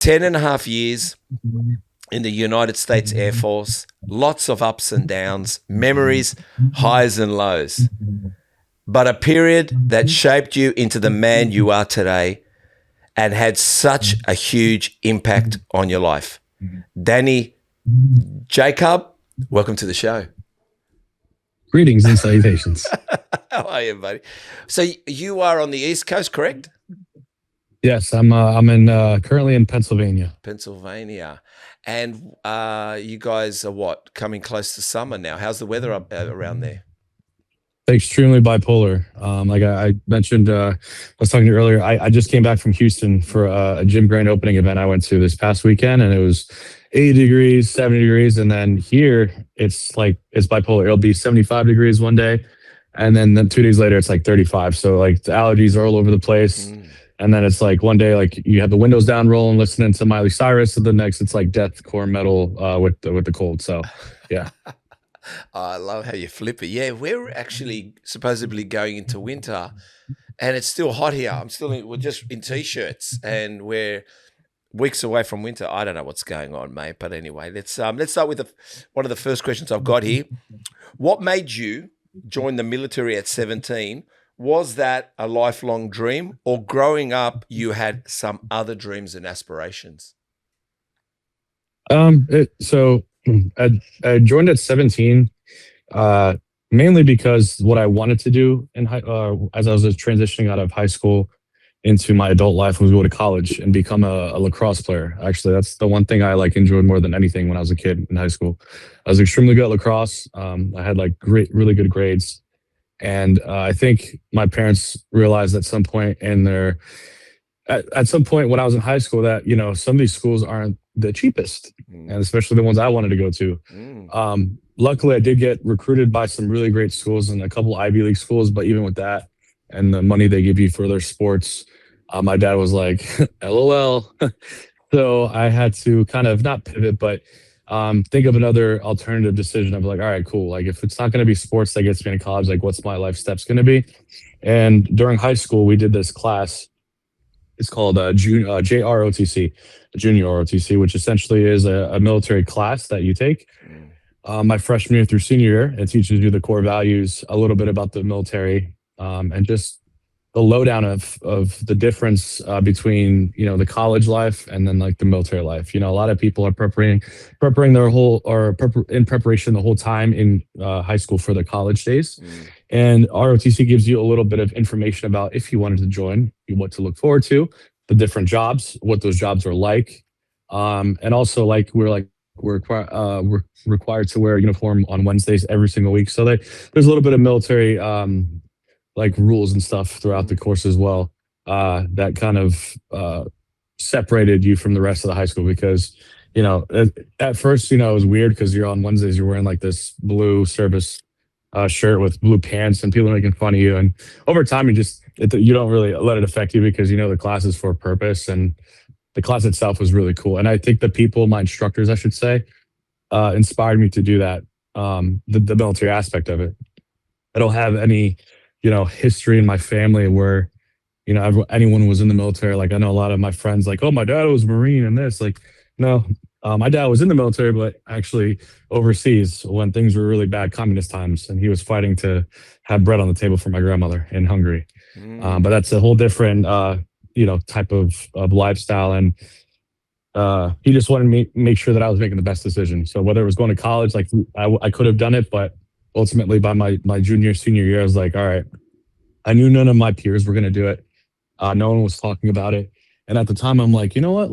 10.5 years in the United States Air Force, lots of ups and downs, memories, highs and lows, but a period that shaped you into the man you are today and had such a huge impact on your life. Danny Jakab, welcome to the show. Greetings and salutations. How are you, buddy? So you are on the East Coast, correct? Yes, I'm currently in Pennsylvania. Pennsylvania. And you guys are what? Coming close to summer now. How's the weather up around there? Extremely bipolar. Like I mentioned, I was talking to you earlier. I just came back from Houston for a gym grand opening event I went to this past weekend, and it was 80 degrees, 70 degrees, and then here it's bipolar. It'll be 75 degrees one day, and then 2 days later it's like 35. So like the allergies are all over the place. And then it's like one day, like you have the windows down, rolling, listening to Miley Cyrus, and the next it's like deathcore metal with the cold. So, yeah. I love how you flip it. Yeah, we're actually supposedly going into winter, and it's still hot here. We're just in t-shirts, and we're weeks away from winter. I don't know what's going on, mate. But anyway, let's start with one of the first questions I've got here. What made you join the military at 17? Was that a lifelong dream, or growing up you had some other dreams and aspirations? So I joined at 17, mainly because what I wanted to do as I was transitioning out of high school into my adult life was go to college and become a lacrosse player. Actually, that's the one thing I enjoyed more than anything when I was a kid in high school. I was extremely good at lacrosse. I had really good grades. And I think my parents realized at some point when I was in high school that, some of these schools aren't the cheapest, and especially the ones I wanted to go to. Luckily, I did get recruited by some really great schools and a couple Ivy League schools. But even with that and the money they give you for their sports, my dad was like, LOL. So I had to kind of not pivot, but think of another alternative decision of all right, cool. If it's not going to be sports that gets me into college, what's my life steps going to be? And during high school, we did this class. It's called JROTC, Junior ROTC, which essentially is a military class that you take my freshman year through senior year. It teaches you the core values, a little bit about the military, and just the lowdown of the difference between the college life and then the military life. A lot of people are preparing in preparation the whole time in high school for the college days, and ROTC gives you a little bit of information about if you wanted to join, what to look forward to, the different jobs, what those jobs are like, and also we're required to wear a uniform on Wednesdays every single week. So there's a little bit of military rules and stuff throughout the course as well, that kind of separated you from the rest of the high school because, at first, it was weird because you're on Wednesdays, you're wearing this blue service shirt with blue pants and people are making fun of you. And over time, you don't really let it affect you because, the class is for a purpose, and the class itself was really cool. And I think my instructors, I should say, inspired me to do that, the military aspect of it. I don't have any history in my family where, anyone was in the military. I know a lot of my friends oh, my dad was a Marine and this, no, my dad was in the military, but actually overseas when things were really bad, communist times, and he was fighting to have bread on the table for my grandmother in Hungary. But that's a whole different, type of lifestyle. And he just wanted me to make sure that I was making the best decision. So whether it was going to college, I could have done it, but ultimately by my junior, senior year, I was like, all right, I knew none of my peers were going to do it. No one was talking about it. And at the time I'm like, you know what?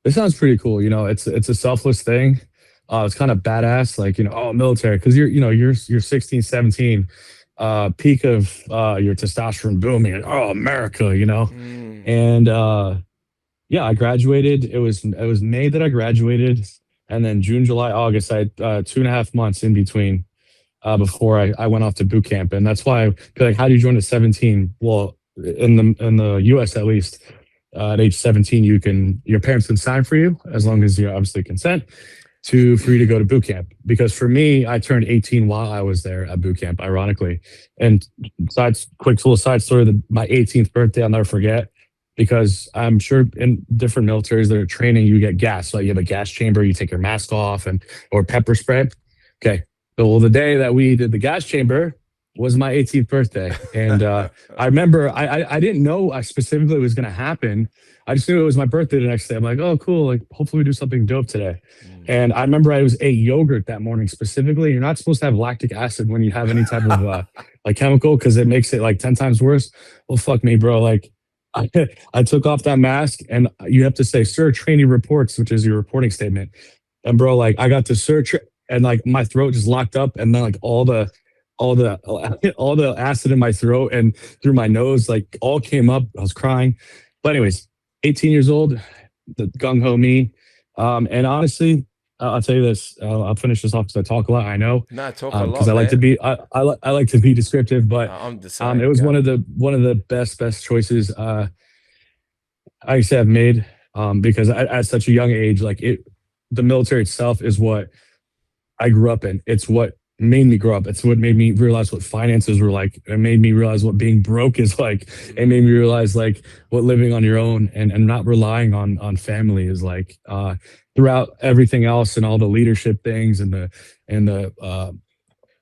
This sounds pretty cool. It's a selfless thing. It's kind of badass, oh, military. Cause you're 16, 17, peak of your testosterone booming, and oh, America, and yeah, I graduated. It was May that I graduated. And then June, July, August, I had 2.5 months in between before I went off to boot camp. And that's why I feel how do you join at 17? Well, in the US at least, at age 17, your parents can sign for you as long as you obviously consent for you to go to boot camp. Because for me, I turned 18 while I was there at boot camp, ironically. And quick little side story, my 18th birthday, I'll never forget. because I'm sure in different militaries that are training, you get gas. So you have a gas chamber, you take your mask off, and or pepper spray. Okay. So well, the day that we did the gas chamber was my 18th birthday, and I remember I didn't know I specifically was going to happen. I just knew it was my birthday the next day. I'm like, oh, cool. Like, hopefully we do something dope today. And I remember I was ate yogurt that morning specifically. You're not supposed to have lactic acid when you have any type of like chemical because it makes it like 10 times worse. Well, fuck me, bro. Like I, I took off that mask and you have to say, sir, trainee reports, which is your reporting statement. And bro, like I got to search and like my throat just locked up and then like all the acid in my throat and through my nose, like all came up. I was crying. But anyways, 18 years old, the gung ho me. And honestly, I'll tell you this. I'll finish this off because I talk a lot. I know, No, talk a because lot, I like to man. be. I like to be descriptive, but I'm the it same. was Go. one of the best choices I used to have made. Because at such a young age, like the military itself is what I grew up in. It's what made me grow up. It's what made me realize what finances were like. It made me realize what being broke is like. It made me realize like what living on your own and not relying on family is like. Throughout everything else and all the leadership things and the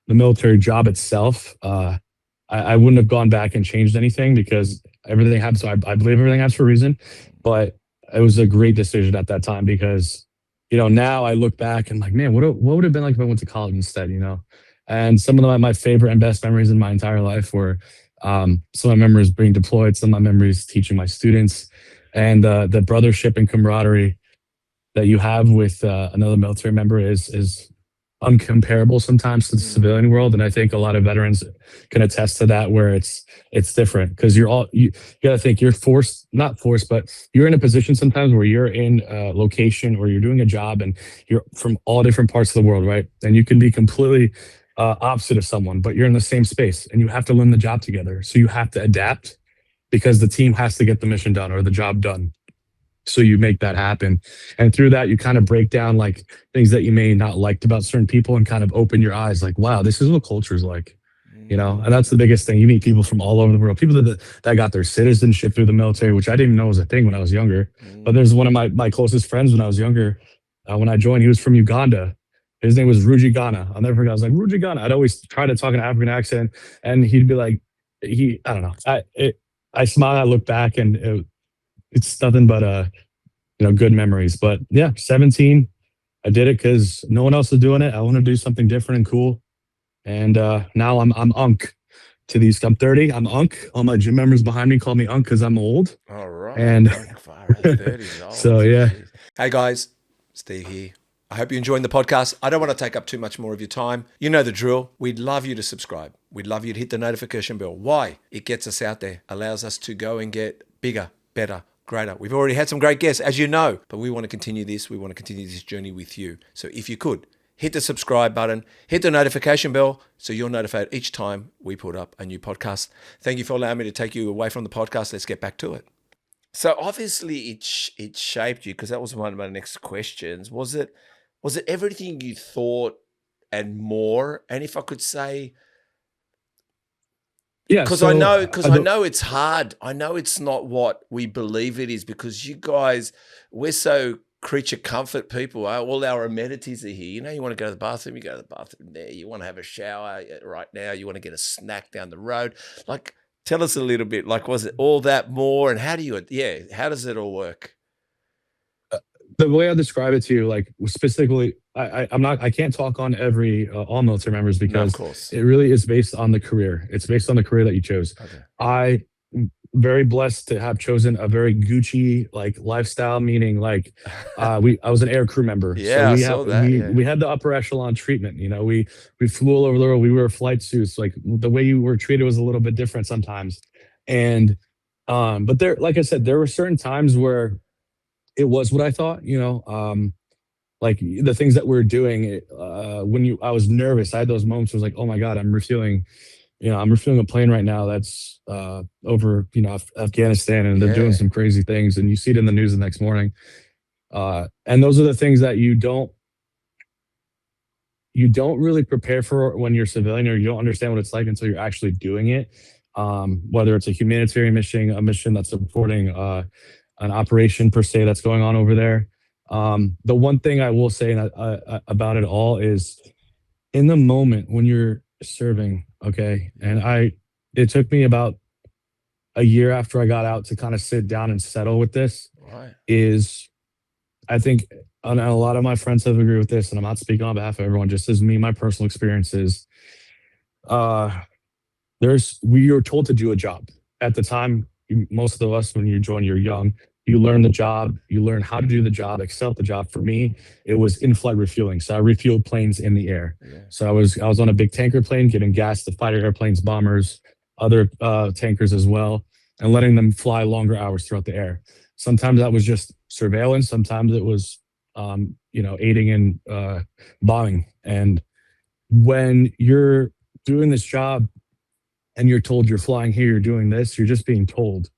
military job itself, I wouldn't have gone back and changed anything because everything happens. So I believe everything happens for a reason, but it was a great decision at that time because, now I look back and like, man, what would have been like if I went to college instead, And some of my favorite and best memories in my entire life were some of my memories being deployed, some of my memories teaching my students, and the brothership and camaraderie that you have with another military member is uncomparable sometimes to the civilian world, and I think a lot of veterans can attest to that. Where it's different because you got to think you're not forced, but you're in a position sometimes where you're in a location or you're doing a job and you're from all different parts of the world, right? And you can be completely opposite of someone, but you're in the same space and you have to learn the job together. So you have to adapt because the team has to get the mission done or the job done. So you make that happen, and through that you kind of break down like things that you may not liked about certain people and kind of open your eyes like, wow, this is what culture is like. And that's the biggest thing. You meet people from all over the world, people that got their citizenship through the military, which I didn't even know was a thing when I was younger. But there's one of my closest friends when I was younger. When I joined, he was from Uganda. His name was Rujigana. I'll never forget. I was like, Rujigana. I'd always try to talk an African accent, and he'd be like, I don't know. I smile. I look back, and it's nothing but good memories. But yeah, 17, I did it because no one else is doing it. I want to do something different and cool. And now I'm Unk to these. I'm 30. I'm Unk. All my gym members behind me call me Unk because I'm old. All right. And 30 is old. So yeah. Jeez. Hey guys, Steve here. I hope you're enjoying the podcast. I don't want to take up too much more of your time. You know the drill. We'd love you to subscribe. We'd love you to hit the notification bell. Why? It gets us out there, allows us to go and get bigger, better, greater. We've already had some great guests, as you know, but we want to continue this. We want to continue this journey with you. So if you could, hit the subscribe button, hit the notification bell so you're notified each time we put up a new podcast. Thank you for allowing me to take you away from the podcast. Let's get back to it. So obviously it shaped you, because that was one of my next questions. Was it everything you thought and more? And if I could say, yeah, because so, I know it's hard. I know it's not what we believe it is, because you guys, we're so creature comfort people. All our amenities are here. You want to go to the bathroom, you go to the bathroom there. You want to have a shower right now. You want to get a snack down the road. Like, tell us a little bit. Like, was it all that more? And how does it all work? The way I describe it to you, like specifically, I can't talk on every all military members because of course. It really is based on the career. It's based on the career that you chose. Okay. I very blessed to have chosen a very Gucci like lifestyle, meaning like I was an aircrew member. Yeah, I saw that. We had the upper echelon treatment. We flew all over the world. We wore flight suits. Like the way you were treated was a little bit different sometimes. And but there, like I said, there were certain times where it was what I thought, like the things that we're doing. I was nervous. I had those moments where I was like, oh my God, I'm refueling a plane right now that's over, Afghanistan, and they're doing some crazy things, and you see it in the news the next morning. And those are the things that you don't really prepare for when you're civilian, or you don't understand what it's like until you're actually doing it. whether it's a humanitarian mission, a mission that's supporting an operation per se that's going on over there. The one thing I will say about it all is in the moment when you're serving, okay, and it took me about a year after I got out to kind of sit down and settle with this. Right. Is I think, and a lot of my friends have agreed with this, and I'm not speaking on behalf of everyone, just as me, my personal experiences. Uh, we are told to do a job at the time. Most of us, when you join, you're young. You learn the job, you learn how to do the job, excel at the job. For me, it was in-flight refueling. So I refueled planes in the air. Yeah. So I was on a big tanker plane, giving gas to fighter airplanes, bombers, other tankers as well, and letting them fly longer hours throughout the air. Sometimes that was just surveillance. Sometimes it was, aiding in bombing. And when you're doing this job and you're told you're flying here, you're doing this, you're just being told.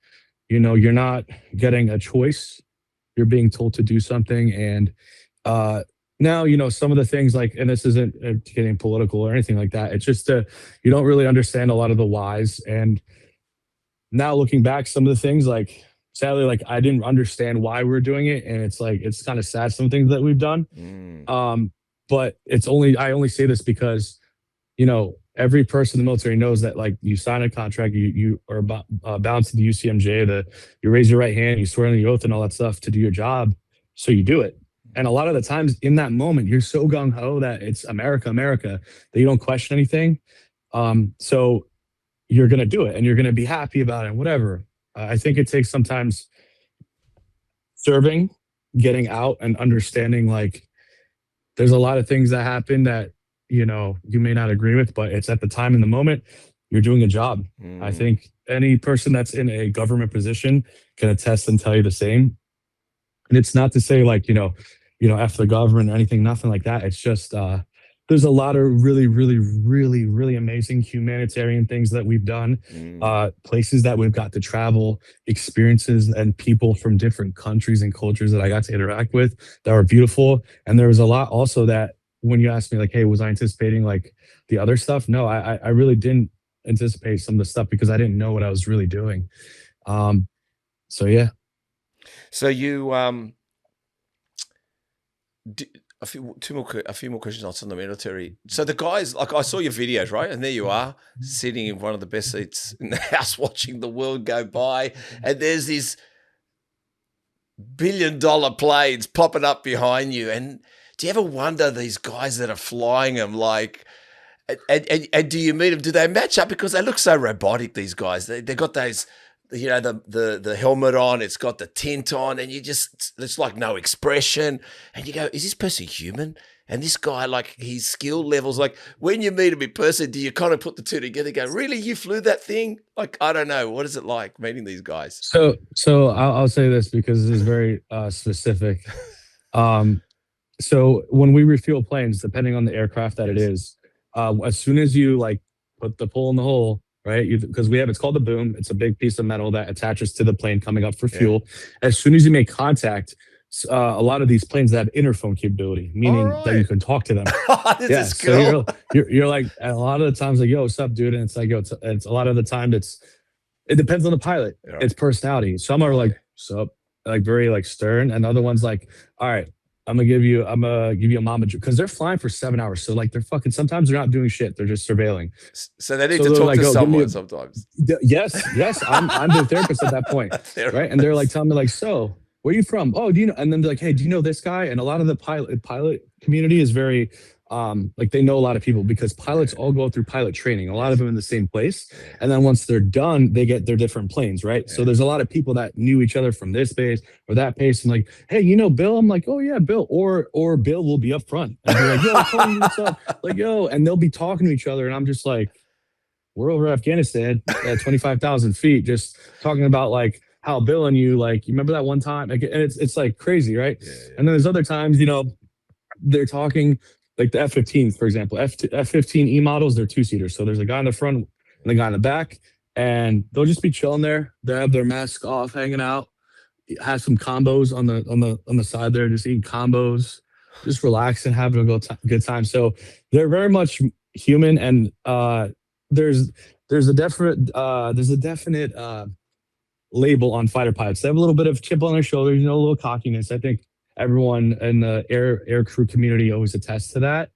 You're not getting a choice. You're being told to do something. And now, some of the things like, and this isn't getting political or anything like that. It's just you don't really understand a lot of the whys. And now looking back, some of the things like, sadly, like I didn't understand why we're doing it. And it's kind of sad, some things that we've done. But I only say this because, every person in the military knows that like you sign a contract, you are bound to the UCMJ, you raise your right hand, you swear on the oath and all that stuff to do your job. So you do it. And a lot of the times in that moment, you're so gung ho that it's America, America, that you don't question anything. So you're going to do it and you're going to be happy about it and whatever. I think it takes sometimes serving, getting out and understanding like there's a lot of things that happen that you may not agree with, but it's at the time in the moment you're doing a job. I think any person that's in a government position can attest and tell you the same. And it's not to say like F the government or anything, nothing like that. It's just there's a lot of really, really, really, really amazing humanitarian things that we've done, places that we've got to travel, experiences and people from different countries and cultures that I got to interact with that were beautiful. And there was a lot also that when you asked me like, hey, was I anticipating like the other stuff? No, I really didn't anticipate some of the stuff because I didn't know what I was really doing. So yeah. So you a few more questions on the military. So the guys, like I saw your videos, right? And there you are sitting in one of the best seats in the house watching the world go by. And there's these billion-dollar planes popping up behind you. And do you ever wonder these guys that are flying them, like, and do you meet them? Do they match up? Because they look so robotic, these guys. They got those, the helmet on, it's got the tint on, and it's like no expression. And you go, is this person human? And this guy, like his skill levels, like when you meet him in person, do you kind of put the two together and go, really, you flew that thing? Like, I don't know. What is it like meeting these guys? So I'll say this because it is very specific. So when we refuel planes, depending on the aircraft that it is, as soon as you like put the pole in the hole, right? Because it's called the boom. It's a big piece of metal that attaches to the plane coming up for fuel. As soon as you make contact, a lot of these planes have interphone capability, meaning that you can talk to them. This is cool. So you're like a lot of the times like, yo, what's up, dude? And it's like, yo, it's a lot of the time it depends on the pilot. Yeah. It's personality. Some are like, sup, like very like stern, and other ones like, all right, I'm gonna give you a mama because they're flying for 7 hours. So like sometimes they're not doing shit. They're just surveilling. So they need to talk to someone sometimes. Yes. I'm the therapist at that point, right? And they're like telling me like, so where are you from? Oh, do you know? And then they're like, hey, do you know this guy? And a lot of the pilot community is very like they know a lot of people because pilots all go through pilot training, a lot of them in the same place. And then once they're done, they get their different planes, right? Yeah. So there's a lot of people that knew each other from this base or that base and like, hey, Bill? I'm like, oh yeah, Bill. Or Bill will be up front and be like, yo, Tony, what's up? Like, yo, and they'll be talking to each other. And I'm just like, we're over Afghanistan at 25,000 feet, just talking about like how Bill and you, like, you remember that one time? Like, and it's like crazy, right? Yeah. And then there's other times, they're talking like the F-15s, for example, F-15E models, they're two-seaters. So there's a guy in the front and the guy in the back, and they'll just be chilling there. They have their mask off, hanging out, have some combos on the side there, just eating combos, just relaxing, having a good time. So they're very much human, and there's there's a definite label on fighter pilots. They have a little bit of chip on their shoulders, a little cockiness. I think everyone in the air crew community always attests to that.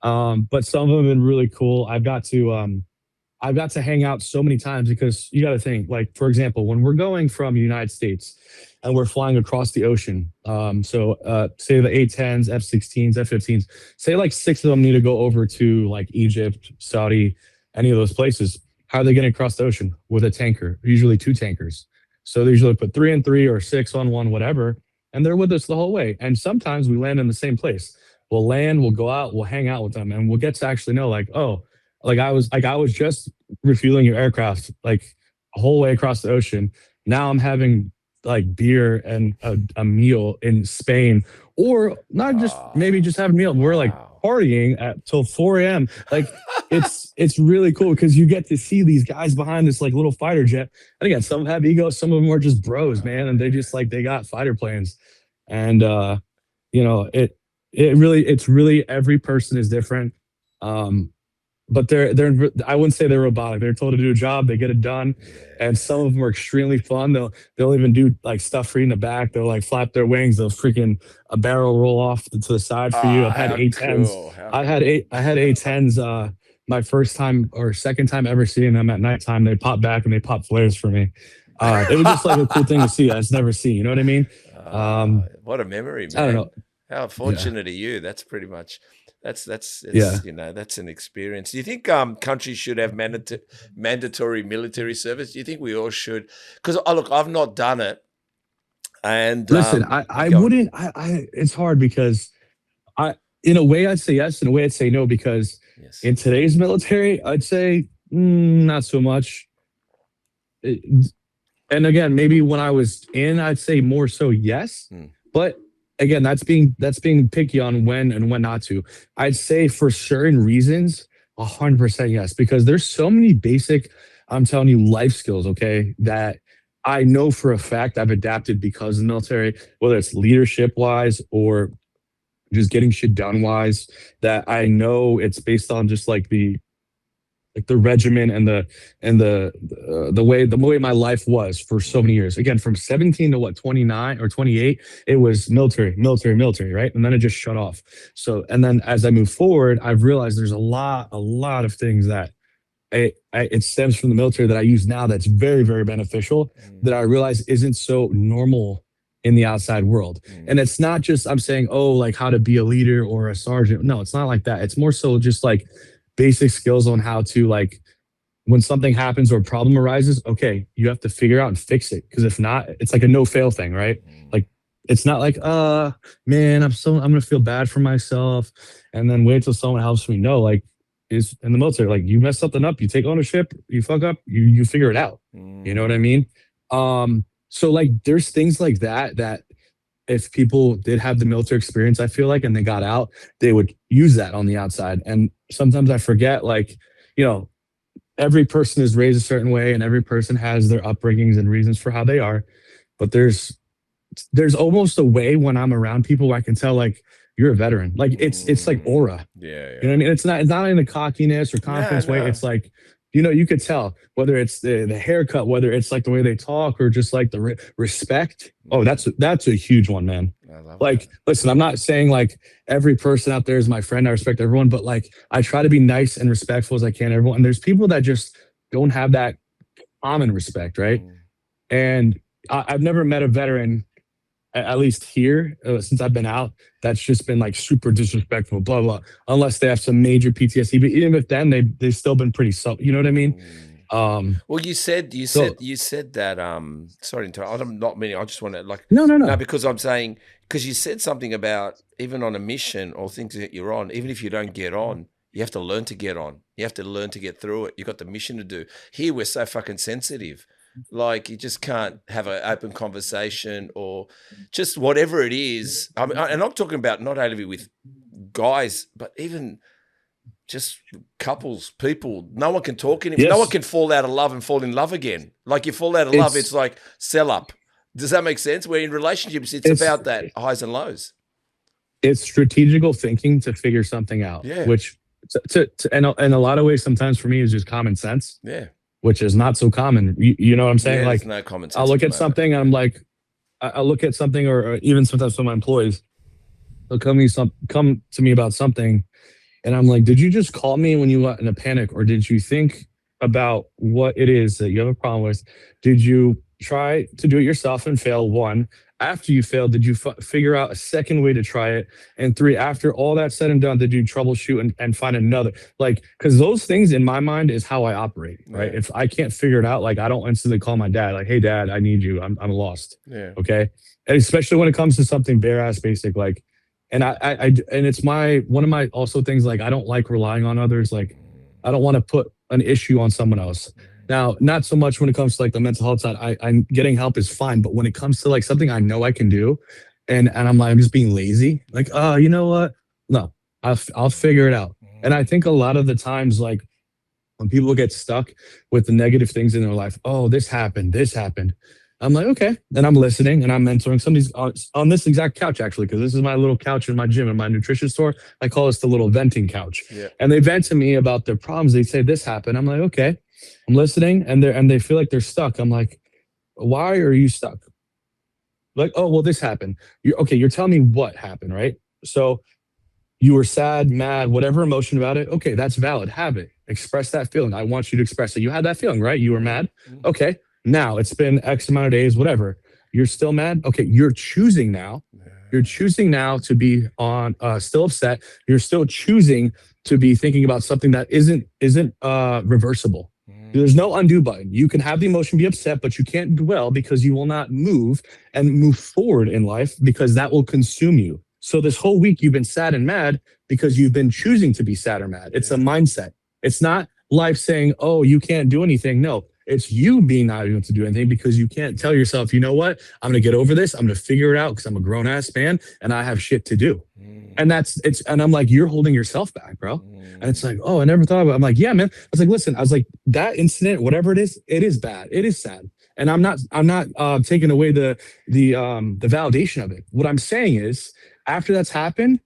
But some of them have been really cool. I've got to hang out so many times because you got to think, like, for example, when we're going from the United States and we're flying across the ocean, say the A-10s, F-16s, F-15s, say like six of them need to go over to like Egypt, Saudi, any of those places. How are they getting across the ocean? With a tanker, usually two tankers. So they usually put three and three or six on one, whatever, and they're with us the whole way. And sometimes we land in the same place. We'll land, we'll go out, we'll hang out with them, and we'll get to actually know, like, oh, I was just refueling your aircraft like a whole way across the ocean. Now I'm having like beer and a meal in Spain, or not just maybe just have a meal. We're like Wow. partying at till 4 a.m. Like it's really cool because you get to see these guys behind this like little fighter jet. And again, some have egos, some of them are just bros, man, and they just like they got fighter planes, and it's really every person is different. Um, but they're I wouldn't say they're robotic. They're told to do a job, they get it done, and Yeah. some of them are extremely fun. They'll even do like stuff for you in the back. They'll like flap their wings. They'll freaking a barrel roll off to the side for you. I've had How A-10s. cool. How I had cool. A-10s. My first time or second time ever seeing them at nighttime. They pop back and they pop flares for me. It was just like a cool thing to see. I just never seen. You know what I mean? What a memory, I don't know. man. How Yeah, fortunate are you? That's pretty much that's yeah. it's that's an experience. Do you think countries should have mandatory military service? Do you think we all should? Because look, I've not done it, and Listen, I go on. wouldn't. It's hard because I, in a way, I'd say yes. In a way, I'd say no because Yes. in today's military, I'd say not so much. It- and again, maybe when I was in, I'd say more so yes. Hmm. But again, that's being picky on when and when not to. I'd say for certain reasons, 100% yes, because there's so many basic, I'm telling you, life skills. Okay, that I know for a fact I've adapted because of the military, whether it's leadership wise or just getting shit done wise, that I know it's based on just like the regimen and the way my life was for so many years. Again, from 17 to what, 29 or 28, it was military, military, military, right? And then it just shut off. So and then as I move forward, I've realized there's a lot of things that it stems from the military that I use now that's very, very beneficial that I Mm, realize isn't so normal in the outside world. And mm, it's not just I'm saying, oh, like how to be a leader or a sergeant. No, it's not like that. It's more so just like basic skills on how to like when something happens or a problem arises, okay, you have to figure out and fix it. Because if not, it's like a no fail thing, right? mm. Like it's not like, man, I'm gonna feel bad for myself and then wait till someone helps me. No, like is in the military, like you mess something up, you take ownership, you fuck up, you figure it out. You know what I Mm. mean? So like there's things like that if people did have the military experience, I feel like, and they got out, they would use that on the outside. And sometimes I forget, like, you know, every person is raised a certain way and every person has their upbringings and reasons for how they are. But there's almost a way when I'm around people where I can tell like you're a veteran. Like it's like Mm. aura. Yeah, You know what yeah. I mean? It's not in a cockiness or No, confidence way. no. It's like, you could tell whether it's the haircut, whether it's like the way they talk or just like the respect. Oh, Mm. that's a huge one, man. I love that. Like, listen, I'm not saying like every person out there is my friend. I respect everyone, but like I try to be nice and respectful as I can to everyone. And there's people that just don't have that common respect, right? Mm. And I've never met a veteran at least here since I've been out, that's just been like super disrespectful, blah blah. Unless they have some major PTSD, but even if then they've still been pretty so. You know what I mean? Mm. Um. Well, you said you So said you said that. Sorry to interrupt. I'm not meaning. I just want to like no, no, no, no. because I'm saying because you said something about even on a mission or things that you're on, even if you don't get on, you have to learn to get on. You have to learn to get through it. You got the mission to do. Here we're so fucking sensitive. Like you just can't have an open conversation or just whatever it is. I mean, and I'm talking about not only with guys, but even just couples, people. No one can talk anymore. No one Yes, can fall out of love and fall in love again. Like you fall out of love, it's it's like sell up. Does that make sense? Where in relationships, it's it's about that highs and lows. it's strategical thinking to figure something out, Yeah. which And in a lot of ways, sometimes for me, is just common sense, Yeah. which is not so common. You know what I'm saying? Yeah, there's Like, no common I'll sense at look the at moment. something and I'm like, I look at something, or even sometimes with my employees, they'll come to me about something, and I'm like, did you just call me when you got in a panic, or did you think about what it is that you have a problem with? Did you try to do it yourself and fail? One, after you failed, did you figure out a second way to try it? And three, after all that said and done, did you troubleshoot and find another? Like, because those things in my mind is how I operate, right? Yeah. If I can't figure it out, like, I don't instantly call my dad, like, hey, dad, I need you. I'm lost. Yeah. Okay. And especially when it comes to something bare ass basic, like, and and it's one of my also things, like, I don't like relying on others. Like, I don't want to put an issue on someone else. Now, not so much when it comes to like the mental health side. I'm getting help is fine, but when it comes to like something I know I can do, and I'm like, I'm just being lazy. Like, oh, you know what? No, I'll figure it out. And I think a lot of the times, like, when people get stuck with the negative things in their life, oh, this happened, this happened. I'm like, okay. And I'm listening and I'm mentoring. Somebody's on this exact couch, actually, because this is my little couch in my gym, in my nutrition store. I call this the little venting couch. Yeah. And they vent to me about their problems. They say, this happened. I'm like, okay. I'm listening, and they feel like they're stuck. I'm like, why are you stuck? Like, oh, well, this happened. You're telling me what happened, right? So you were sad, mad, whatever emotion about it. Okay, that's valid. Have it. Express that feeling. I want you to express it. You had that feeling, right? You were mad. Okay. Now it's been X amount of days, whatever. You're still mad. Okay. You're choosing now. You're choosing now to be on still upset. You're still choosing to be thinking about something that isn't reversible. There's no undo button. You can have the emotion, be upset, but you can't dwell, because you will not move forward in life, because that will consume you. So this whole week you've been sad and mad because you've been choosing to be sad or mad. It's a mindset. It's not life saying, oh, you can't do anything. No, it's you being not able to do anything because you can't tell yourself, you know what? I'm going to get over this. I'm going to figure it out because I'm a grown ass man and I have shit to do. And I'm like, you're holding yourself back, bro. And it's like, oh, I never thought about it. I'm like, yeah, man. I was like, listen, I was like, that incident, whatever it is bad. It is sad. And I'm not taking away the validation of it. What I'm saying is, after that's happened,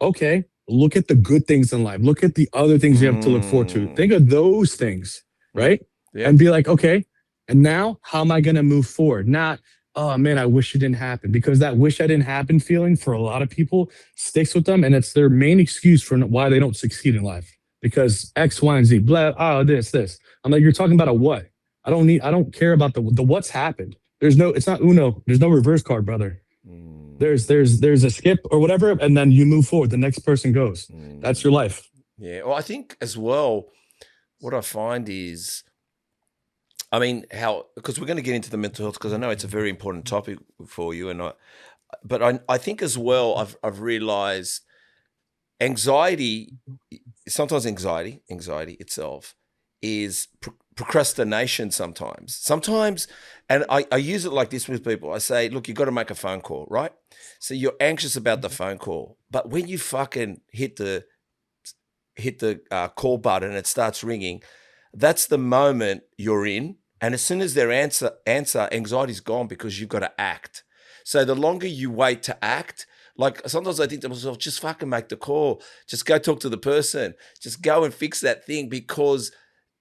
okay, look at the good things in life. Look at the other things you have to look forward to. Think of those things, right? Yeah. And be like, okay, and now how am I going to move forward? Not, oh man, I wish it didn't happen, because that wish I didn't happen feeling for a lot of people sticks with them. And it's their main excuse for why they don't succeed in life, because X, Y, and Z, blah, oh, this. I'm like, you're talking about a what? I don't care about the what's happened. It's not Uno. There's no reverse card, brother. There's a skip or whatever, and then you move forward. The next person goes. That's your life. Yeah. Well, I think as well, what I find is, I mean, because we're going to get into the mental health, because I know it's a very important topic for you, but I think as well, I've realized sometimes anxiety itself is procrastination sometimes. And I use it like this with people. I say, look, you got to make a phone call, right? So you're anxious about the phone call, but when you fucking hit the call button and it starts ringing, that's the moment you're in. And as soon as their answer, anxiety's gone, because you've got to act. So the longer you wait to act, like sometimes I think to myself, just fucking make the call. Just go talk to the person. Just go and fix that thing, because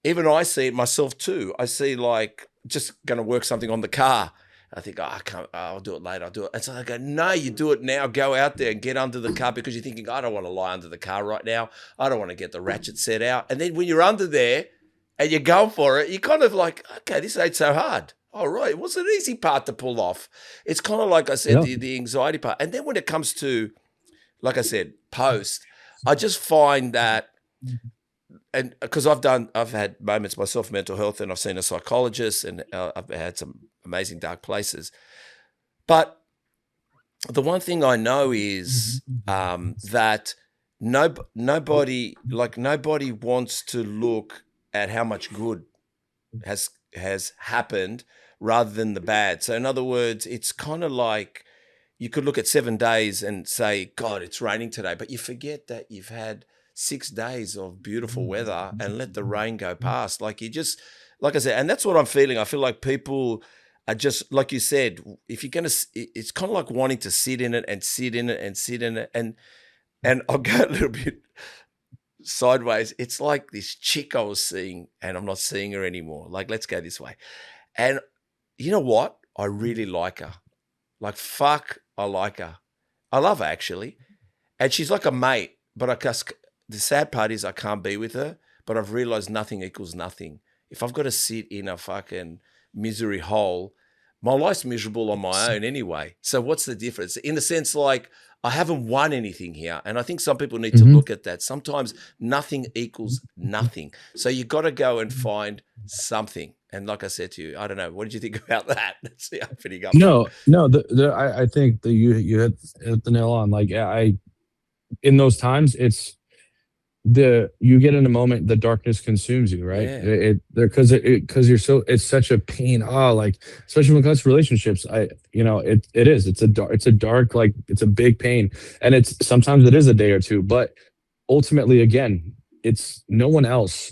even I see it myself too. I see, like, just going to work something on the car. I think, I can't, I'll do it later. I'll do it. And so I go, no, you do it now. Go out there and get under the car, because you're thinking, I don't want to lie under the car right now. I don't want to get the ratchet set out. And then when you're under there and you're going for it, you're kind of like, okay, this ain't so hard. All right, what's an easy part to pull off? It's kind of like I said, the anxiety part. And then when it comes to, like I said, post, I just find that, and because I've had moments myself, mental health, and I've seen a psychologist, and I've had some amazing dark places. But the one thing I know is that nobody wants to look at how much good has happened rather than the bad. So in other words, it's kind of like you could look at 7 days and say, God, it's raining today, but you forget that you've had 6 days of beautiful weather and let the rain go past. Like I said, and that's what I'm feeling. I feel like people are just, like you said, if you're going to, it's kind of like wanting to sit in it and sit in it and sit in it. And I'll go a little bit sideways. It's like this chick I was seeing, and I'm not seeing her anymore. Like, let's go this way. And you know what? I really like her. Like, fuck, I like her. I love her, actually. And she's like a mate, but the sad part is I can't be with her, but I've realized nothing equals nothing. If I've got to sit in a fucking misery hole, my life's miserable on my own anyway. So what's the difference? In the sense, like, I haven't won anything here. And I think some people need to look at that. Sometimes nothing equals nothing. So you got to go and find something. And like I said to you, I don't know. What did you think about that? That's the opening up. No, I think that you hit the nail on. Like, in those times, it's you get in a moment, the darkness consumes you, right? Yeah. Because you're so, it's such a pain. Oh, like, especially when it comes to relationships, it's a dark, like, it's a big pain, and it's sometimes it is a day or two, but ultimately, again, it's no one else.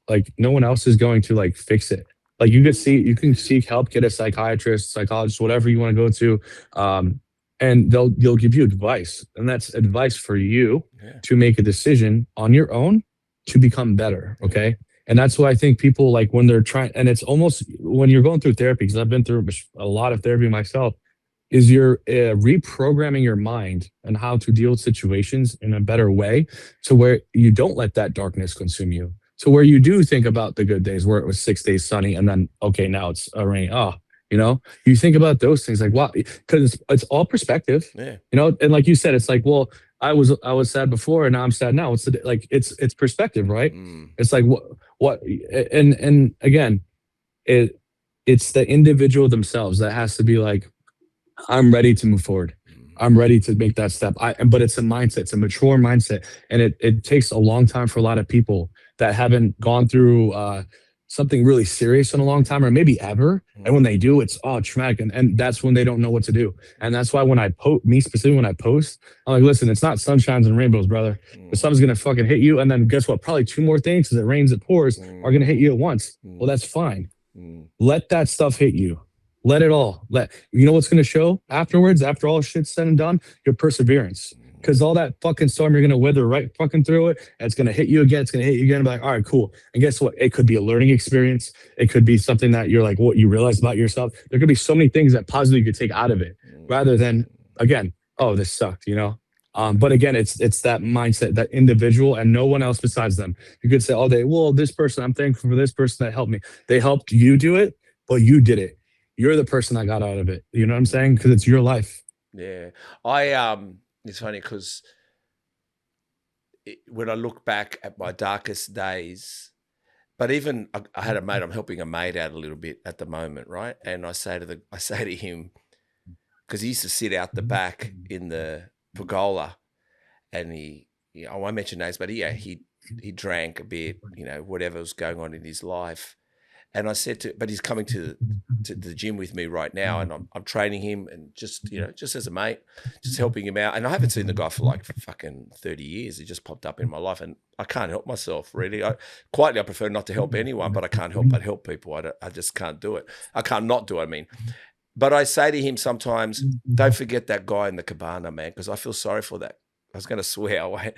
Like, no one else is going to, like, fix it. Like, you can seek help, get a psychiatrist, psychologist, whatever you want to go to, and they'll give you advice, and that's advice for you to make a decision on your own to become better. Okay. And that's why I think people, like, when they're trying, and it's almost when you're going through therapy, because I've been through a lot of therapy myself, is you're reprogramming your mind and how to deal with situations in a better way, to where you don't let that darkness consume you. So where you do think about the good days, where it was 6 days sunny, and then, okay, now it's raining. Oh, you think about those things, like, wow, because it's all perspective. Yeah. And like you said, it's like, well, I was sad before, and now I'm sad now. It's perspective, right? It's like, what, and again, it's the individual themselves that has to be like, I'm ready to move forward. I'm ready to make that step. But it's a mindset. It's a mature mindset, and it takes a long time for a lot of people that haven't gone through something really serious in a long time, or maybe ever. And when they do, it's traumatic, and that's when they don't know what to do. And that's why when I post, I'm like, listen, it's not sunshines and rainbows, brother. The sun's gonna fucking hit you, and then guess what? Probably two more things, because it rains, it pours, are gonna hit you at once. Well, that's fine. Let that stuff hit you. Let it all. You know what's going to show afterwards, after all shit's said and done? Your perseverance. Because all that fucking storm, you're going to weather right fucking through it, and it's going to hit you again. It's going to hit you again. And be like, all right, cool. And guess what? It could be a learning experience. It could be something that you're like, what you realize about yourself. There could be so many things that positively you could take out of it, rather than, again, oh, this sucked, But again, it's that mindset, that individual, and no one else besides them. You could say all day, well, this person, I'm thankful for this person that helped me. They helped you do it, but you did it. You're the person that got out of it. You know what I'm saying? Because it's your life. Yeah. It's funny because when I look back at my darkest days, but even I had a mate, I'm helping a mate out a little bit at the moment, right? And I say to him, because he used to sit out the back in the pergola, and I won't mention names, but he drank a bit, whatever was going on in his life. And I said but he's coming to the gym with me right now, and I'm training him, and just as a mate, just helping him out. And I haven't seen the guy for like fucking 30 years. He just popped up in my life, and I can't help myself, really. I prefer not to help anyone, but I can't help but help people. I just can't do it. I can't not do it, I mean. But I say to him sometimes, don't forget that guy in the cabana, man, because I feel sorry for that. I was going to swear away.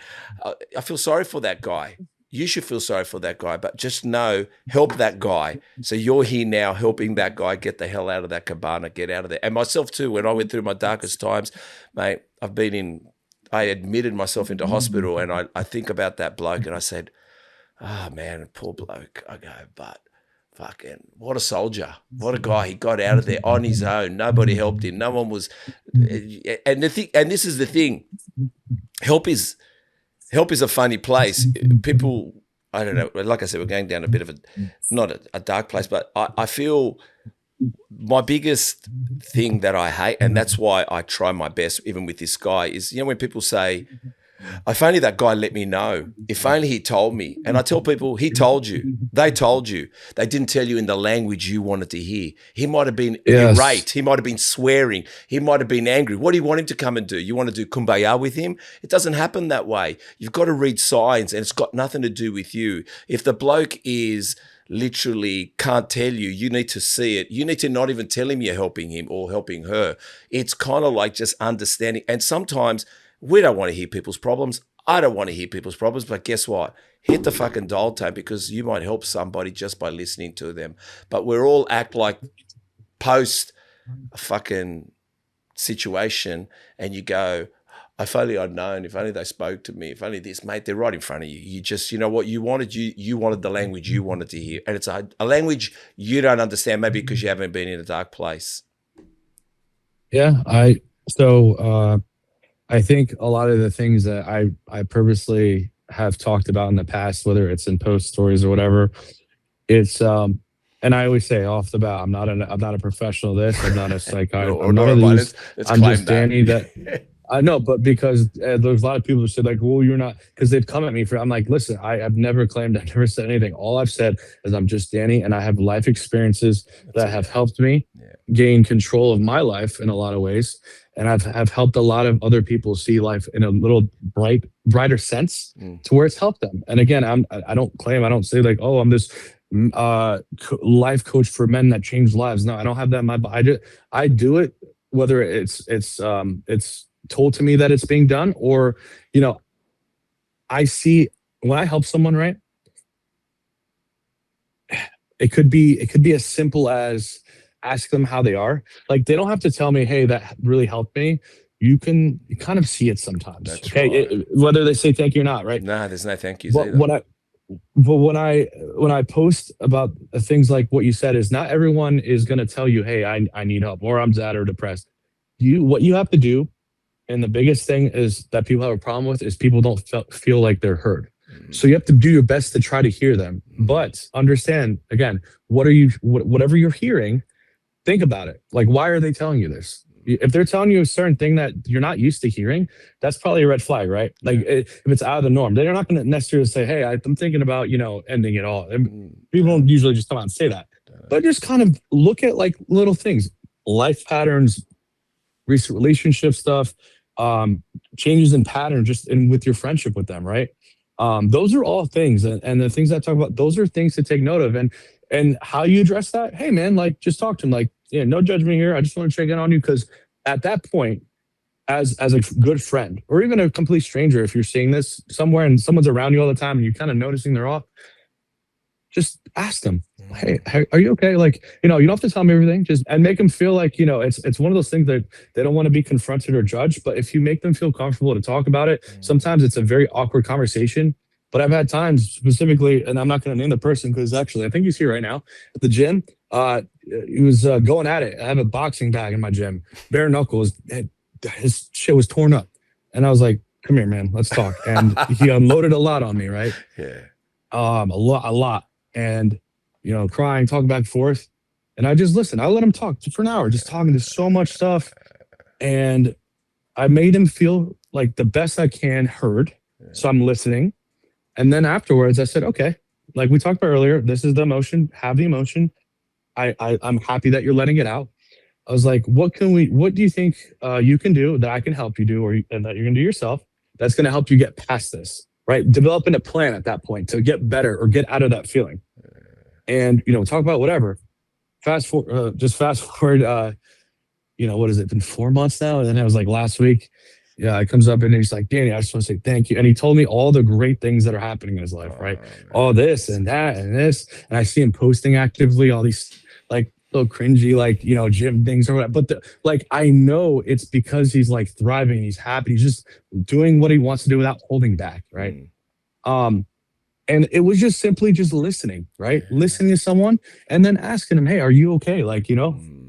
I feel sorry for that guy. You should feel sorry for that guy, but just know, help that guy. So you're here now helping that guy get the hell out of that cabana, get out of there. And myself too, when I went through my darkest times, mate, I admitted myself into hospital, and I think about that bloke, and I said, oh man, poor bloke. I go, but fucking, what a soldier. What a guy. He got out of there on his own. Nobody helped him. No one was, and this is the thing, help is a funny place. People, I don't know, like I said, we're going down a bit of not a dark place, but I feel my biggest thing that I hate, and that's why I try my best, even with this guy, is, when people say, if only that guy let me know, if only he told me. And I tell people, he told you. They told you. They didn't tell you in the language you wanted to hear. He might have been irate. He might have been swearing. He might have been angry. What do you want him to come and do? You want to do kumbaya with him? It doesn't happen that way. You've got to read signs, and it's got nothing to do with you. If the bloke is literally can't tell you, you need to see it. You need to not even tell him you're helping him or helping her. It's kind of like just understanding. And sometimes we don't want to hear people's problems. I don't want to hear people's problems, but guess what? Hit the fucking dial tone because you might help somebody just by listening to them. But we're all act like post a fucking situation and you go, if only I'd known, if only they spoke to me, if only this, mate, they're right in front of you. You just, you know what, you wanted the language you wanted to hear. And it's a language you don't understand, maybe because you haven't been in a dark place. Yeah, I think a lot of the things that I purposely have talked about in the past, whether it's in post stories or whatever, it's and I always say off the bat, I'm not a professional. This, I'm not a psychiatrist. I'm none of these. I'm just Danny. That I know, but because there's a lot of people who say like, well, you're not, because they've come at me for. I'm like, listen, I've never claimed, I've never said anything. All I've said is I'm just Danny, and I have life experiences that have helped me gain control of my life in a lot of ways, and have helped a lot of other people see life in a little brighter sense to where it's helped them. And again, I don't say like, oh, I'm this life coach for men that change lives. No, I don't have that in my body. I do it whether it's told to me that it's being done, or I see when I help someone, right, it could be as simple as ask them how they are. Like, they don't have to tell me, hey, that really helped me. You can kind of see it sometimes. That's okay, right. Whether they say thank you or not, right? No, there's no thank yous either. When I post about things like what you said, is not everyone is going to tell you, hey, I need help, or I'm sad or depressed. What you have to do, and the biggest thing is that people have a problem with, is people don't feel like they're heard. So you have to do your best to try to hear them, but understand again, whatever you're hearing, think about it. Like, why are they telling you this? If they're telling you a certain thing that you're not used to hearing, that's probably a red flag, right? Like, if it's out of the norm, they're not going to necessarily say, hey, I'm thinking about, ending it all. And people don't usually just come out and say that, but just kind of look at like little things, life patterns, recent relationship stuff, changes in pattern, just with your friendship with them, right? Those are all things, and the things I talk about, those are things to take note of. And how you address that, hey man, like, just talk to them, like, no judgment here. I just want to check in on you, because at that point, as a good friend, or even a complete stranger, if you're seeing this somewhere and someone's around you all the time and you're kind of noticing they're off, just ask them, hey, are you okay? Like, you don't have to tell them everything, and make them feel like, it's one of those things that they don't want to be confronted or judged. But if you make them feel comfortable to talk about it, sometimes it's a very awkward conversation. But I've had times specifically, and I'm not going to name the person, because actually I think he's here right now at the gym. He was going at it. I have a boxing bag in my gym, bare knuckles. His shit was torn up. And I was like, come here, man, let's talk. And he unloaded a lot on me, right? Yeah. A lot. And, crying, talking back and forth. And I just listened. I let him talk for an hour, just talking to so much stuff. And I made him feel like the best I can heard. So I'm listening. And then afterwards I said, okay, like we talked about earlier, this is the emotion, have the emotion. I'm happy that you're letting it out. I was like, what do you think you can do that I can help you do, and that you're gonna do yourself, that's gonna help you get past this, right? Developing a plan at that point to get better or get out of that feeling. And, talk about whatever. Fast forward, what has it been, 4 months now? And then it was like last week. Yeah, it comes up and he's like, Danny, I just want to say thank you. And he told me all the great things that are happening in his life, right? All this and that and this. And I see him posting actively all these like little cringy, like, gym things or whatever. But I know it's because he's like thriving, he's happy, he's just doing what he wants to do without holding back, right? And it was just simply just listening, right? Listening to someone and then asking him, hey, are you okay? Like,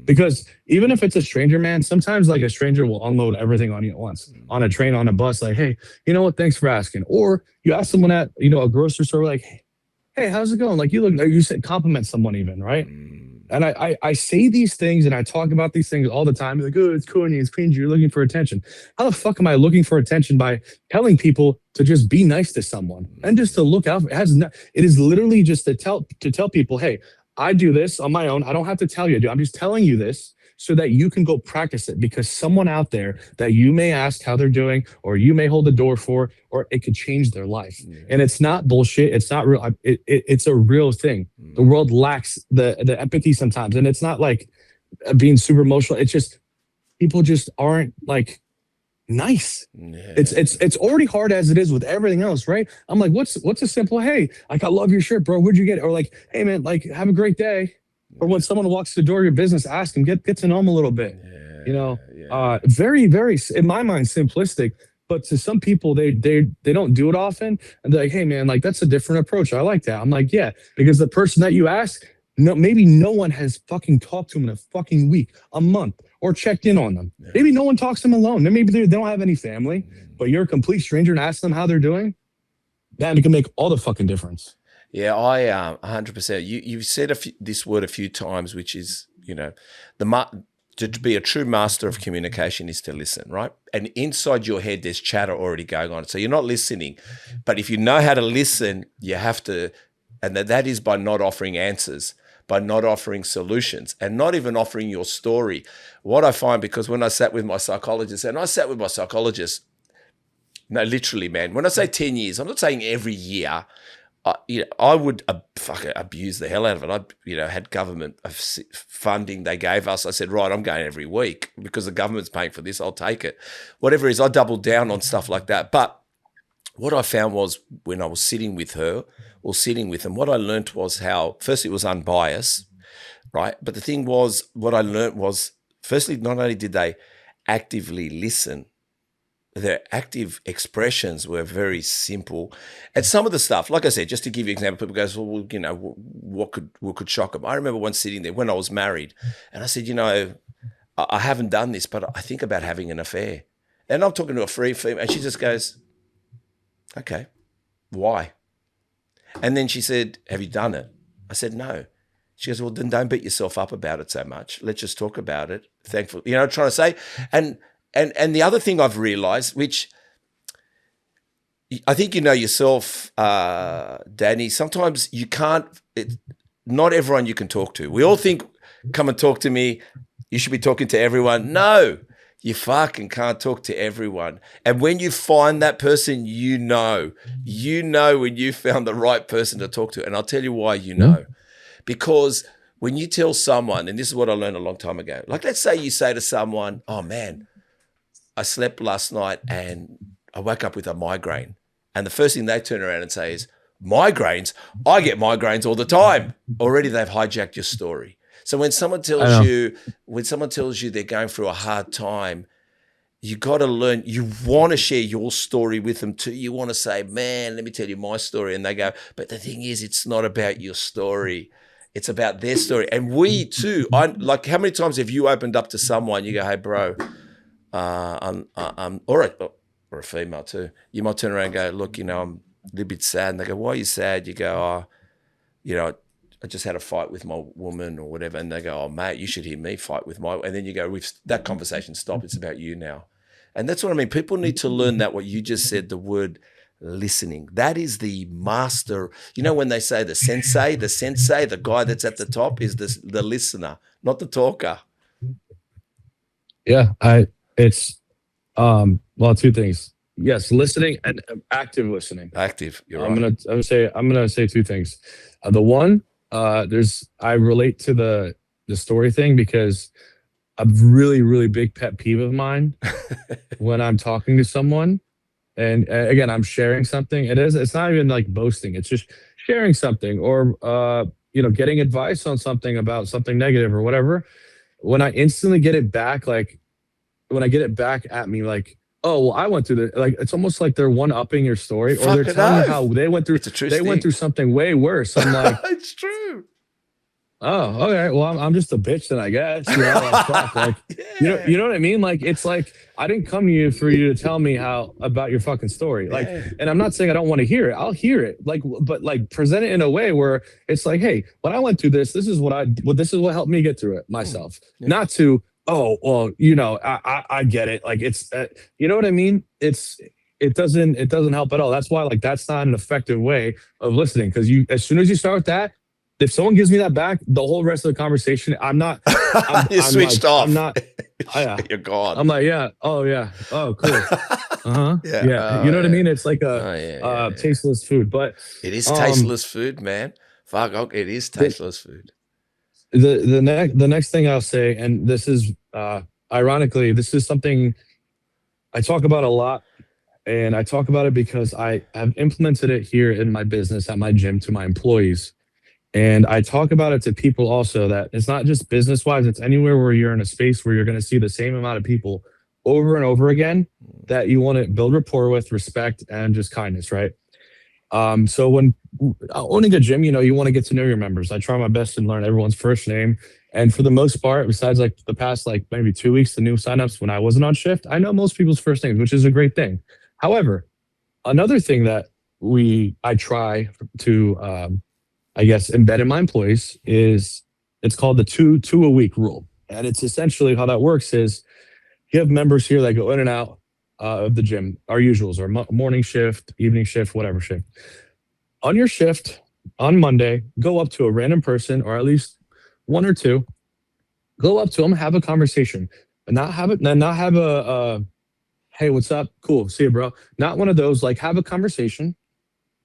because even if it's a stranger, man, sometimes like a stranger will unload everything on you at once, on a train, on a bus, like, hey, you know what? Thanks for asking. Or you ask someone at, a grocery store, like, hey, how's it going? Like, you said compliment someone even, right? And I say these things and I talk about these things all the time. Like, oh, it's corny, it's cringy, you're looking for attention. How the fuck am I looking for attention by telling people to just be nice to someone and just to look out? It is literally just to tell people, hey, I do this on my own. I don't have to tell you, dude. I'm just telling you this so that you can go practice it, because someone out there that you may ask how they're doing, or you may hold the door for, or it could change their life. And it's not bullshit. It's not real. It's a real thing. The world lacks the empathy sometimes. And it's not like being super emotional. It's just, people just aren't like, nice. Yeah. It's already hard as it is with everything else, right? I'm like, what's a simple, hey, like I love your shirt, bro. Where'd you get it? Or like, hey man, like have a great day. Or when someone walks to the door of your business, ask them, get to know them a little bit. You know, very, very in my mind, simplistic. But to some people, they don't do it often. And they're like, hey man, like that's a different approach. I like that. I'm like, yeah, because the person that you ask, no, maybe no one has fucking talked to them in a fucking week, a month, or checked in on them. Maybe no one talks to them alone. Maybe they don't have any family, but you're a complete stranger and ask them how they're doing. That can make all the fucking difference. Yeah, I 100%. You've said this word a few times, which is, you know, to be a true master of communication is to listen, right? And inside your head, there's chatter already going on. So you're not listening, but if you know how to listen, you have to, and that is by not offering answers, by not offering solutions, and not even offering your story. What I find, because when I sat with my psychologist, no, literally, man, when I say 10 years, I'm not saying every year. I would abuse the hell out of it. I had government funding they gave us. I said, right, I'm going every week because the government's paying for this. I'll take it. Whatever it is, I doubled down on stuff like that. But what I found was when I was sitting with her or sitting with them, what I learned was how, first, it was unbiased, right? But the thing was, what I learned was, firstly, not only did they actively listen, their active expressions were very simple. And some of the stuff, like I said, just to give you an example, people go, well, you know, what could shock them? I remember once sitting there when I was married and I said, you know, I haven't done this, but I think about having an affair. And I'm talking to a free female and she just goes, okay, why? And then she said, have you done it? I said, no. She goes, well, then don't beat yourself up about it so much. Let's just talk about it. Thankful, you know, trying to say, and the other thing I've realized, which I think you know yourself, Danny, sometimes you can't, not everyone you can talk to. We all think, come and talk to me. You should be talking to everyone. No, you fucking can't talk to everyone. And when you find that person, you know when you found the right person to talk to. And I'll tell you why you know. Because when you tell someone, and this is what I learned a long time ago, like let's say you say to someone, oh man, I slept last night and I woke up with a migraine. And the first thing they turn around and say is, migraines? I get migraines all the time. Already they've hijacked your story. So when someone tells you they're going through a hard time, you got to learn, you want to share your story with them too. You want to say, man, let me tell you my story. And they go, but the thing is, it's not about your story. It's about their story. And we too, like how many times have you opened up to someone, you go, hey bro, or a female too. You might turn around and go, look, you know, I'm a little bit sad. And they go, why are you sad? You go, oh, you know, I just had a fight with my woman or whatever. And they go, oh mate, you should hear me fight with my, and then you go, that conversation stopped. It's about you now. And that's what I mean. People need to learn that, what you just said, the word listening. That is the master. You know, when they say the sensei, the guy that's at the top is the listener, not the talker. Yeah, it's well, two things. Yes, listening and active listening. Active. You're right. I'm gonna say two things. The one, I relate to the story thing because a really, really big pet peeve of mine when I'm talking to someone, and again, I'm sharing something. It's not even like boasting. It's just sharing something or getting advice on something about something negative or whatever. When I instantly get it back, like when I get it back at me, like, oh, well, I went through like it's almost like they're one-upping your story, or they're telling you how they went through. Went through something way worse. I'm like, it's true. Oh, okay. Well, I'm just a bitch then, I guess. You know, like, fuck, like yeah. you know what I mean? Like it's like I didn't come to you for you to tell me how about your fucking story. Like, and I'm not saying I don't want to hear it. I'll hear it. Like, but like present it in a way where it's like, hey, when I went through this, this is what helped me get through it myself. Yeah. Not to, oh, well, you know, I get it. Like it's, you know what I mean? It doesn't help at all. That's why like that's not an effective way of listening, because as soon as you start with that. If someone gives me that back, the whole rest of the conversation, I'm you switched off. I'm not. You're gone. I'm like, yeah. Oh, yeah. Oh, cool. Yeah. You know what I mean? It's like a tasteless food, but it is tasteless food, man. Fuck, it is tasteless food. The next thing I'll say, and this is ironically, this is something I talk about a lot, and I talk about it because I have implemented it here in my business at my gym to my employees. And I talk about it to people also that it's not just business wise, it's anywhere where you're in a space where you're going to see the same amount of people over and over again that you want to build rapport with, respect, and just kindness, right? So when owning a gym, you want to get to know your members. I try my best to learn everyone's first name. And for the most part, besides like the past like maybe 2 weeks, the new signups when I wasn't on shift, I know most people's first names, which is a great thing. However, another thing that I try to I guess embed in my employees is it's called the two a week rule. And it's essentially how that works is you have members here that go in and out of the gym. Our usuals are morning shift, evening shift, whatever shift. On your shift on Monday, go up to a random person or at least one or two. Go up to them, have a conversation, and not have a hey, what's up? Cool, see you, bro. Not one of those. Like have a conversation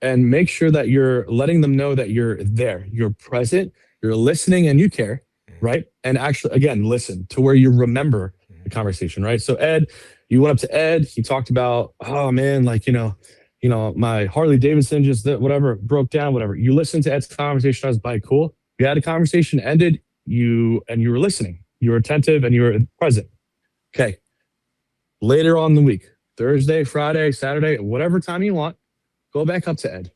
and make sure that you're letting them know that you're there, you're present, you're listening, and you care, right? And actually, again, listen to where you remember the conversation, right? So Ed, you went up to Ed. He talked about, oh man, like my Harley Davidson just whatever broke down, whatever. You listened to Ed's conversation on his bike, cool. You had a conversation, ended, you were listening, you were attentive, and you were present. Okay. Later on in the week, Thursday, Friday, Saturday, whatever time you want, go back up to Ed,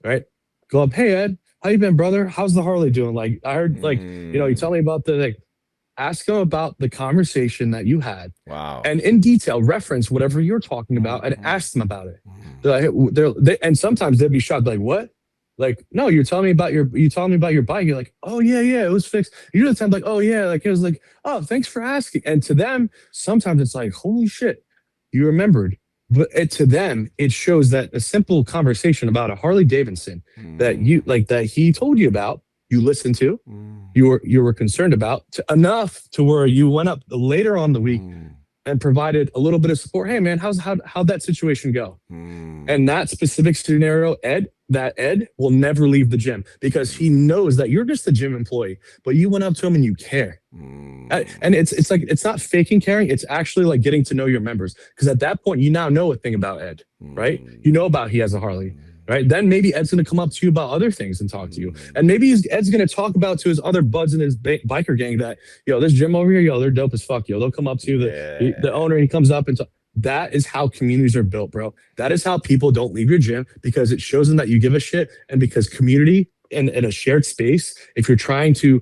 right? Go up, hey Ed, how you been, brother? How's the Harley doing? Like I heard, like you tell me about ask him about the conversation that you had. Wow. And in detail, reference whatever you're talking about and ask them about it. And sometimes they'd be shocked, like, what? Like, no, you telling me about your bike. You're like, oh yeah, it was fixed. You're the time like, oh yeah, like it was like, oh, thanks for asking. And to them, sometimes it's like, holy shit, you remembered. But to them, it shows that a simple conversation about a Harley Davidson that he told you about, you listened to, you were concerned about enough to where you went up later on the week and provided a little bit of support. Hey man, how'd that situation go? And that specific scenario, Ed will never leave the gym because he knows that you're just a gym employee, but you went up to him and you care. And it's like, it's not faking caring. It's actually like getting to know your members. Because at that point, you now know a thing about Ed, right? You know about he has a Harley, right? Then maybe Ed's going to come up to you about other things and talk to you. And maybe Ed's going to talk about to his other buds in his biker gang that, this gym over here, they're dope as fuck, They'll come up to you, the owner, he comes up and that is how communities are built, bro. That is how people don't leave your gym because it shows them that you give a shit. And because community in a shared space, if you're trying to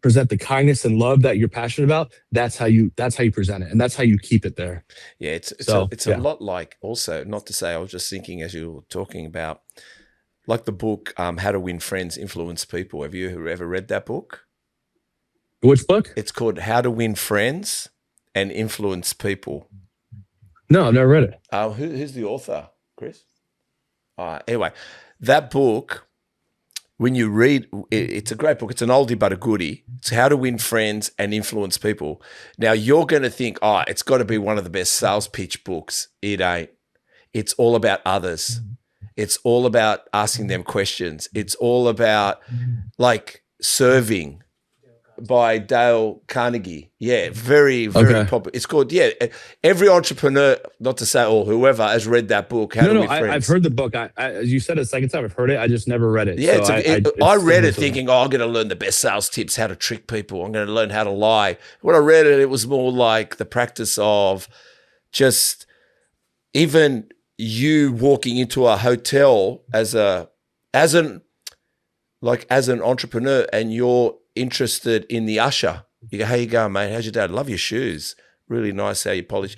present the kindness and love that you're passionate about, that's how you present it. And that's how you keep it there. Yeah, it's a lot like, also, not to say, I was just thinking as you were talking about, like the book, How to Win Friends, Influence People. Have you ever read that book? Which book? It's called How to Win Friends and Influence People. No, I've never read it. Who's the author, Chris? Anyway, that book, when you read, it's a great book. It's an oldie but a goodie. It's How to Win Friends and Influence People. Now, you're going to think, it's got to be one of the best sales pitch books. It ain't. It's all about others. It's all about asking them questions. It's all about, like, serving. By Dale Carnegie. Yeah, very, very popular. It's called, every entrepreneur, not to say or whoever, has read that book, How to Win Friends. I've heard the book. As you said it a second time, I've heard it. I just never read it. Yeah, so I read it thinking, I'm going to learn the best sales tips, how to trick people. I'm going to learn how to lie. When I read it, it was more like the practice of just even you walking into a hotel as an entrepreneur and you're interested in the usher. You go, how you going, mate? How's your day? Love your shoes. Really nice how you polish.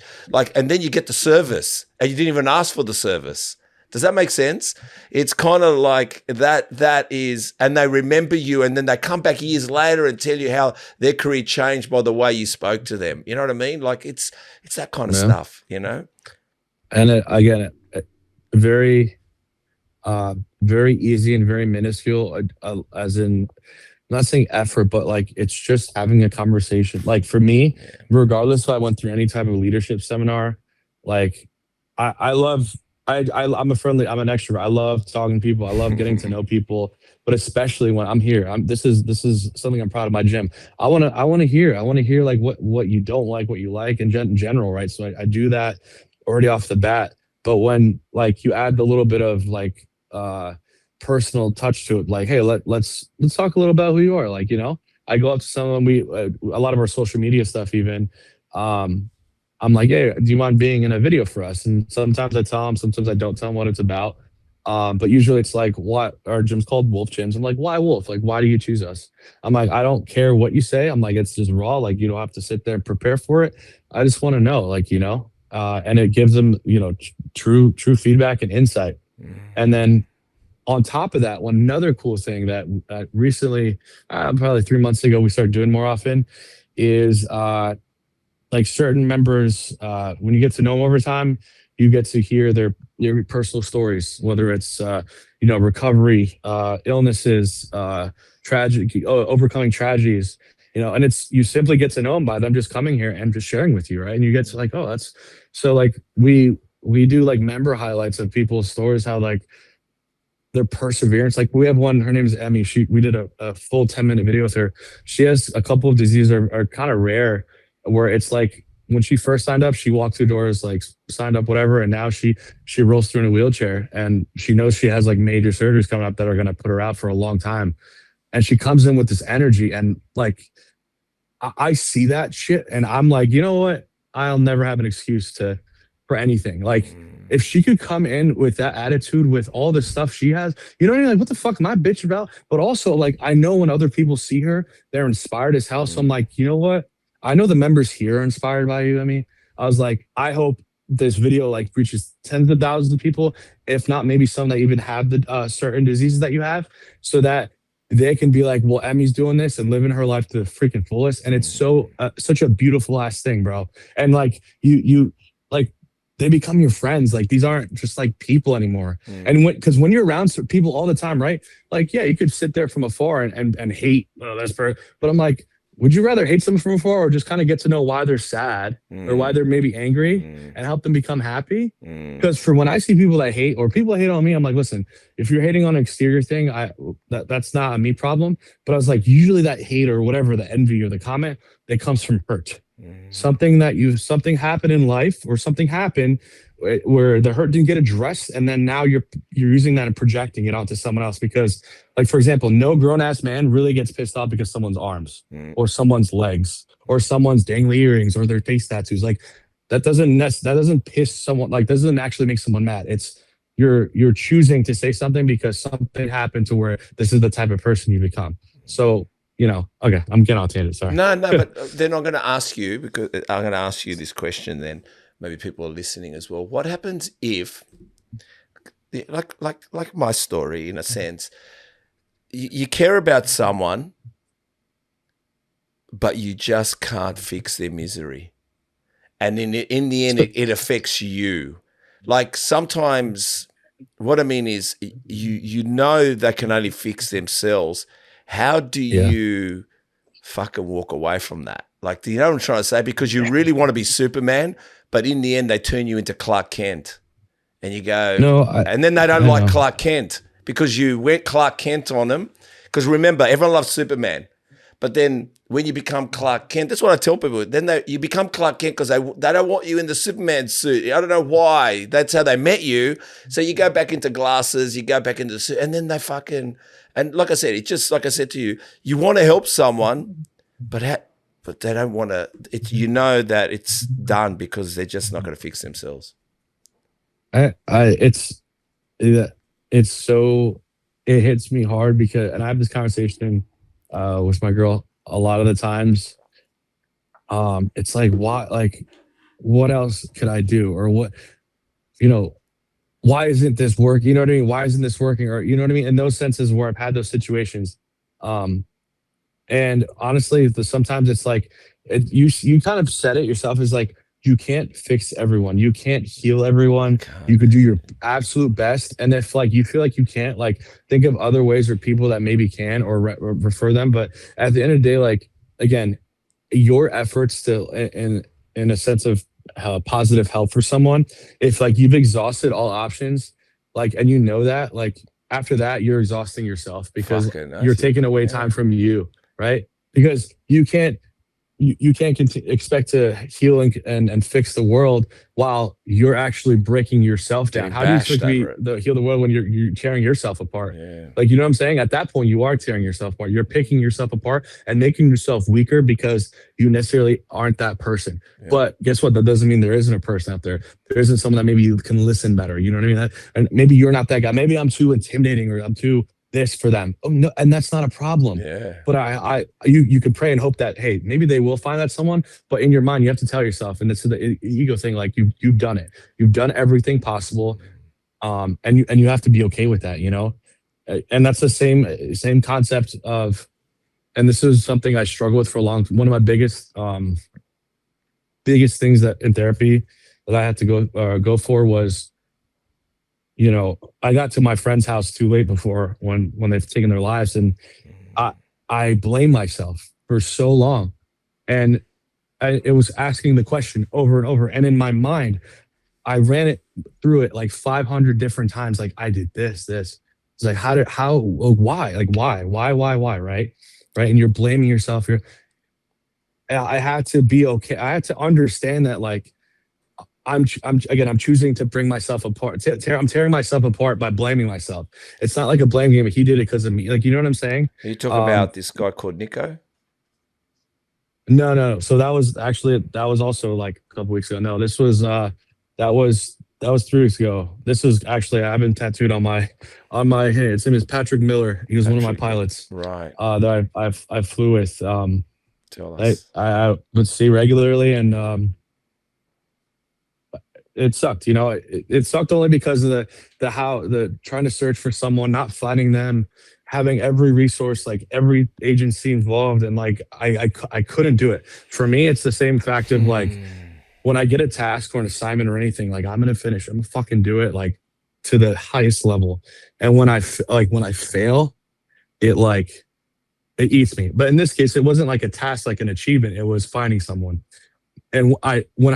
And then you get the service and you didn't even ask for the service. Does that make sense? It's kind of like that is, and they remember you and then they come back years later and tell you how their career changed by the way you spoke to them. You know what I mean? Like it's that kind of stuff, And again, very, very easy and very minuscule, as in, I'm not saying effort, but like it's just having a conversation. Like for me, regardless if I went through any type of leadership seminar, like I love I'm an extrovert. I love talking to people. I love getting to know people, but especially when I'm here. This is something I'm proud of my gym. I want to hear like what you don't like, what you like in general, right? So I do that already off the bat. But when like you add the little bit of like personal touch to it, like hey, let's talk a little about who you are. Like I go up to someone. A lot of our social media stuff even. Um, I'm like, hey, do you mind being in a video for us? And sometimes I tell them, sometimes I don't tell them what it's about. But usually it's like, what our gym's called Wolf Gyms. I'm like, why Wolf? Like, why do you choose us? I'm like, I don't care what you say. I'm like, it's just raw. Like, you don't have to sit there and prepare for it. I just want to know, like, and it gives them, true feedback and insight. And then on top of that, one another cool thing that recently, probably 3 months ago, we started doing more often is like certain members, when you get to know them over time, you get to hear their personal stories, whether it's recovery, illnesses, tragedy, overcoming tragedies, and it's you simply get to know them by them just coming here and just sharing with you, right? And you get to like, oh, that's so like we do like member highlights of people's stories, how like their perseverance. Like we have one, her name is Emmy. We did a full 10-minute video with her. She has a couple of diseases are kind of rare, where it's like when she first signed up, she walked through doors, like signed up, whatever, and now she rolls through in a wheelchair, and she knows she has like major surgeries coming up that are going to put her out for a long time, and she comes in with this energy, and like I see that shit, and I'm like, you know what? I'll never have an excuse for anything. Like, if she could come in with that attitude, with all the stuff she has, you know what I mean? Like, what the fuck am I bitch about? But also, like, I know when other people see her, they're inspired as hell. So I'm like, you know what? I know the members here are inspired by you. I mean, I was like, I hope this video like reaches tens of thousands of people, if not maybe some that even have the certain diseases that you have, so that they can be like, well, Emmy's doing this and living her life to the freaking fullest. And it's such a beautiful ass thing, bro. And like you like they become your friends. Like these aren't just like people anymore. And because when you're around people all the time, right? Like, yeah, you could sit there from afar and hate, oh, that's for, but I'm like, would you rather hate someone from afar or just kind of get to know why they're sad or why they're maybe angry and help them become happy? Because for when I see people that hate or people that hate on me, I'm like, listen, if you're hating on an exterior thing, that's not a me problem. But I was like, usually that hate or whatever, the envy or the comment, that comes from hurt. Something happened in life or something happened where the hurt didn't get addressed, and then now you're using that and projecting it onto someone else. Because, like for example, no grown ass man really gets pissed off because someone's arms or someone's legs or someone's dangly earrings or their face tattoos. Like that doesn't piss someone, like doesn't actually make someone mad. It's you're choosing to say something because something happened to where this is the type of person you become. So okay, I'm getting off tangent. Sorry. No, but then I'm going to ask you, because I'm going to ask you this question. Then maybe people are listening as well. What happens if, like my story, in a sense, you care about someone, but you just can't fix their misery, and in the end, it affects you. Like sometimes, what I mean is, you know they can only fix themselves. How do you fucking walk away from that? Like, do you know what I'm trying to say? Because you really want to be Superman, but in the end, they turn you into Clark Kent, and you go, No, and then they don't like Clark Kent because you went Clark Kent on them. Because remember, everyone loves Superman, but then when you become Clark Kent, that's what I tell people. Then you become Clark Kent because they don't want you in the Superman suit. I don't know why. That's how they met you. So you go back into glasses, you go back into the suit, and then they fucking. And like I said, it's just like I said to you, you want to help someone, but they don't want to. You know that it's done because they're just not going to fix themselves. It's so it hits me hard because, and I have this conversation with my girl a lot of the times. It's like, what else could I do, or what, why isn't this working? You know what I mean? Why isn't this working? Or you know what I mean? In those senses where I've had those situations. And honestly, sometimes it's like you kind of said it yourself, is like you can't fix everyone. You can't heal everyone. You could do your absolute best. And if like you feel like you can't, like think of other ways or people that maybe can, or refer them. But at the end of the day, like again, your efforts to in a sense of positive help for someone, if like you've exhausted all options, like, and you know that, like after that you're exhausting yourself because Fucking you're oath, taking away yeah. time from you, right? Because you can't expect to heal and fix the world while you're actually breaking yourself down. Getting How do you expect bashed to over it. heal the world when you're tearing yourself apart? Yeah. Like, you know what I'm saying? At that point, you are tearing yourself apart. You're picking yourself apart and making yourself weaker because you necessarily aren't that person. Yeah. But guess what? That doesn't mean there isn't a person out there. There isn't someone that maybe you can listen better. You know what I mean? And maybe you're not that guy. Maybe I'm too intimidating or I'm too this for them. Oh no, and that's not a problem. Yeah. But you could pray and hope that, hey, maybe they will find that someone. But in your mind, you have to tell yourself, and it's the ego thing. Like you've done it. You've done everything possible, and you have to be okay with that. You know, and that's the same concept of. And this is something I struggle with for a long. One of my biggest things that in therapy that I had to go for was, you know, I got to my friend's house too late before when they've taken their lives, and I I blame myself for so long, and it was asking the question over and over, and in my mind, I ran it through it like 500 different times. Like I did this. It's like why, like why, right? And you're blaming yourself. I had to be okay. I had to understand that like I'm choosing to bring myself apart. I'm tearing myself apart by blaming myself. It's not like a blame game. He did it because of me. Like, you know what I'm saying? Are you talking about this guy called Nico? No. So that was also like a couple weeks ago. No, this was that was 3 weeks ago. This was actually, I have been tattooed on my hey, his name is Patrick Miller. He was one of my pilots. Right. That I flew with. Tell us. I would see regularly, and it sucked. You know, it sucked only because of the trying to search for someone, not finding them, having every resource, like every agency involved, and like I couldn't do it. For me, it's the same fact of like when I get a task or an assignment or anything, like I'm gonna finish. I'm gonna fucking do it like to the highest level. And when when I fail, it like it eats me. But in this case, it wasn't like a task, like an achievement. It was finding someone. And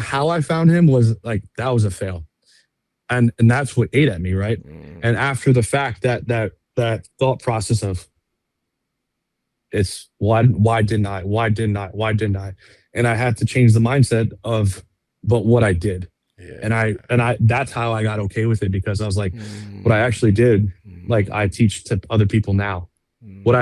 how I found him was like that was a fail, and that's what ate at me, right? And after the fact, that thought process of it's why didn't I, and I had to change the mindset of but what I did, Yeah. and I that's how I got okay with it, because I was like what I actually did, like I teach to other people now. What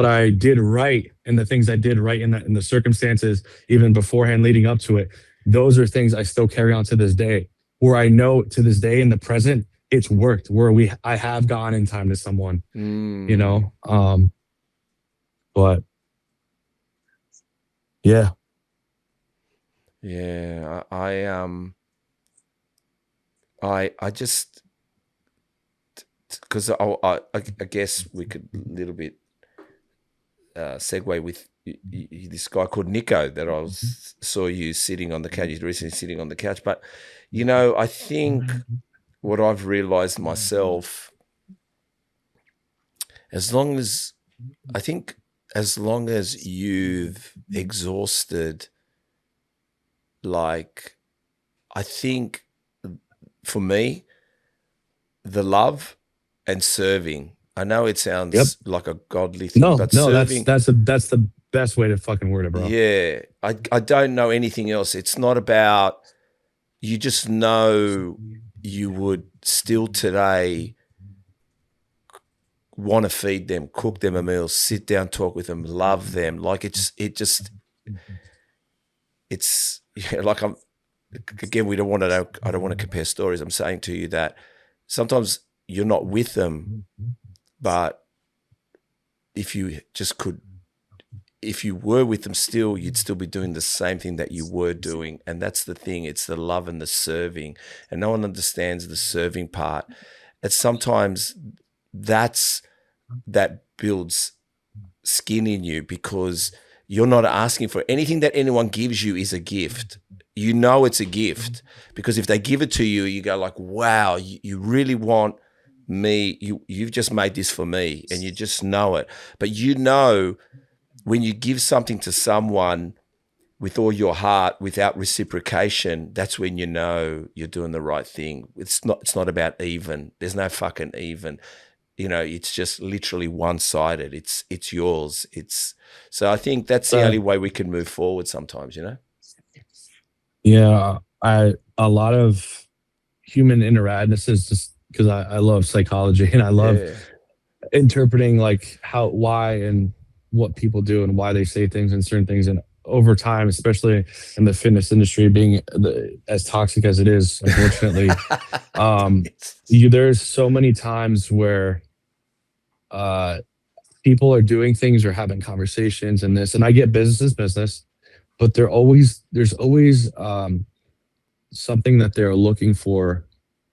I did right and the things I did right in the circumstances, even beforehand leading up to it, those are things I still carry on to this day. Where I know to this day in the present, it's worked. Where I have gone in time to someone, you know. But yeah, I just because I guess we could a little bit segue with this guy called Nico that saw you sitting on the couch. He's recently sitting on the couch, but you know, I think what I've realized myself, as long as you've exhausted, like, I think for me, the love and serving. I know it sounds like a godly thing, but serving. That's the best way to fucking word it, bro. Yeah, I don't know anything else. It's not about, you just know you would still today want to feed them, cook them a meal, sit down, talk with them, love them. Like it's like again, I don't want to compare stories. I'm saying to you that sometimes you're not with them, but if you were with them still, you'd still be doing the same thing that you were doing. And that's the thing. It's the love and the serving. And no one understands the serving part. And sometimes that builds skin in you, because you're not asking for anything that anyone gives you is a gift. You know it's a gift, because if they give it to you, you go like, wow, you really want me. You've just made this for me, and you just know it. But you know, when you give something to someone, with all your heart without reciprocation, that's when you know you're doing the right thing. It's not about even. There's no fucking even. It's just literally one-sided. It's yours. So I think that's the only way we can move forward sometimes, Yeah, a lot of human interaction. This is just because I love psychology and I love interpreting like why and what people do and why they say things and certain things. And over time, especially in the fitness industry, being as toxic as it is, unfortunately, there's so many times where people are doing things or having conversations and this, and I get business is business, but there's always something that they're looking for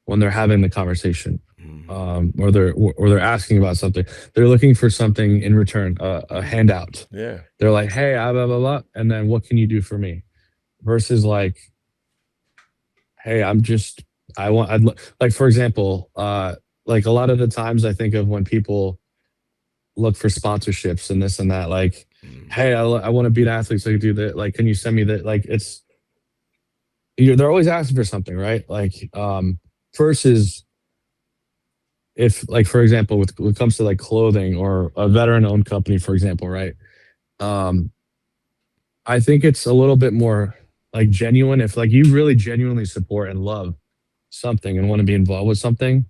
when they're having the conversation, or they're asking about something. They're looking for something in return, a handout. Yeah. They're like, hey, blah, blah, blah, and then what can you do for me? Versus like, hey, like, for example, like a lot of the times I think of when people look for sponsorships and this and that, like, hey, I want to be an athlete, so you do that. Like, can you send me that? Like, they're always asking for something, right? Like, versus if, like, for example, when it comes to like clothing or a veteran-owned company, for example, right? I think it's a little bit more like genuine. If like you really genuinely support and love something and want to be involved with something,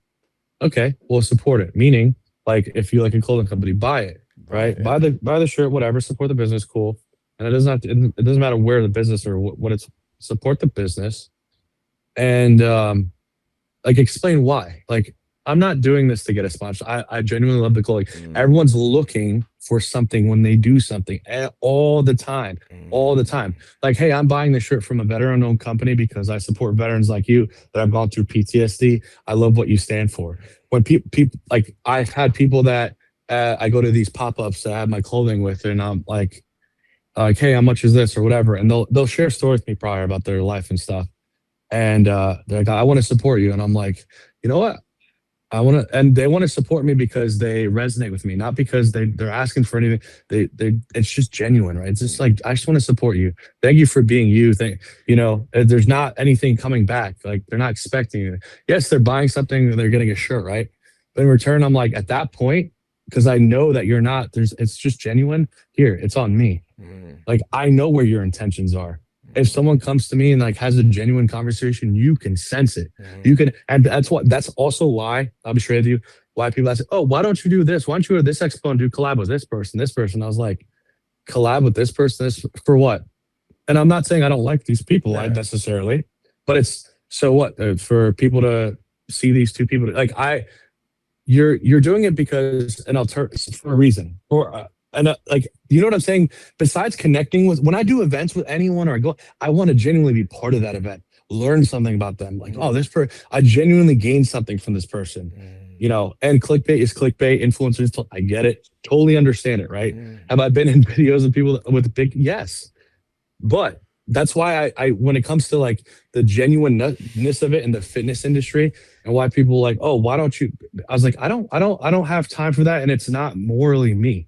okay, we'll support it. Meaning, like, if you like a clothing company, buy it, right? Yeah. Buy the shirt, whatever. Support the business, cool. And it doesn't matter where the business or what it's. Support the business, and like explain why. Like, I'm not doing this to get a sponsor. I genuinely love the goal. Like, everyone's looking for something when they do something all the time, all the time. Like, hey, I'm buying this shirt from a veteran-owned company because I support veterans like you that have gone through PTSD. I love what you stand for. When people like, I've had people that I go to these pop-ups that I have my clothing with, and I'm like, hey, how much is this or whatever, and they'll share stories with me prior about their life and stuff, and they're like, I want to support you, and I'm like, you know what, and they want to support me because they resonate with me, not because they're asking for anything. It's just genuine, right? It's just like, I just want to support you. Thank you for being you. There's not anything coming back. Like, they're not expecting it. Yes, they're buying something, they're getting a shirt, right? But in return, I'm like, at that point, because I know that you're not, it's just genuine. Here, it's on me. Like, I know where your intentions are. If someone comes to me and like has a genuine conversation, you can sense it. You can, and that's also why, I'll be straight with you, why people ask, oh, why don't you do this? Why don't you go to this expo and do collab with this person? I was like, collab with this person, this for what? And I'm not saying I don't like these people necessarily, but it's, so what, for people to see these two people, like, you're doing it because for a reason, or like, you know what I'm saying? Besides connecting with, when I do events with anyone, or I want to genuinely be part of that event, learn something about them. Like, oh, I genuinely gained something from this person, and clickbait is clickbait, influencers, I get it. Totally understand it, right? Have I been in videos of people with big, yes. But that's why I when it comes to like the genuineness of it in the fitness industry, and why people like, oh, why don't you? I was like, I don't have time for that, and it's not morally me.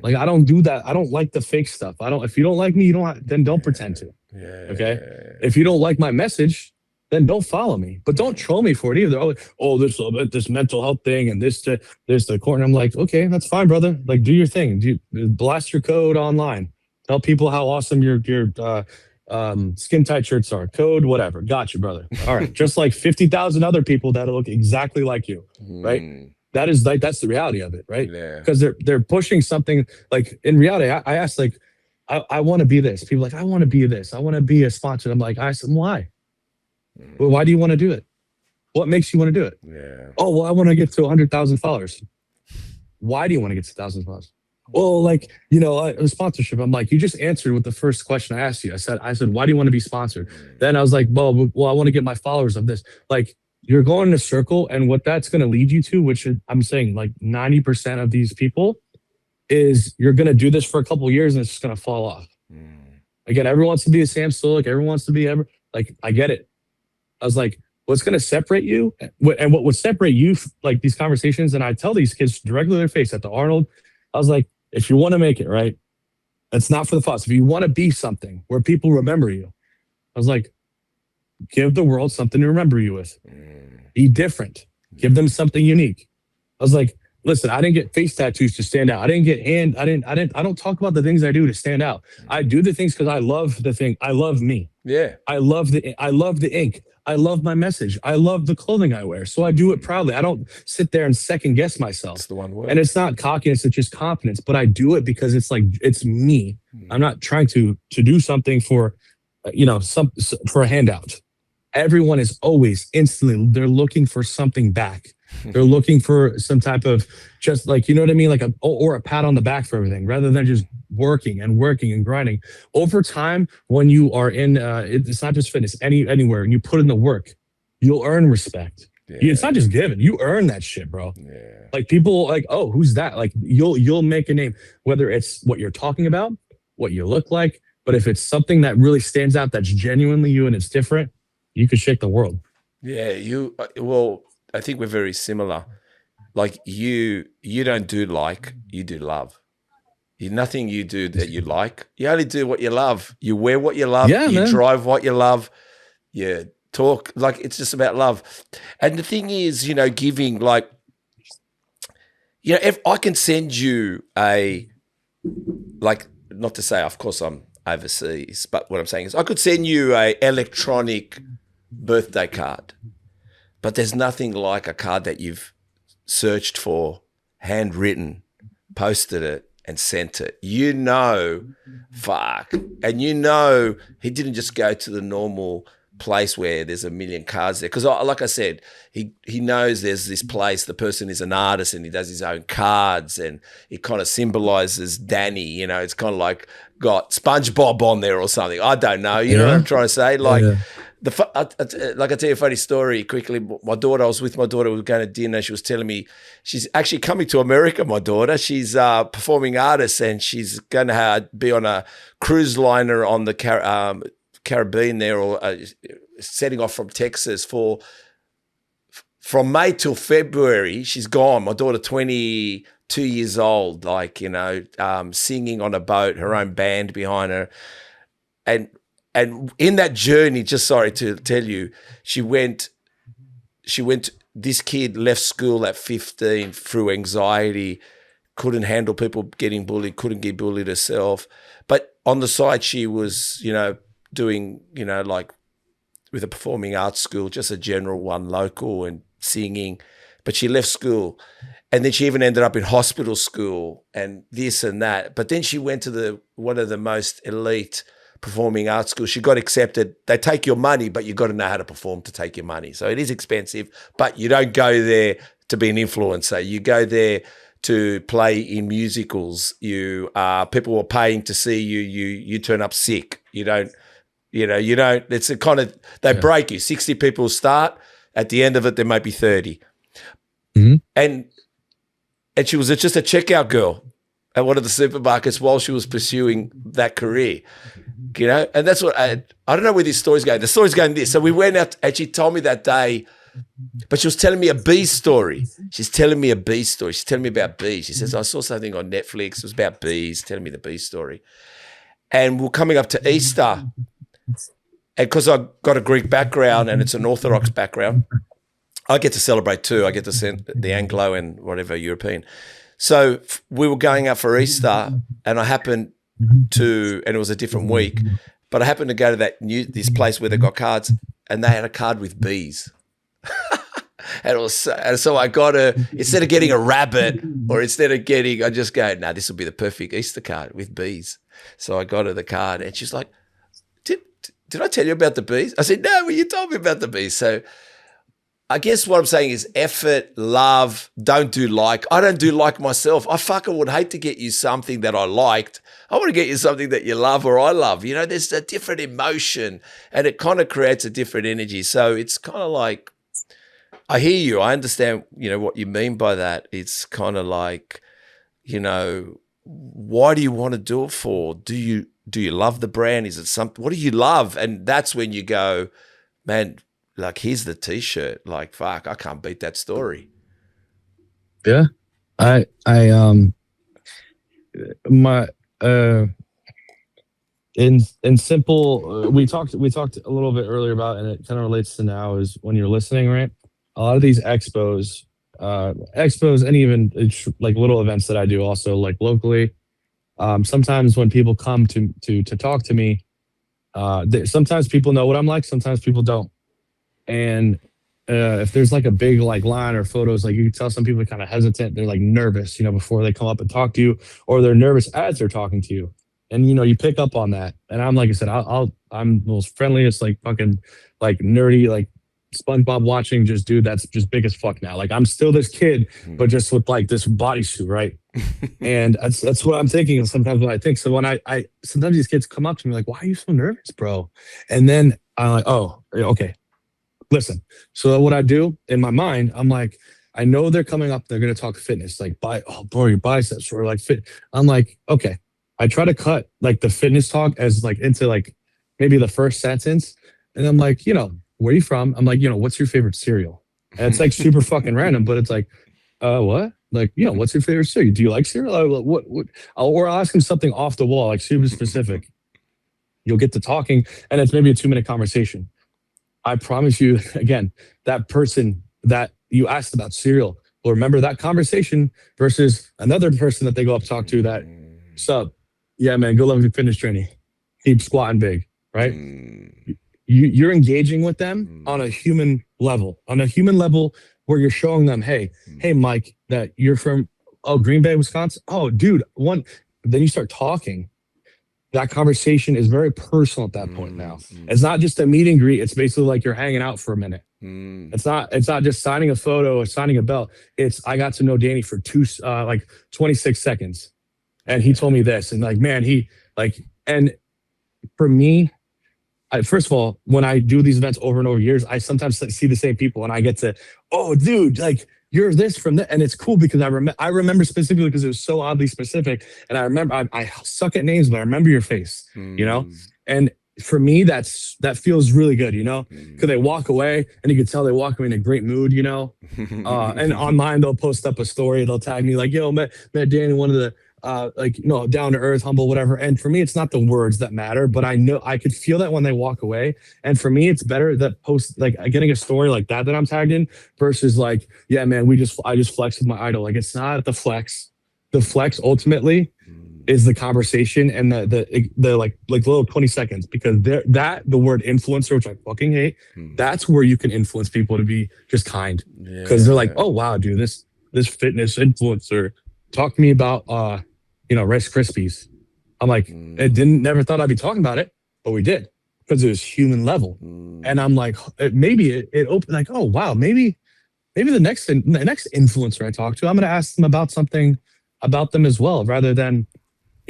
Like, I don't do that. I don't like the fake stuff. If you don't like me, then don't pretend to. Okay. If you don't like my message, then don't follow me. But don't troll me for it either. Oh, this mental health thing and this the corner. I'm like, okay, that's fine, brother. Like, do your thing. Blast your code online. Tell people how awesome your skin tight shirts are. Code whatever. Got you, brother. All right. Just like 50,000 other people that look exactly like you, right? That's the reality of it, right? Because they're pushing something. Like, in reality, I asked, like, I want to be this. People are like, I want to be this. I want to be a sponsor. I'm like, I said, why? Well, why do you want to do it? What makes you want to do it? Oh, well, I want to get to 100,000 followers. Why do you want to get to 1,000 followers? Well, like, a sponsorship. I'm like, you just answered with the first question I asked you. I said, why do you want to be sponsored? Then I was like, well, I want to get my followers of this. Like, you're going in a circle, and what that's going to lead you to, which I'm saying, like 90% of these people, is you're going to do this for a couple of years and it's just going to fall off. Again, everyone wants to be a Sam Sulek. Everyone wants to be like, I get it. I was like, what's going to separate you, and what would separate you, like these conversations, and I tell these kids directly to their face at the Arnold, I was like, if you want to make it, right, It's not for the fuss. If you want to be something where people remember you, I was like, give the world something to remember you with. Be different. Give them something unique. I was like, listen, I didn't get face tattoos to stand out. I don't talk about the things I do to stand out. I do the things because I love the thing. I love me. Yeah. I love the ink. I love my message. I love the clothing I wear. So I do it proudly. I don't sit there and second guess myself. That's the one word. And it's not cockiness, it's just confidence. But I do it because it's like, it's me. I'm not trying to do something for, for a handout. Everyone is always instantly, they're looking for something back. They're looking for some type of just like, you know what I mean? Like or a pat on the back for everything rather than just working and grinding. Over time, when you are in, it's not just fitness, anywhere, and you put in the work, you'll earn respect. Yeah. It's not just given. You earn that shit, bro. Yeah. Like people like, oh, who's that? Like you'll make a name, whether it's what you're talking about, what you look like, but if it's something that really stands out, that's genuinely you and it's different, you could shake the world. Yeah, I think we're very similar. Like you don't do like, you do love. Nothing you do that you like. You only do what you love. You wear what you love. Yeah, you drive what you love. You talk, like it's just about love. And the thing is, giving, like, if I can send you not to say, of course I'm overseas, but what I'm saying is I could send you a electronic birthday card. But there's nothing like a card that you've searched for, handwritten, posted it, and sent it. Fuck. And he didn't just go to the normal place where there's a million cards there. Because like I said, he knows there's this place, the person is an artist and he does his own cards and it kind of symbolizes Danny, it's kind of like got SpongeBob on there or something. I don't know. You know what I'm trying to say? Like, I tell you a funny story quickly. I was with my daughter, we were going to dinner. She was telling me she's actually coming to America, my daughter. She's a performing artist and she's going to be on a cruise liner on the Caribbean there, or setting off from Texas from May till February. She's gone. My daughter, 22 years old, singing on a boat, her own band behind her. And in that journey, just sorry to tell you, this kid left school at 15 through anxiety, couldn't handle people getting bullied, couldn't get bullied herself. But on the side, she was, doing, like with a performing arts school, just a general one, local and singing. But she left school. And then she even ended up in hospital school and this and that. But then she went to one of the most elite performing arts school. She got accepted. They take your money, but you got to know how to perform to take your money. So it is expensive, but you don't go there to be an influencer. You go there to play in musicals. People are paying to see you. You turn up sick. You don't. It's a kind of, they break you. 60 people start. At the end of it, there might be 30. Mm-hmm. And she was just a checkout girl at one of the supermarkets while she was pursuing that career. And that's what I don't know where this story's going. The story's going this. So we went out and she told me that day, but she was telling me a bee story. She's telling me about bees. She says, I saw something on Netflix. It was about bees, telling me the bee story. And we're coming up to Easter. And because I got a Greek background and it's an Orthodox background, I get to celebrate too. I get to send the Anglo and whatever European. So we were going out for Easter and I happened to, and it was a different week, but I happened to go to this place where they got cards and they had a card with bees. And so I got instead of getting a rabbit I just go, no, this will be the perfect Easter card with bees. So I got her the card and she's like, did I tell you about the bees? I said, no, well, you told me about the bees. So I guess what I'm saying is effort, love, don't do like. I don't do like myself. I fucking would hate to get you something that I liked. I want to get you something that you love or I love. There's a different emotion and it kind of creates a different energy. So it's kind of like, I hear you. I understand, what you mean by that. It's kind of like, why do you want to do it for? Do you love the brand? Is it something? What do you love? And that's when you go, man, like, here's the T-shirt. Like, fuck, I can't beat that story. Yeah. My in simple, we talked a little bit earlier about, and it kind of relates to now, is when you're listening, right? A lot of these expos, and even like little events that I do also like locally. Sometimes when people come to talk to me, sometimes people know what I'm like, sometimes people don't. And if there's like a big like line or photos, like you can tell some people are kind of hesitant. They're like nervous, before they come up and talk to you, or they're nervous as they're talking to you. And you pick up on that. And I'm like I said, I'm the most friendliest, like fucking like nerdy, like SpongeBob watching just dude that's just big as fuck now. Like I'm still this kid, but just with like this bodysuit, right? And that's what I'm thinking of sometimes when I think. So when I sometimes these kids come up to me like, why are you so nervous, bro? And then I'm like, oh, okay, listen. So what I do in my mind, I'm like, I know they're coming up, they're gonna talk fitness, like oh bro, your biceps or like fit. I'm like, okay. I try to cut like the fitness talk as like into like maybe the first sentence. And I'm like, where are you from? I'm like, what's your favorite cereal? And it's like super fucking random, but it's like, what? Like, what's your favorite cereal? Do you like cereal? What? Or I'll ask him something off the wall, like super specific. You'll get to talking, and it's maybe a 2-minute conversation. I promise you, again, that person that you asked about cereal will remember that conversation versus another person that they go up to talk to that, sub, yeah, man, good luck with your fitness training. Keep squatting big, right? You're engaging with them on a human level, where you're showing them, hey, Mike, that you're from, Green Bay, Wisconsin. Oh, dude, then you start talking. That conversation is very personal at that point now. It's not just a meet and greet. It's basically like you're hanging out for a minute. It's not just signing a photo or signing a belt. I got to know Danny for 26 seconds. And he told me this, and like, man, and for me, first of all, when I do these events over and over years, I sometimes see the same people, and I get to, oh, dude, like you're this from that, and it's cool because I remember specifically because it was so oddly specific, and I remember I suck at names, but I remember your face, and for me, that feels really good, because they walk away, and you can tell they walk away in a great mood, and online they'll post up a story, they'll tag me like, yo, met Danny, one of the down to earth, humble, whatever. And for me, it's not the words that matter, but I know I could feel that when they walk away. And for me, it's better that post, like getting a story like that I'm tagged in versus like, yeah, man, I just flexed with my idol. Like it's not the flex. The flex ultimately is the conversation and the like little 20 seconds, because the word influencer, which I fucking hate, that's where you can influence people to be just kind. Because they're like, oh wow, dude, this fitness influencer talked to me about Rice Krispies. I'm like, never thought I'd be talking about it, but we did because it was human level. And I'm like, maybe it opened like, oh wow, maybe the next influencer I talk to, I'm going to ask them about something about them as well, rather than,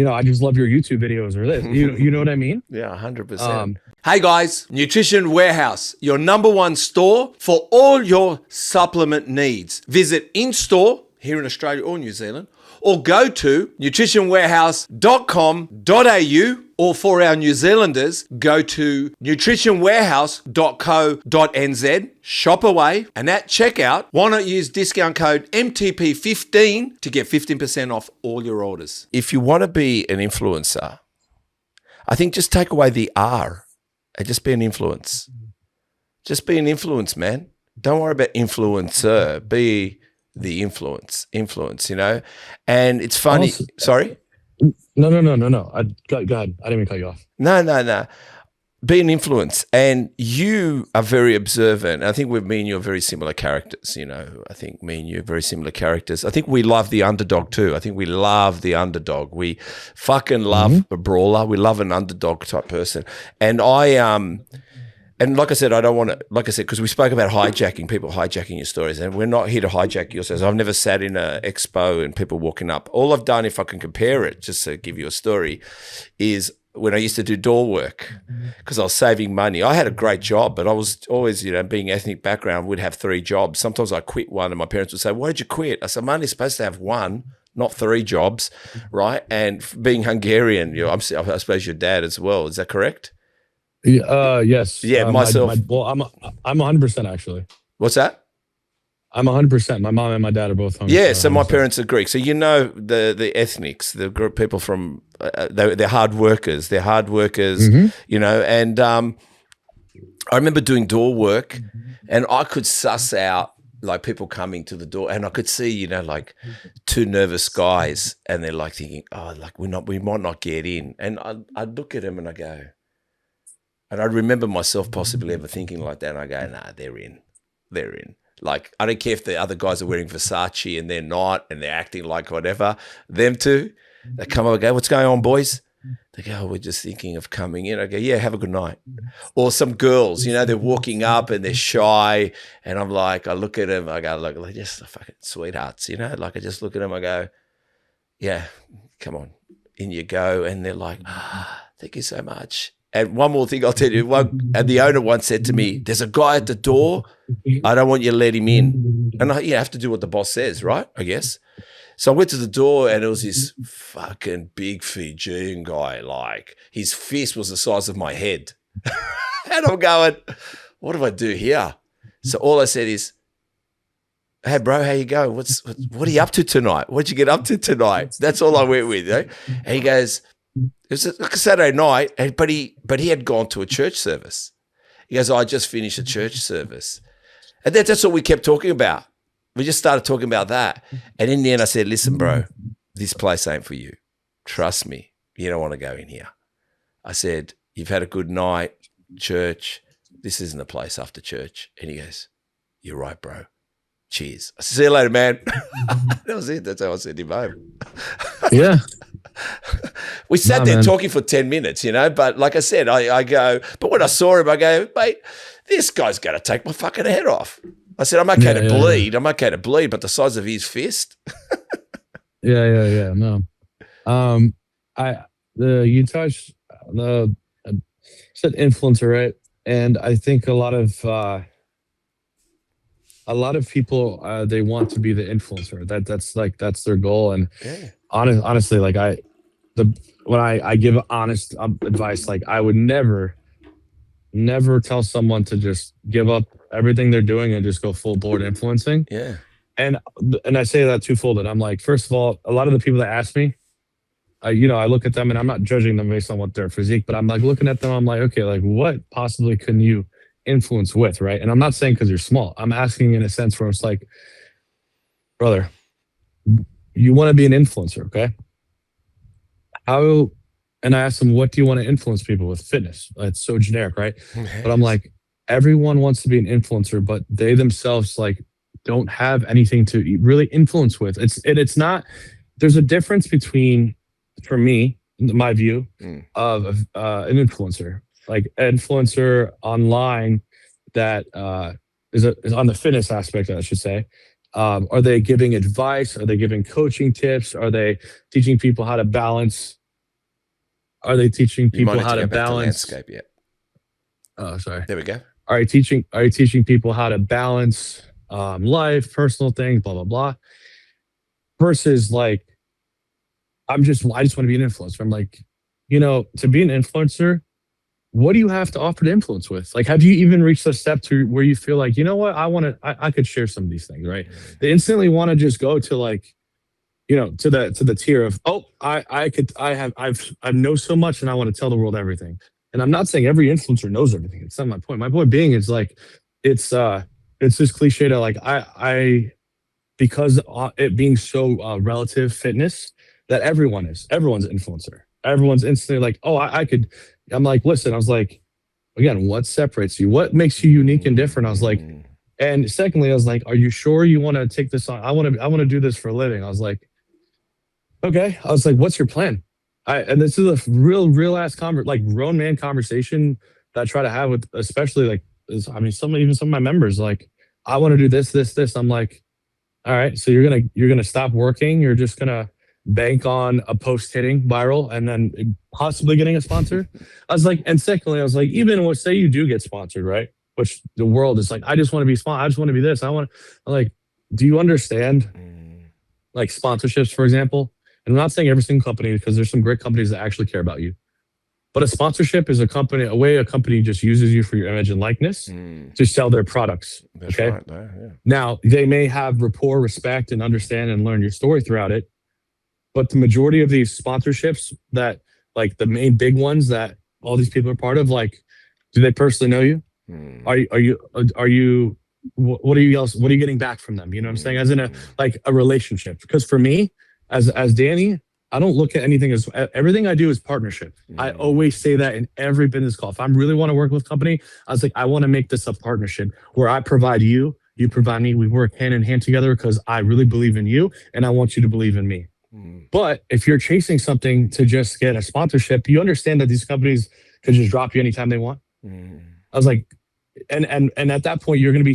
I just love your YouTube videos or this. You know what I mean? Yeah, 100%. Hey guys, Nutrition Warehouse, your .1 store for all your supplement needs. Visit in-store here in Australia or New Zealand, or go to nutritionwarehouse.com.au, or for our New Zealanders, go to nutritionwarehouse.co.nz, shop away, and at checkout, why not use discount code MTP15 to get 15% off all your orders. If you want to be an influencer, I think just take away the R and just be an influence. Just be an influence, man. Don't worry about influencer. Be the influence, and it's funny. Also, sorry? No. Go ahead. I didn't mean to cut you off. No. Be an influence. And you are very observant. I think me and you are very similar characters, I think me and you are very similar characters. I think we love the underdog too. I think we love the underdog. We fucking love a brawler. We love an underdog type person. And and like I said, I don't want to, because we spoke about hijacking, people hijacking your stories, and we're not here to hijack your stories. I've never sat in an expo and people walking up. All I've done, if I can compare it, just to give you a story, is when I used to do door work, because I was saving money. I had a great job, but I was always, being ethnic background, would have 3 jobs. Sometimes I quit one and my parents would say, why did you quit? I said, I'm only supposed to have 1, not 3 jobs, right? And being Hungarian, I suppose your dad as well. Is that correct? Yes. Yeah, myself. I'm 100% actually. What's that? I'm 100%. My mom and my dad are both home. Yeah, so my parents are Greek. So you know the ethnics, the group people from they're hard workers. They're hard workers, you know. And I remember doing door work, and I could suss out like people coming to the door, and I could see, you know, like two nervous guys, and they're like thinking, oh, like we might not get in. And I'd look at them and I go, and I remember myself possibly ever thinking like that. And I go, nah, they're in. Like, I don't care if the other guys are wearing Versace and they're not, and they're acting like whatever. Them two, they come up and go, what's going on, boys? They go, oh, we're just thinking of coming in. I go, yeah, have a good night. Or some girls, you know, they're walking up and they're shy. And I'm like, I look at them, I go, look, they're just fucking sweethearts, you know? Like, I just look at them, I go, yeah, come on, in you go. And they're like, thank you so much. And one more thing I'll tell you, and the owner once said to me, there's a guy at the door, I don't want you to let him in. And you have to do what the boss says, right? I guess. So I went to the door, and it was this fucking big Fijian guy. Like, his fist was the size of my head. And I'm going, what do I do here? So all I said is, hey, bro, how you going? What are you up to tonight? What'd you get up to tonight? That's all I went with. You know? And he goes, it was like a Saturday night, but he had gone to a church service. He goes, I just finished a church service. And that's what we kept talking about. We just started talking about that. And in the end, I said, listen, bro, this place ain't for you. Trust me, you don't want to go in here. I said, you've had a good night, church. This isn't a place after church. And he goes, you're right, bro. Cheers. I said, see you later, man. That was it. That's how I sent him home. Yeah. We sat there talking for 10 minutes, you know, but like I said, I go, but when I saw him, I go, mate, this guy's going to take my fucking head off. I said, I'm okay to bleed. I'm okay to bleed, but the size of his fist. Yeah. No. You touched said influencer, right? And I think a lot of people, they want to be the influencer. That's their goal. And honestly, like when I give honest advice, like I would never tell someone to just give up everything they're doing and just go full board influencing. Yeah. And I say that twofold. And I'm like, first of all, a lot of the people that ask me, I look at them, and I'm not judging them based on what their physique, but I'm like looking at them, I'm like, okay, like what possibly can you influence with, right? And I'm not saying because you're small. I'm asking in a sense where it's like, brother, you want to be an influencer, okay? How? And I asked them, what do you want to influence people with? Fitness. It's so generic, right? But I'm like, everyone wants to be an influencer, but they themselves like don't have anything to really influence with. It's not. There's a difference between, for me, my view of an influencer, like influencer online that is on the fitness aspect, I should say. Are they giving advice? Are they giving coaching tips? Are they teaching people how to balance? Are they teaching people how to balance? Landscape yet? Oh, sorry. There we go. Are you teaching people how to balance life, personal things, blah blah blah? Versus like, I just want to be an influencer. I'm like, to be an influencer, what do you have to offer to influence with? Like, have you even reached a step to where you feel like, you know what, I could share some of these things, right? They instantly want to just go to like, to the tier of, oh, I know so much and I want to tell the world everything. And I'm not saying every influencer knows everything. It's not my point. My point being is like, it's this cliche to like, because it being so relative fitness, that everyone's an influencer. Everyone's instantly like, oh, I could. I'm like, listen, I was like, again, what separates you? What makes you unique and different? I was like, and secondly, I was like, are you sure you want to take this on? I want to do this for a living. I was like, okay. I was like, what's your plan? And this is a real ass like grown man conversation that I try to have with, especially like, some of my members, like, I want to do this. I'm like, all right, so you're gonna stop working. You're just gonna bank on a post hitting viral and then possibly getting a sponsor. I was like, and secondly, I was like, even say you do get sponsored, right? Which the world is like, I just want to be sponsored. I just want to be this. I'm like, do you understand like sponsorships, for example? And I'm not saying every single company, because there's some great companies that actually care about you. But a sponsorship is a way a company just uses you for your image and likeness to sell their products. That's Okay. right. Yeah. Now they may have rapport, respect, and understand and learn your story throughout it. But the majority of these sponsorships that like the main big ones that all these people are part of, like, do they personally know you? Are you what are you else what are you getting back from them? You know what I'm saying? As in a relationship. Because for me, as Danny, I don't look at anything as everything I do is partnership. I always say that in every business call. If I really want to work with a company, I was like, I want to make this a partnership where I provide you, you provide me, we work hand in hand together because I really believe in you and I want you to believe in me. But if you're chasing something to just get a sponsorship, you understand that these companies could just drop you anytime they want. I was like, and at that point you'd be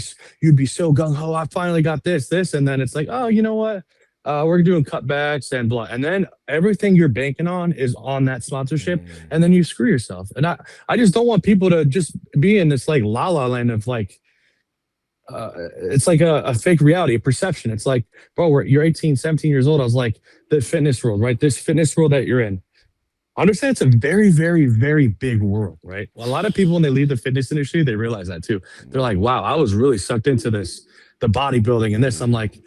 so gung ho. I finally got this, and then it's like, oh, you know what? We're doing cutbacks and blah, and then everything you're banking on is on that sponsorship, and then you screw yourself. And I just don't want people to just be in this like la la land of like. It's like a fake reality, a perception. It's like, bro, you're 18, 17 years old. I was like, the fitness world, right? This fitness world that you're in. Understand it's a very, very, very big world, right? A lot of people, when they leave the fitness industry, they realize that too. They're like, wow, I was really sucked into this, the bodybuilding and this. I'm like,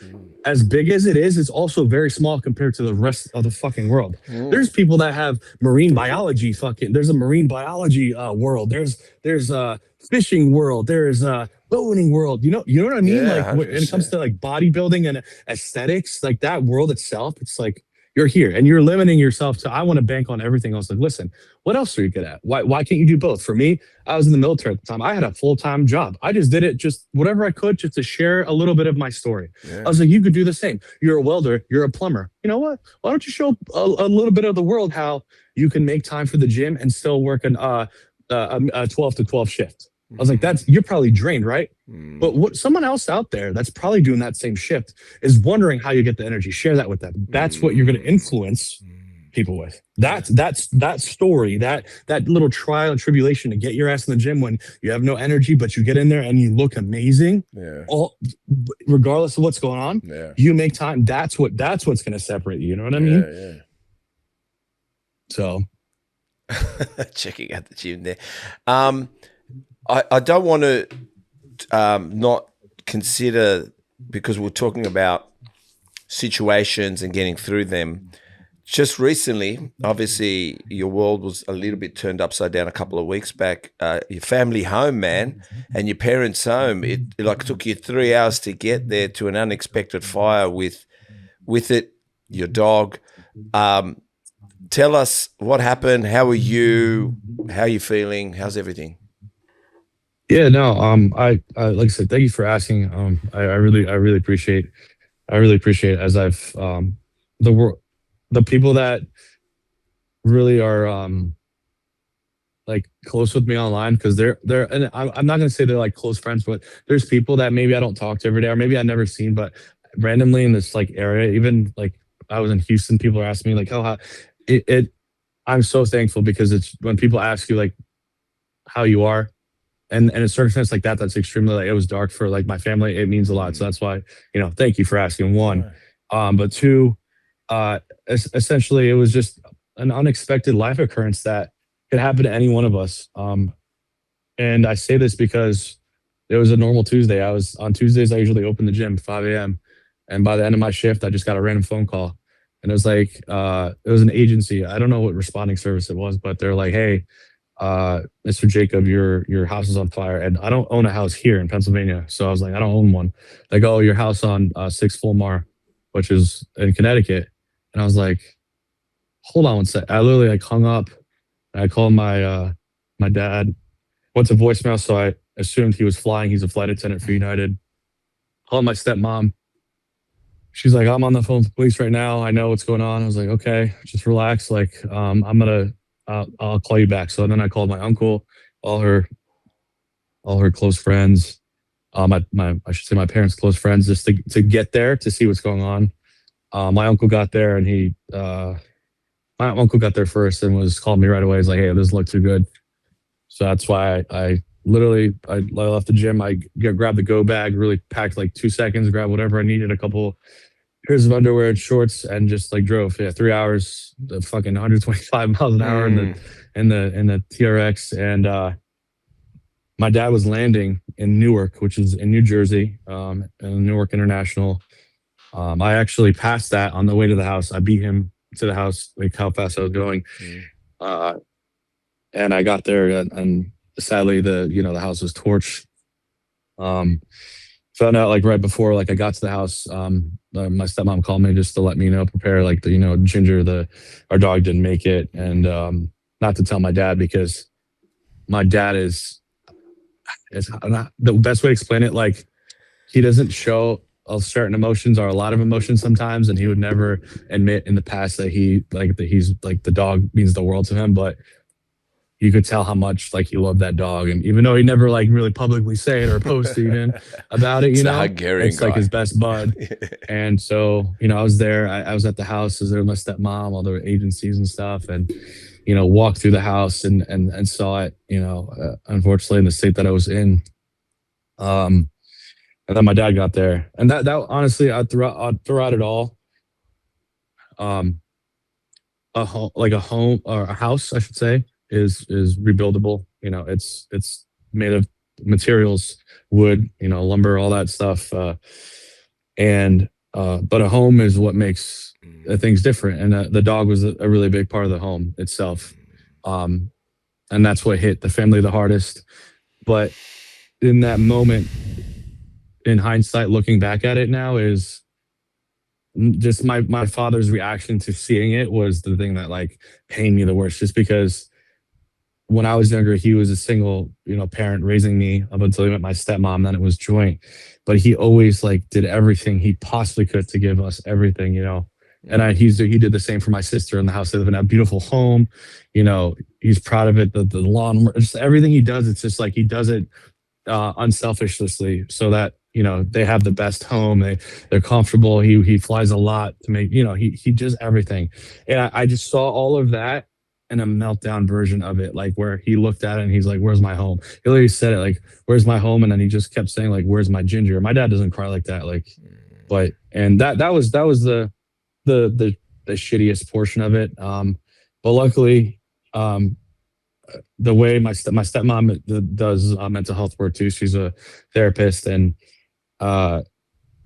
as big as it is, it's also very small compared to the rest of the fucking world. There's people that have marine biology, there's a marine biology world. There's a fishing world. There's a boating world. You know what I mean? Yeah, like when it comes to like bodybuilding and aesthetics, like that world itself, it's like you're here and you're limiting yourself to, I want to bank on everything else. Like, listen, what else are you good at? Why can't you do both? For me, I was in the military at the time. I had a full-time job. I just did it just whatever I could just to share a little bit of my story. I was like, you could do the same. You're a welder. You're a plumber. You know what? Why don't you show a little bit of the world how you can make time for the gym and still work a 12 to 12 shift? I was like, you're probably drained, right? But what someone else out there that's probably doing that same shift is wondering how you get the energy. Share that with them. That's what you're going to influence people with. That story, that little trial and tribulation to get your ass in the gym when you have no energy, but you get in there and you look amazing. All regardless of what's going on, you make time. That's what's going to separate you. You know what I mean? So checking out the gym there. I don't want to not consider, because we're talking about situations and getting through them. Just recently, obviously, your world was a little bit turned upside down a couple of weeks back. Your family home, man, and your parents' home. It like took you 3 hours to get there to an unexpected fire with it, your dog. Tell us what happened. How are you? How are you feeling? How's everything? Yeah, no, I like I said, thank you for asking. I really appreciate as I've the people that really are like close with me online, because they're and I'm not gonna say they're like close friends, but there's people that maybe I don't talk to every day or maybe I never seen, but randomly in this like area, even like I was in Houston, people are asking me like, oh, how I'm so thankful, because it's when people ask you like how you are. And in a circumstance like that, that's extremely, like, it was dark for like my family. It means a lot. So that's why, thank you for asking, one. But two, essentially it was just an unexpected life occurrence that could happen to any one of us. And I say this because it was a normal Tuesday. On Tuesdays, I usually open the gym 5 a.m. And by the end of my shift, I just got a random phone call. And it was like, it was an agency. I don't know what responding service it was, but they're like, hey, Mr. Jakab, your house is on fire. And I don't own a house here in Pennsylvania. So I was like, I don't own one. They go, oh, your house on 6 Fulmar, which is in Connecticut. And I was like, hold on one sec. I literally like hung up. And I called my dad, went to voicemail. So I assumed he was flying. He's a flight attendant for United. Called my stepmom. She's like, I'm on the phone with the police right now. I know what's going on. I was like, okay, just relax. Like, I'll call you back. So then I called my uncle, all her close friends, I should say my parents' close friends, just to get there to see what's going on. My uncle got there and my uncle got there first and was called me right away. He's like, hey, it doesn't look too good. So that's why I left the gym. I grabbed the go bag, really packed like 2 seconds, grabbed whatever I needed, a couple pairs of underwear and shorts, and just like drove, yeah, 3 hours, the fucking 125 miles an hour in the Mm. TRX. And my dad was landing in Newark, which is in New Jersey, in Newark International. I actually passed that on the way to the house. I beat him to the house, like how fast I was going. Mm. Uh, and I got there, and sadly the house was torched. Um, Found out like right before like I got to the house. My stepmom called me just to let me prepare like Ginger, the our dog didn't make it, and not to tell my dad because my dad is not the best way to explain it. Like he doesn't show a certain emotions or a lot of emotions sometimes, and he would never admit in the past that he's like the dog means the world to him, but you could tell how much like he loved that dog. And even though he never like really publicly say it or post even about it, It's a Hungarian it's like his guy. best bud. And so, I was there. I was at the house. I was there with my stepmom, all the agencies and stuff, and walked through the house and saw it. Unfortunately, in the state that I was in. And then my dad got there, and that honestly, throughout it all, um, a home or a house, I should say, is rebuildable. It's made of materials, wood, lumber, all that stuff, and but a home is what makes things different. And the dog was a really big part of the home itself, um, and that's what hit the family the hardest. But in that moment, in hindsight, looking back at it now, is just my father's reaction to seeing it was the thing that like pained me the worst. Just because when I was younger, he was a single, parent raising me up until he met my stepmom. Then it was joint, but he always like did everything he possibly could to give us everything. And he did the same for my sister in the house. They live in a beautiful home. He's proud of it. The lawn, just everything he does. It's just like he does it unselfishly, so that they have the best home. They're comfortable. He flies a lot to make he does everything. And I just saw all of that in a meltdown version of it, like where he looked at it and he's like, "Where's my home?" He literally said it like, "Where's my home?" And then he just kept saying like, "Where's my Ginger?" My dad doesn't cry like that, like, but and that was the the shittiest portion of it. But luckily, um, the way my stepmom does mental health work too. She's a therapist, and uh,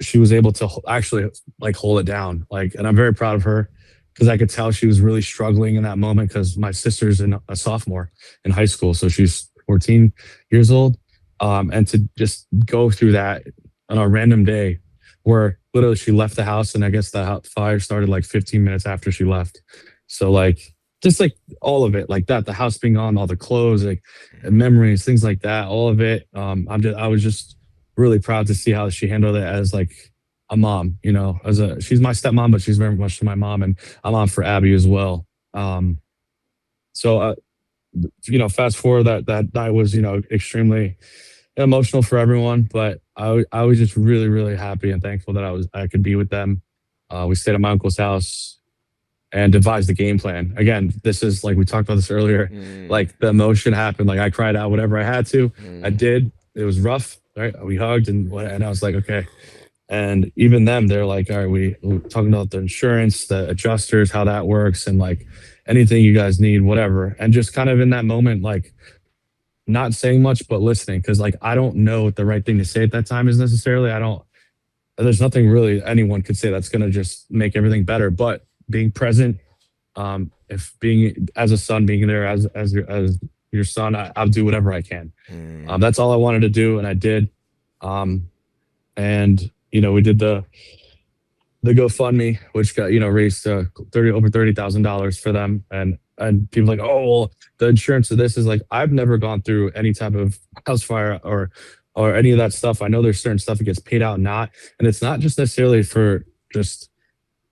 she was able to actually like hold it down. Like, and I'm very proud of her because I could tell she was really struggling in that moment. Because my sister's a sophomore in high school, so she's 14 years old, and to just go through that on a random day where literally she left the house, and I guess the fire started like 15 minutes after she left. So like just like all of it like that, the house being on, all the clothes, like memories, things like that, all of it. I was just really proud to see how she handled it as like a mom, she's my stepmom, but she's very much to my mom, and I'm on for Abby as well. So fast forward, that night was extremely emotional for everyone, but I was just really really happy and thankful that I could be with them. We stayed at my uncle's house and devised the game plan. Again, this is like we talked about this earlier. Mm. Like the emotion happened. Like I cried out whatever I had to. I Mm. did. It was rough. Right. We hugged and I was like, okay. And even them, they're like, all right, we're talking about the insurance, the adjusters, how that works, and like anything you guys need, whatever. And just kind of in that moment, like not saying much, but listening. Cause like I don't know what the right thing to say at that time is necessarily. There's nothing really anyone could say that's gonna just make everything better. But being present, if being as a son, being there as your son, I'll do whatever I can. Mm. That's all I wanted to do, and I did. And we did the GoFundMe, which got raised over $30,000 for them, and people like, oh well, the insurance of this is like I've never gone through any type of house fire or any of that stuff. I know there's certain stuff that gets paid out, not, and it's not just necessarily for just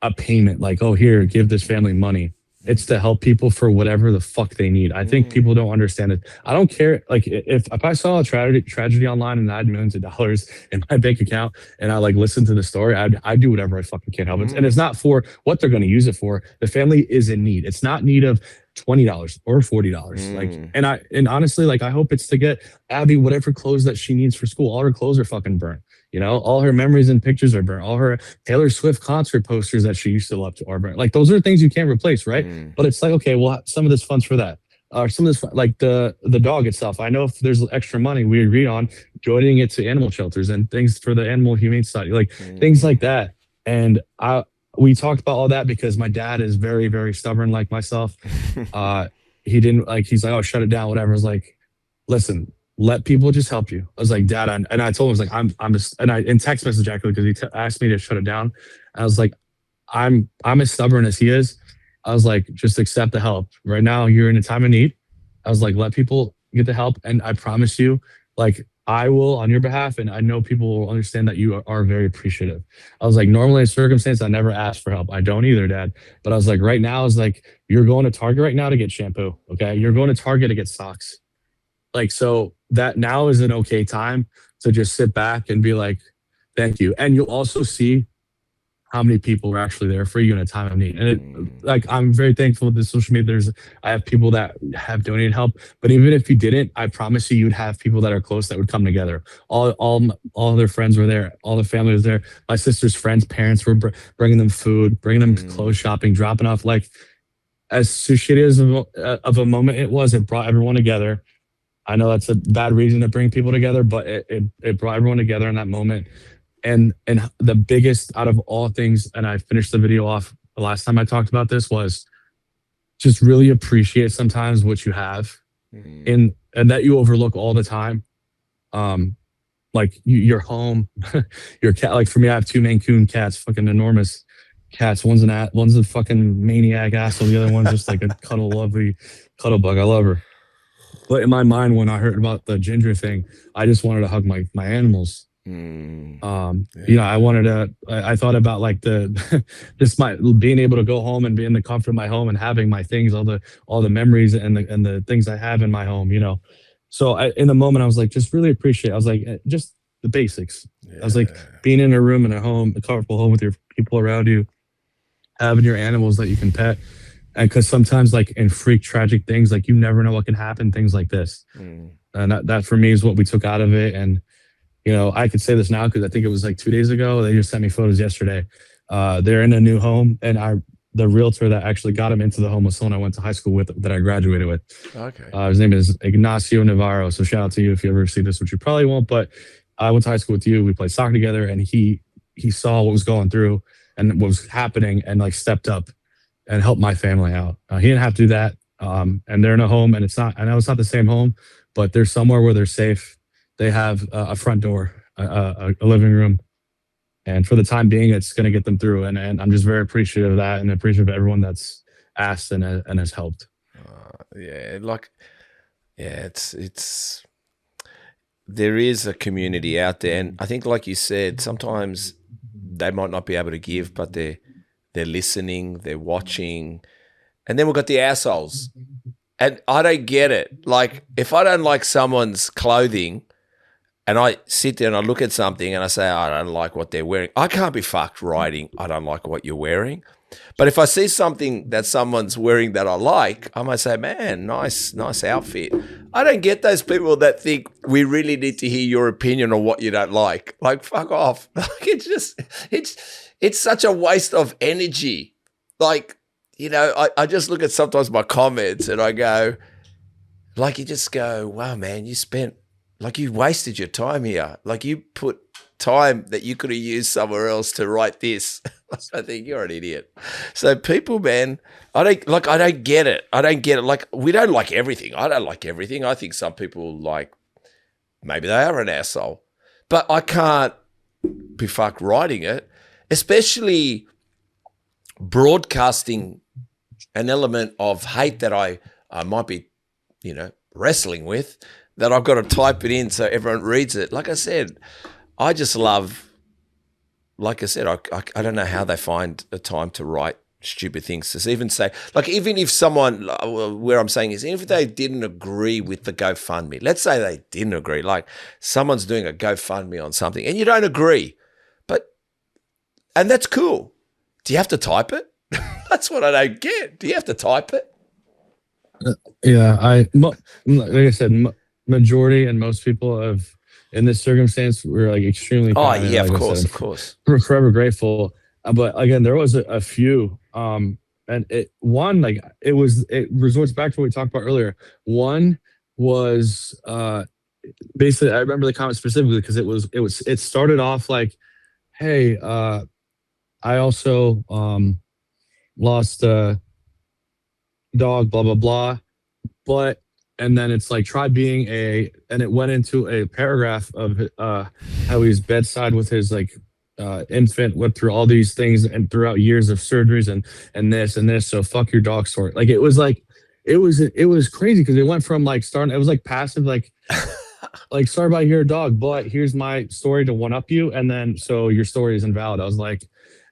a payment like, oh, here, give this family money. It's to help people for whatever the fuck they need. I think Mm. people don't understand it. I don't care. Like if I saw a tragedy online and I had millions of dollars in my bank account and I like listened to the story, I'd do whatever I fucking can help it. And Mm. it's not for what they're going to use it for. The family is in need. It's not need of $20 or $40. Like, Mm. and honestly, like I hope it's to get Abby whatever clothes that she needs for school. All her clothes are fucking burnt. You know, all her memories and pictures are burnt. All her Taylor Swift concert posters that she used to love to are burnt. Like those are things you can't replace, right? Mm. But it's like, okay, well, some of this funds for that. Or some of this, like the dog itself. I know if there's extra money, we agreed on donating it to animal shelters and things for the animal humane society, like things like Mm. that. And we talked about all that because my dad is very, very stubborn, like myself. Uh, he didn't like. He's like, oh, shut it down, whatever. I was like, listen, let people just help you. I was like, Dad, and I told him, I was like, I'm just, and I in text message actually because asked me to shut it down. I was like, I'm as stubborn as he is. I was like, just accept the help. Right now, you're in a time of need. I was like, let people get the help, and I promise you, like, I will on your behalf, and I know people will understand that you are very appreciative. I was like, normally in circumstance, I never ask for help. I don't either, Dad. But I was like, right now, I was like, you're going to Target right now to get shampoo. Okay, you're going to Target to get socks. Like, so that now is an okay time to just sit back and be like, thank you. And you'll also see how many people are actually there for you in a time of need. And it, Mm. like, I'm very thankful with the social media. I have people that have donated help, but even if you didn't, I promise you, you'd have people that are close that would come together. All their friends were there. All the family was there. My sister's friends' parents were bringing them food, bringing them Mm. clothes shopping, dropping off. Like, as shitty as of a moment it was, it brought everyone together. I know that's a bad reason to bring people together, but it brought everyone together in that moment. And the biggest out of all things, and I finished the video off the last time I talked about this, was just really appreciate sometimes what you have Mm. and that you overlook all the time. Um, like your home, your cat. Like for me, I have two Maine Coon cats, fucking enormous cats. One's a fucking maniac asshole. The other one's just like a lovely cuddle bug. I love her. But in my mind, when I heard about the ginger thing, I just wanted to hug my animals. Mm. I Yeah. wanted to. I thought about like the just my being able to go home and be in the comfort of my home and having my things, all the memories and the things I have in my home. So in the moment, I was like, just really appreciate. I was like, just the basics. I was like, Yeah. being in a room in a home, a comfortable home with your people around you, having your animals that you can pet, and because sometimes like in freak tragic things, like you never know what can happen. Things like this, Mm. and that for me is what we took out of it. And I could say this now because I think it was like 2 days ago. They just sent me photos yesterday. They're in a new home, and the realtor that actually got him into the home was someone I went to high school with that I graduated with. Okay. His name is Ignacio Navarro. So shout out to you if you ever see this, which you probably won't. But I went to high school with you. We played soccer together, and he saw what was going through and what was happening, and like stepped up and helped my family out. He didn't have to do that. And they're in a home, and it's not. I know it's not the same home, but they're somewhere where they're safe. They have a front door, a living room, and for the time being, it's going to get them through. And I'm just very appreciative of that, and appreciative of everyone that's asked and has helped. Yeah. Like, yeah, it's there is a community out there, and I think, like you said, sometimes they might not be able to give, but they're listening, they're watching, and then we've got the assholes, and I don't get it. Like, if I don't like someone's clothing, and I sit there and I look at something and I say, I don't like what they're wearing, I can't be fucked writing, I don't like what you're wearing. But if I see something that someone's wearing that I like, I might say, man, nice outfit. I don't get those people that think we really need to hear your opinion on what you don't like. Like, fuck off. Like, it's such a waste of energy. Like, I just look at sometimes my comments and I go, like, you just go, wow, man, you wasted your time here. Like, you put time that you could have used somewhere else to write this. I think you're an idiot. So people, man, I don't get it. I don't get it. Like, we don't like everything. I don't like everything. I think some people, like, maybe they are an asshole, but I can't be fucked writing it, especially broadcasting an element of hate that I might be, wrestling with, that I've got to type it in so everyone reads it. Like I said, I just love, like I said, I don't know how they find the time to write stupid things. To even say, like, even if someone, where I'm saying is, even if they didn't agree with the GoFundMe, let's say they didn't agree, like someone's doing a GoFundMe on something and you don't agree, and that's cool. Do you have to type it? That's what I don't get. Do you have to type it? Yeah, like I said, majority and most people have in this circumstance, we're like extremely Oh kind, and yeah, like of I said, course, of course. we're forever grateful. But again, there was a few, and it resorts back to what we talked about earlier. One was basically, I remember the comment specifically because it started off like, hey, I also lost a dog, blah blah blah, but and then it's like try being and it went into a paragraph of how he's bedside with his like infant, went through all these things and throughout years of surgeries and this and this, so fuck your dog story. Like it was crazy because it went from like starting, it was like passive, like sorry about your dog, but here's my story to one up you, and then so your story is invalid. I was like,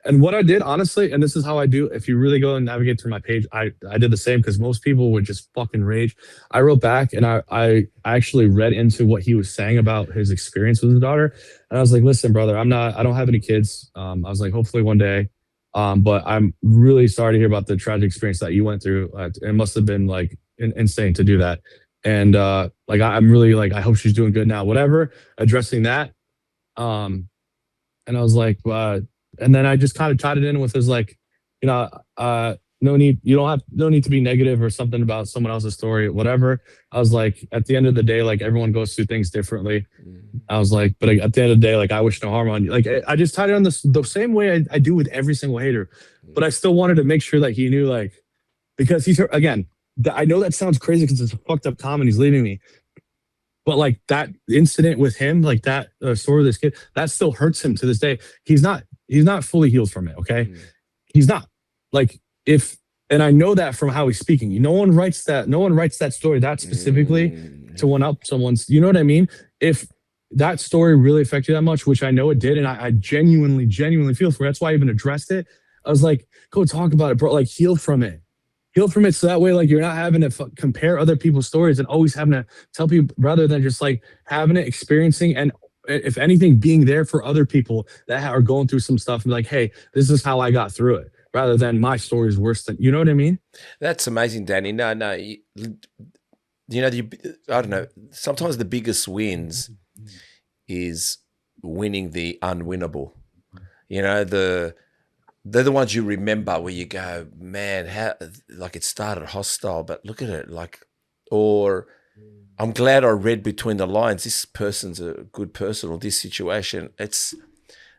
and what I did honestly, and this is how I do. If you really go and navigate through my page, I did the same because most people would just fucking rage. I wrote back and I actually read into what he was saying about his experience with his daughter, and I was like, listen, brother, I don't have any kids. I was like, hopefully one day. But I'm really sorry to hear about the tragic experience that you went through. It must have been like insane to do that. And like I'm really like I hope she's doing good now. Whatever, addressing that. And I was like, and then I just kind of tied it in with his like, you know, no need, you don't have no need to be negative or something about someone else's story, whatever. I was like, at the end of the day, like everyone goes through things differently. I was like, but at the end of the day, like I wish no harm on you. Like I just tied it on the same way I do with every single hater, but I still wanted to make sure that he knew, like, because he's again. I know that sounds crazy because it's a fucked up comment. He's leaving me, but like that incident with him, like that story of this kid, that still hurts him to this day. He's not fully healed from it. Okay, he's not. Like if, and I know that from how he's speaking. No one writes that story that specifically to one up someone's. You know what I mean? If that story really affected you that much, which I know it did, and I genuinely feel for it. That's why I even addressed it. I was like, go talk about it, bro. Like heal from it. Heal from it so that way, like you're not having to compare other people's stories and always having to tell people, rather than just like having it, experiencing, and if anything, being there for other people that are going through some stuff and like, hey, this is how I got through it, rather than my story is worse than, you know what I mean? That's amazing, Danny. No, I don't know. Sometimes the biggest wins is winning the unwinnable. You know, they're the ones you remember where you go, man, how, like it started hostile, but look at it, like, or I'm glad I read between the lines. This person's a good person, or this situation. It's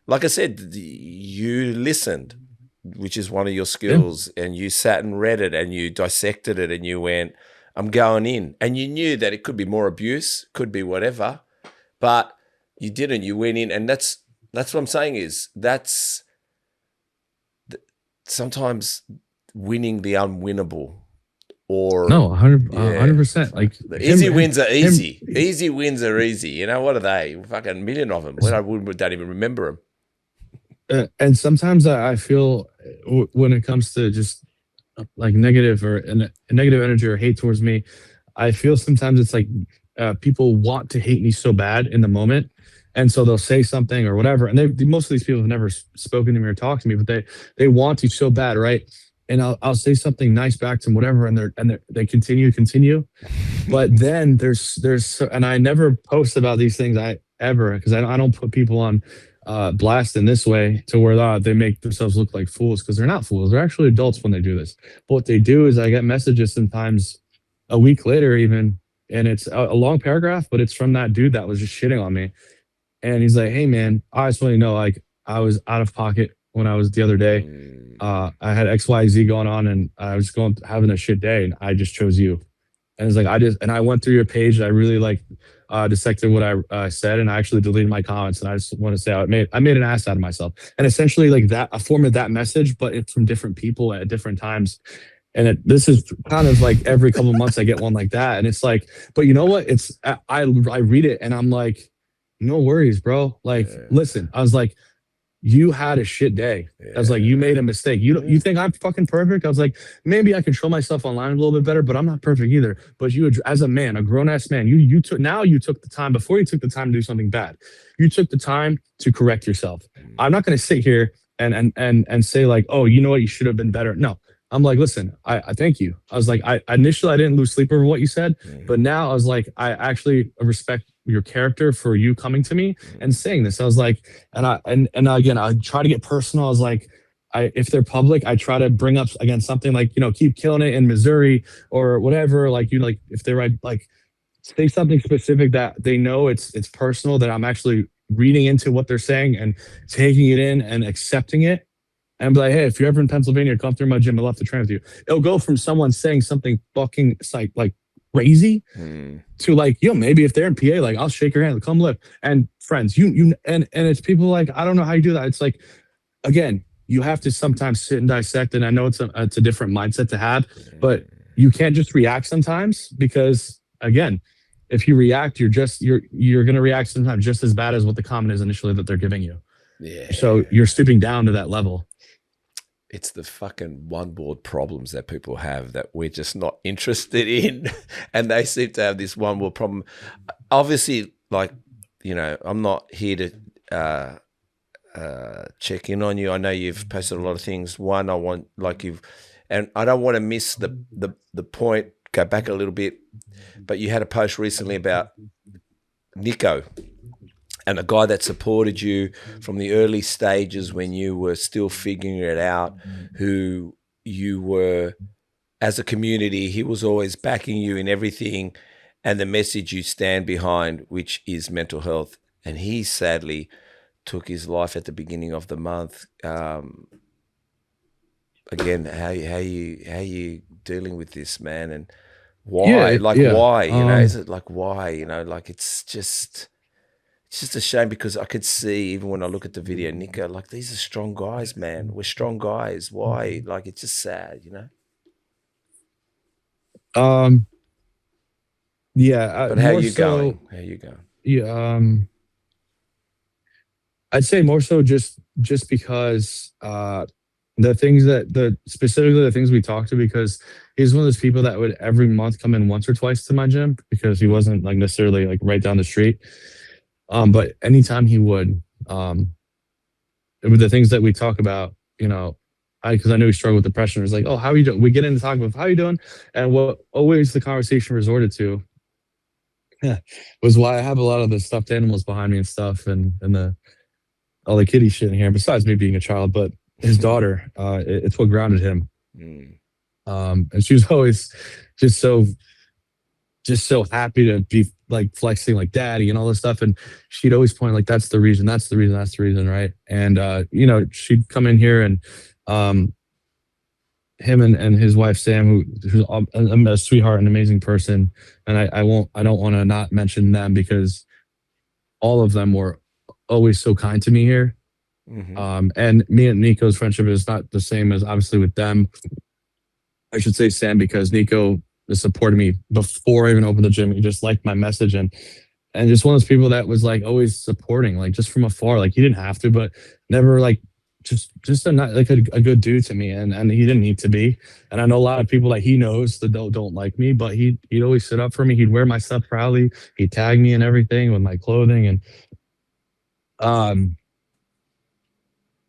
like I said, you listened, which is one of your skills, and you sat and read it and you dissected it and you went, I'm going in. And you knew that it could be more abuse, could be whatever, but you didn't. You went in, and that's what I'm saying is that's sometimes winning the unwinnable, or no, 100%. Like the easy wins are easy. Easy wins are easy. You know, what are they? Fucking million of them. When I don't even remember them. And sometimes I feel when it comes to just like negative or negative energy or hate towards me, I feel sometimes it's like people want to hate me so bad in the moment. And so they'll say something or whatever. And most of these people have never spoken to me or talked to me, but they want to so bad, right? And I'll say something nice back to them, whatever, and they continue. But then there's and I never post about these things because I don't put people on blast in this way to where they make themselves look like fools, because they're not fools. They're actually adults when they do this. But what they do is I get messages sometimes a week later even, and it's a long paragraph, but it's from that dude that was just shitting on me. And he's like, hey, man, I just want you to know, like, I was out of pocket when I was the other day. I had XYZ going on, and I was having a shit day, and I just chose you. And it's like, I went through your page, and I really like dissected what I said, and I actually deleted my comments. And I just want to say I made an ass out of myself. And essentially, like that, a form of that message, but it's from different people at different times. And this is kind of like every couple of months I get one like that. And it's like, but you know what? I read it, and I'm like, no worries, bro. Like, listen, I was like, you had a shit day. I was like, you made a mistake. You think I'm fucking perfect? I was like, maybe I control myself online a little bit better, but I'm not perfect either. But you, as a man, a grown ass man, you took the time, before you took the time to do something bad, you took the time to correct yourself. I'm not going to sit here and say like, oh, you know what, you should have been better. No, I'm like, listen, I thank you. I was like, initially I didn't lose sleep over what you said, but now I was like, I actually respect your character for you coming to me and saying this. I was like, and again, I try to get personal. I was like, if they're public, I try to bring up again something like, keep killing it in Missouri or whatever. Like, like if they're right, like say something specific that they know it's personal, that I'm actually reading into what they're saying and taking it in and accepting it. And be like, hey, if you're ever in Pennsylvania, come through my gym. I'd love to train with you. It'll go from someone saying something fucking like crazy to like, maybe if they're in PA, like I'll shake your hand, come lift. And friends, and it's people like, I don't know how you do that. It's like, again, you have to sometimes sit and dissect. And I know it's a different mindset to have, but you can't just react sometimes, because again, if you react, you're going to react sometimes just as bad as what the comment is initially that they're giving you. Yeah. So you're stooping down to that level. It's the fucking one board problems that people have that we're just not interested in. And they seem to have this one board problem. Obviously, like, I'm not here to check in on you. I know you've posted a lot of things. One, I want, like, and I don't want to miss the point, go back a little bit, but you had a post recently about Nico, and a guy that supported you from the early stages when you were still figuring it out, who you were as a community. He was always backing you in everything and the message you stand behind, which is mental health. And he sadly took his life at the beginning of the month. Again, how you dealing with this, man, and why? Why? Is it like why? Like it's just a shame, because I could see, even when I look at the video, Nico, like, these are strong guys, man. We're strong guys. Why? Like, it's just sad, Yeah. But how are you going? How are you going? Yeah. I'd say more so just because the things specifically the things we talked to, because he's one of those people that would every month come in once or twice to my gym, because he wasn't like necessarily like right down the street. But anytime he would, with the things that we talk about, because I knew he struggled with depression. It was like, oh, how are you doing? We get into talking about how are you doing, and what always the conversation resorted to was why I have a lot of the stuffed animals behind me and stuff, and all the kitty shit in here. Besides me being a child, but his daughter, it's what grounded him. And she was always just so happy to be like flexing like daddy and all this stuff. And she'd always point like, that's the reason, right? And she'd come in here, and him and his wife Sam, who's a sweetheart, an amazing person. And I don't want to not mention them, because all of them were always so kind to me here. And me and Nico's friendship is not the same as obviously with them. I should say Sam, because Nico supported me before I even opened the gym. He just liked my message, and just one of those people that was like always supporting, like just from afar. Like he didn't have to, but never like just a good dude to me, and he didn't need to be. And I know a lot of people that he knows that don't like me, but he'd always sit up for me. He'd wear my stuff proudly. He'd tag me and everything with my clothing, and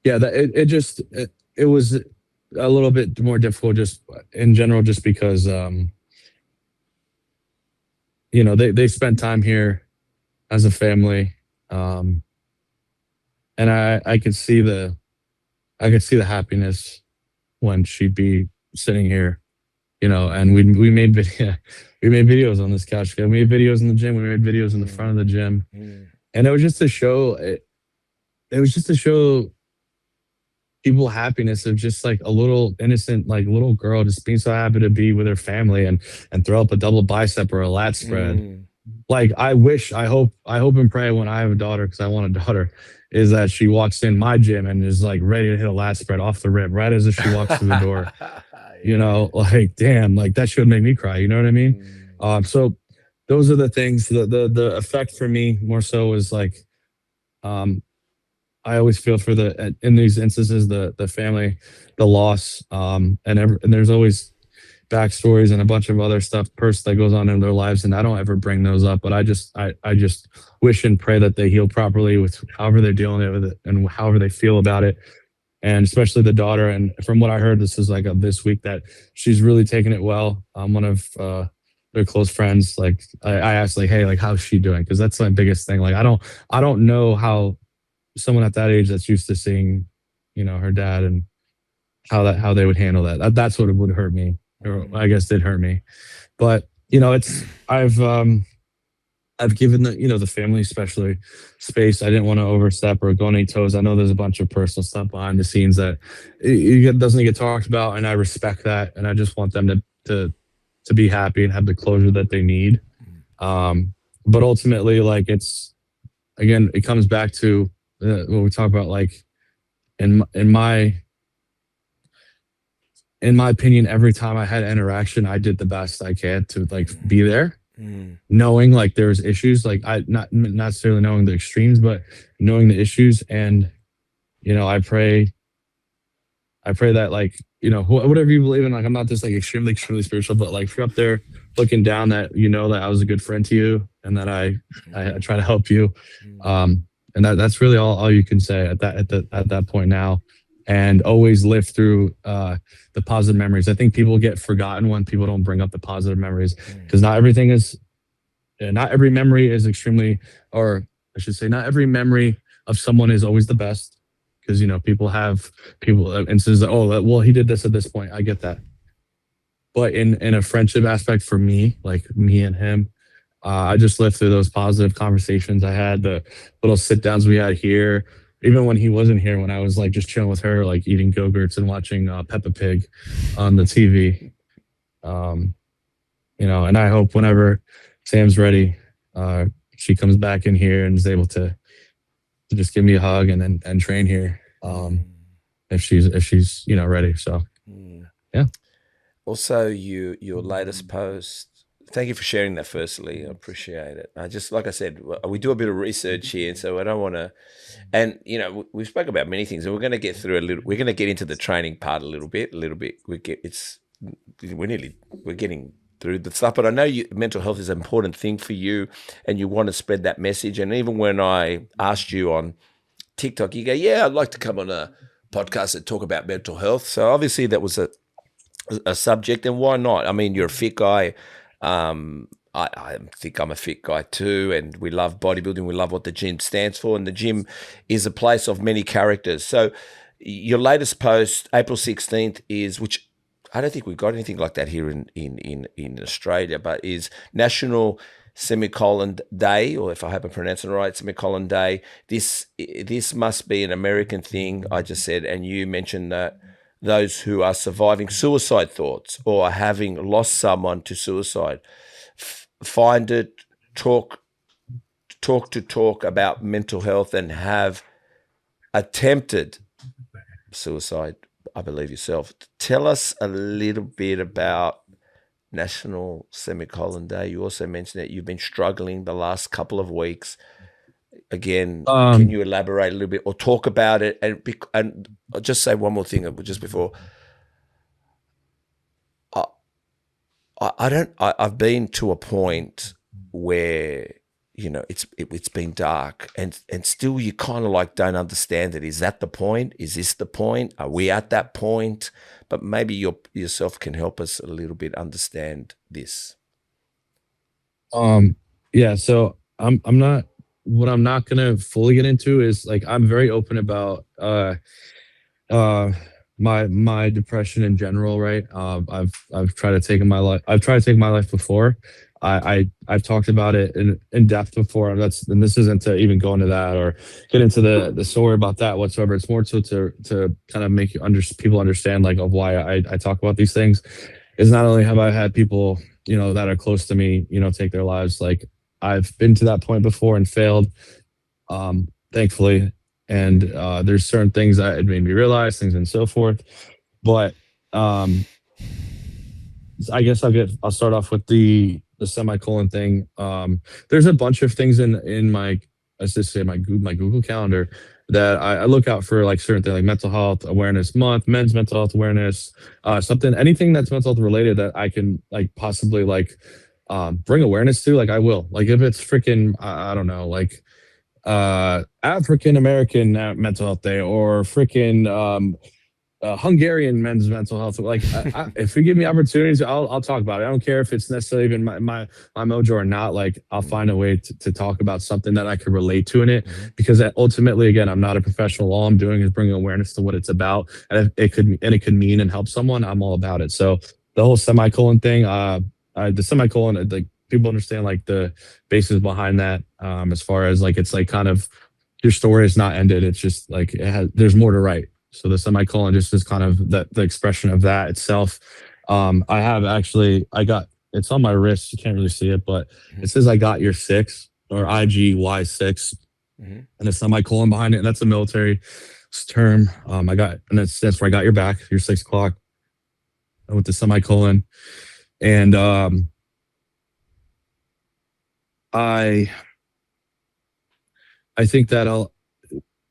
yeah, that it was a little bit more difficult just in general, just because they spent time here as a family, and I could see the happiness when she'd be sitting here, and we made videos on this couch. We made videos in the gym. We made videos in the front of the gym, and it was just to show people happiness of just like a little innocent, like little girl just being so happy to be with her family and throw up a double bicep or a lat spread. Like I hope and pray when I have a daughter, because I want a daughter, is that she walks in my gym and is like ready to hit a lat spread off the rip right as if she walks through the door. Like damn, like that should make me cry. You know what I mean? So those are the things. The effect for me more so is like, I always feel for in these instances, the family, the loss, and there's always backstories and a bunch of other stuff that goes on in their lives, and I don't ever bring those up, but I just wish and pray that they heal properly with however they're dealing with it and however they feel about it, and especially the daughter. And from what I heard, this is like this week that she's really taken it well. One of they're close friends. Like I asked like, hey, like how's she doing? Because that's my biggest thing. Like I don't know how someone at that age that's used to seeing, her dad and how they would handle that. That's what it would hurt me, or I guess did hurt me. But it's I've given the family especially space. I didn't want to overstep or go on any toes. I know there's a bunch of personal stuff behind the scenes that doesn't get talked about, and I respect that. And I just want them to be happy and have the closure that they need. But ultimately, like it comes back to what we talk about. Like in my opinion, every time I had interaction, I did the best I can to like be there, knowing like there's issues, like I not necessarily knowing the extremes, but knowing the issues. And I pray that like whatever you believe in, like I'm not this like extremely spiritual, but like if you're up there looking down, that that I was a good friend to you and that I try to help you. And that's really all you can say at that point now, and always live through the positive memories. I think people get forgotten when people don't bring up the positive memories, because not every memory is extremely, or I should say, not every memory of someone is always the best. Because people have and says, oh well, he did this at this point. I get that, but in a friendship aspect for me, like me and him, I just lived through those positive conversations I had, the little sit downs we had here, even when he wasn't here, when I was like just chilling with her, like eating Go-Gurts and watching Peppa Pig on the TV. And I hope whenever Sam's ready, she comes back in here and is able to just give me a hug and train here, if she's ready. So yeah. Also, your latest post. Thank you for sharing that. Firstly, I appreciate it. I just, like I said, we do a bit of research here, and so I don't want to. And we spoke about many things, and we're going to get through a little. We're going to get into the training part a little bit. We're getting through the stuff, but I know mental health is an important thing for you, and you want to spread that message. And even when I asked you on TikTok, you go, "Yeah, I'd like to come on a podcast and talk about mental health." So obviously that was a subject, and why not? I mean, you're a fit guy. I think I'm a fit guy too, and we love bodybuilding. We love what the gym stands for, and the gym is a place of many characters. So your latest post, April 16th, is, which I don't think we've got anything like that here in Australia, but is National Semicolon Day, or if I hope I'm pronouncing it right, Semicolon Day. This must be an American thing, I just said, and you mentioned that those who are surviving suicide thoughts or having lost someone to suicide, find it, talk about mental health, and have attempted suicide, I believe yourself. Tell us a little bit about National Semicolon Day. You also mentioned that you've been struggling the last couple of weeks. Again, can you elaborate a little bit or talk about it? And I'll just say one more thing just before. I've been to a point where it's been dark, and still you kind of like don't understand it. Is that the point? Is this the point? Are we at that point? But maybe yourself can help us a little bit understand this. Yeah. So I'm not. What I'm not gonna fully get into is like I'm very open about my depression in general, right? I've tried to take my life. I've tried to take my life before. I've talked about it in depth before. And this isn't to even go into that or get into the story about that whatsoever. It's more so to kind of make people understand like of why I talk about these things. Is not only have I had people that are close to me take their lives, like I've been to that point before and failed, thankfully. And there's certain things that it made me realize, things and so forth. But I guess I'll start off with the semicolon thing. There's a bunch of things in my, let's just say my Google Calendar that I look out for, like certain things like Mental Health Awareness Month, Men's Mental Health Awareness, anything that's mental health related that I can like possibly like bring awareness to, like I will. Like if it's freaking I don't know, like African American Mental Health Day, or freaking Hungarian men's mental health. Like, if you give me opportunities, I'll talk about it. I don't care if it's necessarily even my mojo or not. Like, I'll find a way to talk about something that I can relate to in it, because ultimately, again, I'm not a professional. All I'm doing is bringing awareness to what it's about, and if it could mean and help someone, I'm all about it. So the whole semicolon thing, the semicolon, like, people understand like the basis behind that. As far as like, it's like kind of, your story is not ended. It's just like, there's more to write. So the semicolon just is kind of the expression of that itself. I got, it's on my wrist. You can't really see it, but it says I got your six, or IGY6, and a semicolon behind it. And that's a military term. And that's where I got your back, your 6 o'clock, with the semicolon. And I think that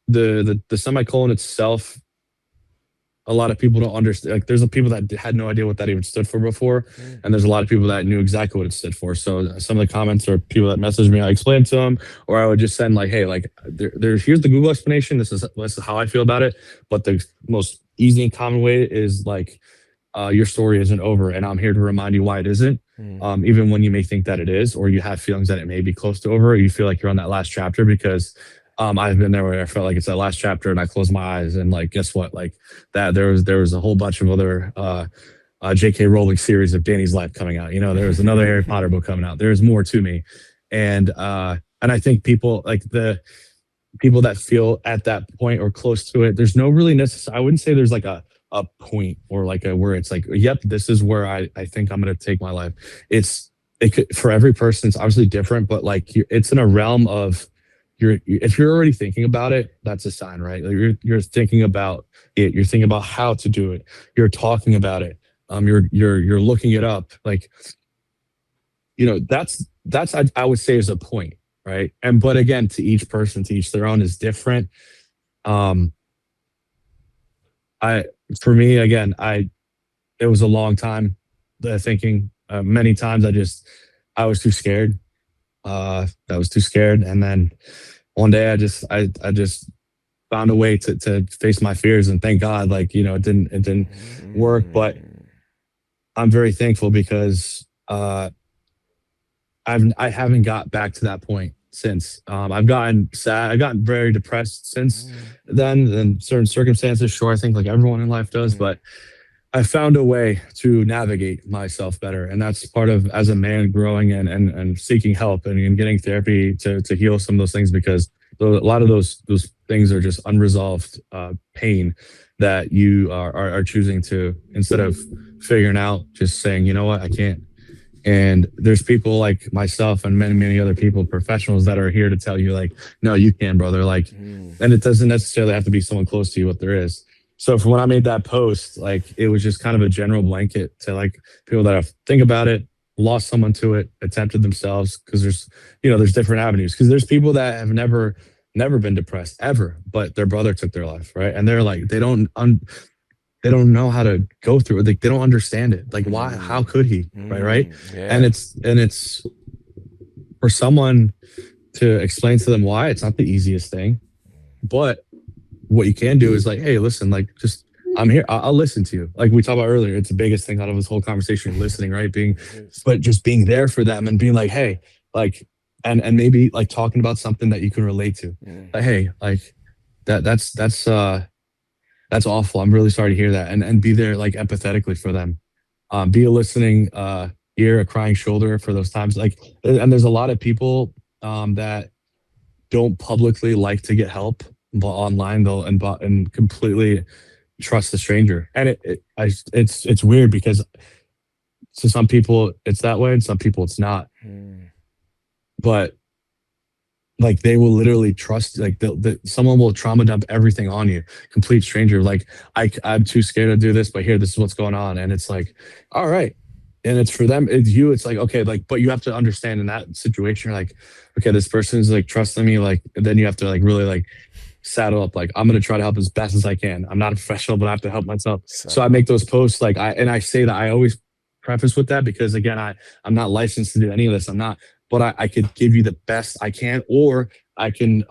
the semicolon itself, a lot of people don't understand. Like, there's people that had no idea what that even stood for before, and there's a lot of people that knew exactly what it stood for. So some of the comments, or people that messaged me, I explained to them, or I would just send like, hey, like, here's the Google explanation. This is how I feel about it. But the most easy and common way is like, your story isn't over, and I'm here to remind you why it isn't. Even when you may think that it is, or you have feelings that it may be close to over, or you feel like you're on that last chapter, because I've been there where I felt like it's that last chapter and I closed my eyes, and like, guess what? Like, that there was a whole bunch of other J.K. Rowling series of Danny's life coming out. There was another Harry Potter book coming out. There's more to me. And I think people, like, the people that feel at that point or close to it, there's no really necessary, I wouldn't say there's like a point, or like where it's like, yep, this is where I think I'm going to take my life. It could, for every person, it's obviously different, but like, it's in a realm of, if you're already thinking about it, that's a sign, right? Like, you're thinking about it. You're thinking about how to do it. You're talking about it. You're looking it up. Like, that's I would say is a point, right? But again, to each person, to each their own, is different. For me, again, it was a long time thinking. Many times I was too scared. I was too scared, and then one day I just found a way to face my fears, and thank God, like, it didn't work. But I'm very thankful, because I haven't got back to that point since. I've gotten sad. I've gotten very depressed since then, in certain circumstances. Sure, I think like everyone in life does, but I found a way to navigate myself better. And that's part of, as a man, growing and seeking help and getting therapy to heal some of those things, because a lot of those things are just unresolved pain that you are choosing to, instead of figuring out, just saying, you know what, I can't. And there's people like myself and many other people, professionals, that are here to tell you, like, no, you can, brother. Like, and it doesn't necessarily have to be someone close to you, what there is. So when I made that post, like, it was just kind of a general blanket to like people that have think about it, lost someone to it, attempted themselves, because there's different avenues. Because there's people that have never been depressed ever, but their brother took their life, right? And they're like, they don't know how to go through it. Like, they don't understand it. Like, why? How could he? Right? Yeah. And it's for someone to explain to them why. It's not the easiest thing, but what you can do is like, hey, listen, like, just, I'm here. I'll listen to you. Like we talked about earlier, it's the biggest thing out of this whole conversation, listening, right? But just being there for them and being like, hey, like, and maybe like talking about something that you can relate to. Like, hey, like, that's awful. I'm really sorry to hear that. And be there, like, empathetically for them. Be a listening ear, a crying shoulder for those times. Like, and there's a lot of people that don't publicly like to get help, but online they'll and completely trust the stranger. And it's weird, because to some people it's that way, and some people it's not. But like, they will literally trust, like, someone will trauma dump everything on you, complete stranger. Like, I'm too scared to do this, but here, this is what's going on. And it's like, all right. And it's for them, it's like, okay, like, but you have to understand, in that situation, you're like, okay, this person is like trusting me. Like, and then you have to like really like saddle up, like, I'm going to try to help as best as I can. I'm not a professional, but I have to help myself. So I make those posts, like, I say that, I always preface with that, because again, I'm not licensed to do any of this. I'm not, but I could give you the best I can, or I can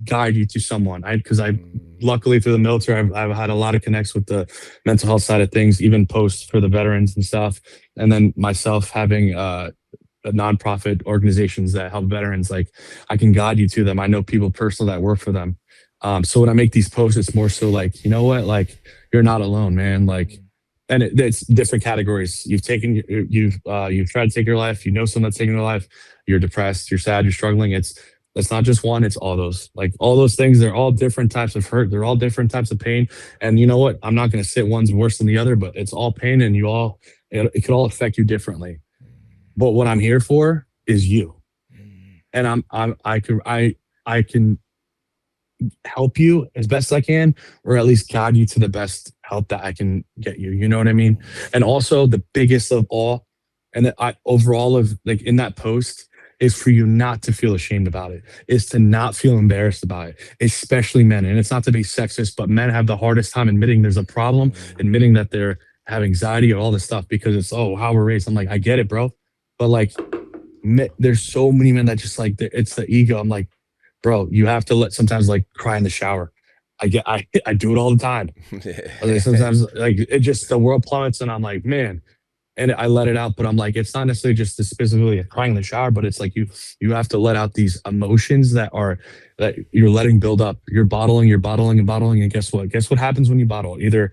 guide you to someone. Because I luckily through the military, I've had a lot of connects with the mental health side of things, even posts for the veterans and stuff. And then myself having nonprofit organizations that help veterans, like I can guide you to them. I know people personally that work for them. So when I make these posts, it's more so like, you know what, like you're not alone, man. Like, and it's different categories. You've tried to take your life. You know someone that's taking their life. You're depressed. You're sad. You're struggling. It's not just one. It's all those. Like all those things. They're all different types of hurt. They're all different types of pain. And you know what? I'm not going to say one's worse than the other, but it's all pain, and it could all affect you differently. But what I'm here for is you, and I can help you as best I can, or at least guide you to the best help that I can get you. You know what I mean? And also the biggest of all, and that I overall of like in that post is for you not to feel ashamed about it, is to not feel embarrassed about it, especially men. And it's not to be sexist, but men have the hardest time admitting there's a problem, admitting that they're have anxiety or all this stuff because it's, oh, how we're raised. I'm like, I get it, bro. But like, there's so many men that just like, it's the ego. I'm like, bro, you have to sometimes like cry in the shower. I do it all the time. Like, sometimes like it just, the world plummets and I'm like, man, and I let it out. But I'm like, it's not necessarily just specifically crying in the shower, but it's like you have to let out these emotions that you're letting build up. You're bottling and bottling. And guess what? Guess what happens when you bottle? Either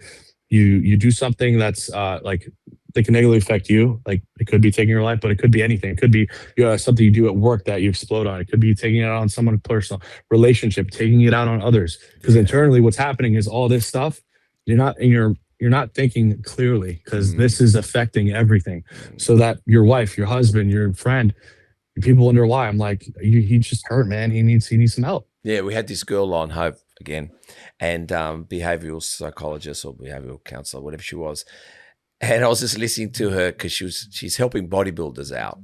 you do something that's like that can negatively affect you. Like it could be taking your life, but it could be anything. It could be something you do at work that you explode on. It could be taking it out on someone personal, relationship, taking it out on others. Because internally, what's happening is all this stuff. You're not thinking clearly because this is affecting everything. So that your wife, your husband, your friend, people wonder why. I'm like, he just hurt, man. He needs some help. Yeah, we had this girl on Hope again, and behavioral psychologist or behavioral counselor, whatever she was. And I was just listening to her because she's helping bodybuilders out,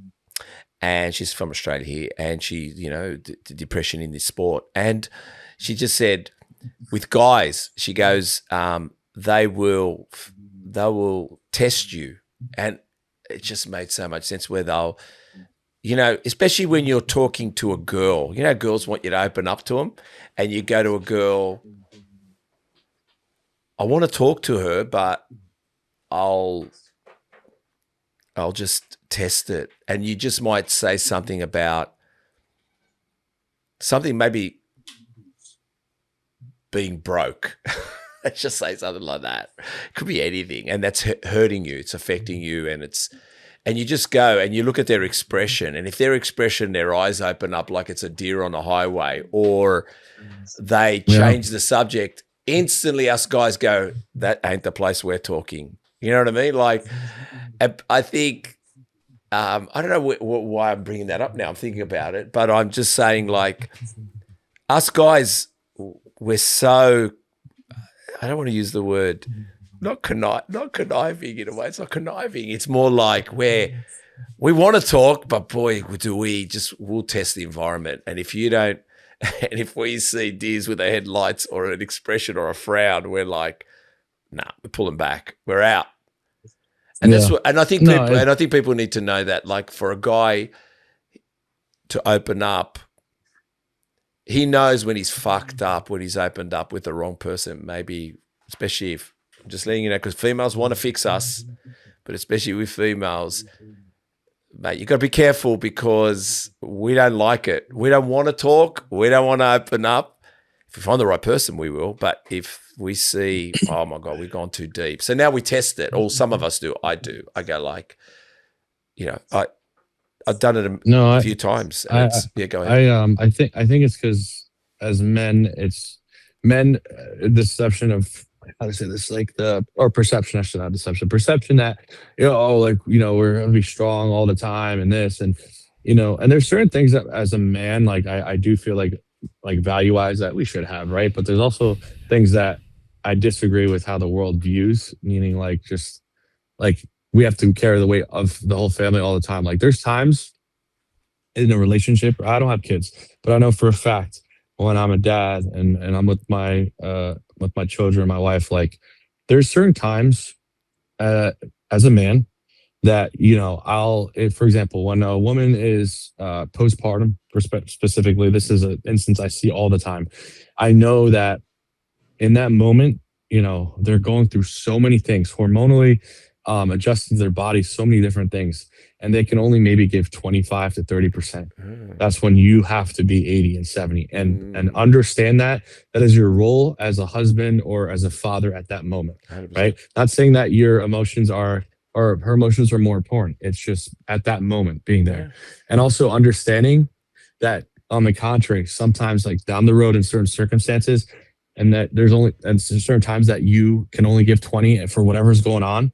and she's from Australia here, and she, the depression in this sport, and she just said, with guys, she goes, they will test you, and it just made so much sense where they'll, especially when you're talking to a girl, girls want you to open up to them, and you go to a girl, I want to talk to her, but I'll just test it. And you just might say something about something maybe being broke. Let's just say something like that. It could be anything. And that's hurting you. It's affecting you. And you just go and you look at their expression. And if their expression, their eyes open up like it's a deer on a highway, or they change the subject, instantly us guys go, that ain't the place we're talking. You know what I mean? Like, I think, I don't know why I'm bringing that up now. I'm thinking about it, but I'm just saying, like, us guys, we're so, I don't want to use the word, not conniving in a way. It's not conniving. It's more like we want to talk, but boy, we'll test the environment. And if you don't, and if we see deers with their headlights or an expression or a frown, we're like, nah, we're pulling back. We're out. And that's what, and I think people need to know that, like, for a guy to open up, he knows when he's fucked up, when he's opened up with the wrong person, maybe, especially if, I'm just letting you know, because females want to fix us, but especially with females, mate, you got to be careful because we don't like it. We don't want to talk. We don't want to open up. If we find the right person, we will. But if we see, oh my God, we've gone too deep. So now we test it. Or some of us do. I do. I go like, I've done it a few times. And go ahead. I think it's because as men, the deception of, how to say this, like perception, I should not deception, perception that, we're going to be strong all the time and this, and, and there's certain things that as a man, like I do feel like value wise that we should have, right? But there's also things that I disagree with how the world views, meaning like just like we have to carry the weight of the whole family all the time. Like there's times in a relationship, I don't have kids, but I know for a fact when I'm a dad and I'm with my children, my wife, like there's certain times as a man that, for example, when a woman is postpartum, specifically, this is an instance I see all the time. I know that in that moment, they're going through so many things hormonally, adjusting their body, so many different things, and they can only maybe give 25 to 30%. That's when you have to be 80 and 70 and understand that is your role as a husband or as a father at that moment, 100%. right? Not saying that your emotions are or her emotions are more important. It's just at that moment being there. Yeah. And also understanding that on the contrary, sometimes like down the road in certain circumstances, and that there's only and certain times that you can only give 20 and for whatever's going on,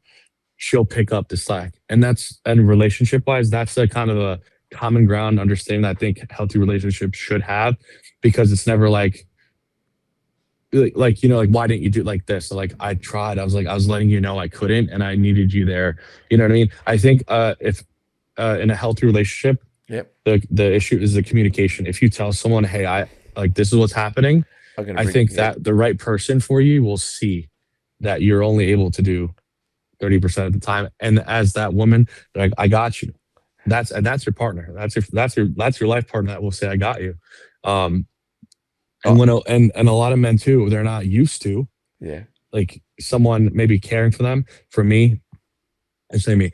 she'll pick up the slack. And relationship wise, that's a kind of a common ground understanding that I think healthy relationships should have, because it's never like why didn't you do it like this? So, like, I tried. I was letting you know I couldn't, and I needed you there. You know what I mean? I think if in a healthy relationship, yep, the issue is the communication. If you tell someone, hey, I like this is what's happening, I think that the right person for you will see that you're only able to do 30% of the time, and as that woman, like, I got you. That's your partner. That's your life partner that will say, I got you. And a lot of men too, they're not used to like someone maybe caring for them. For me, I say me,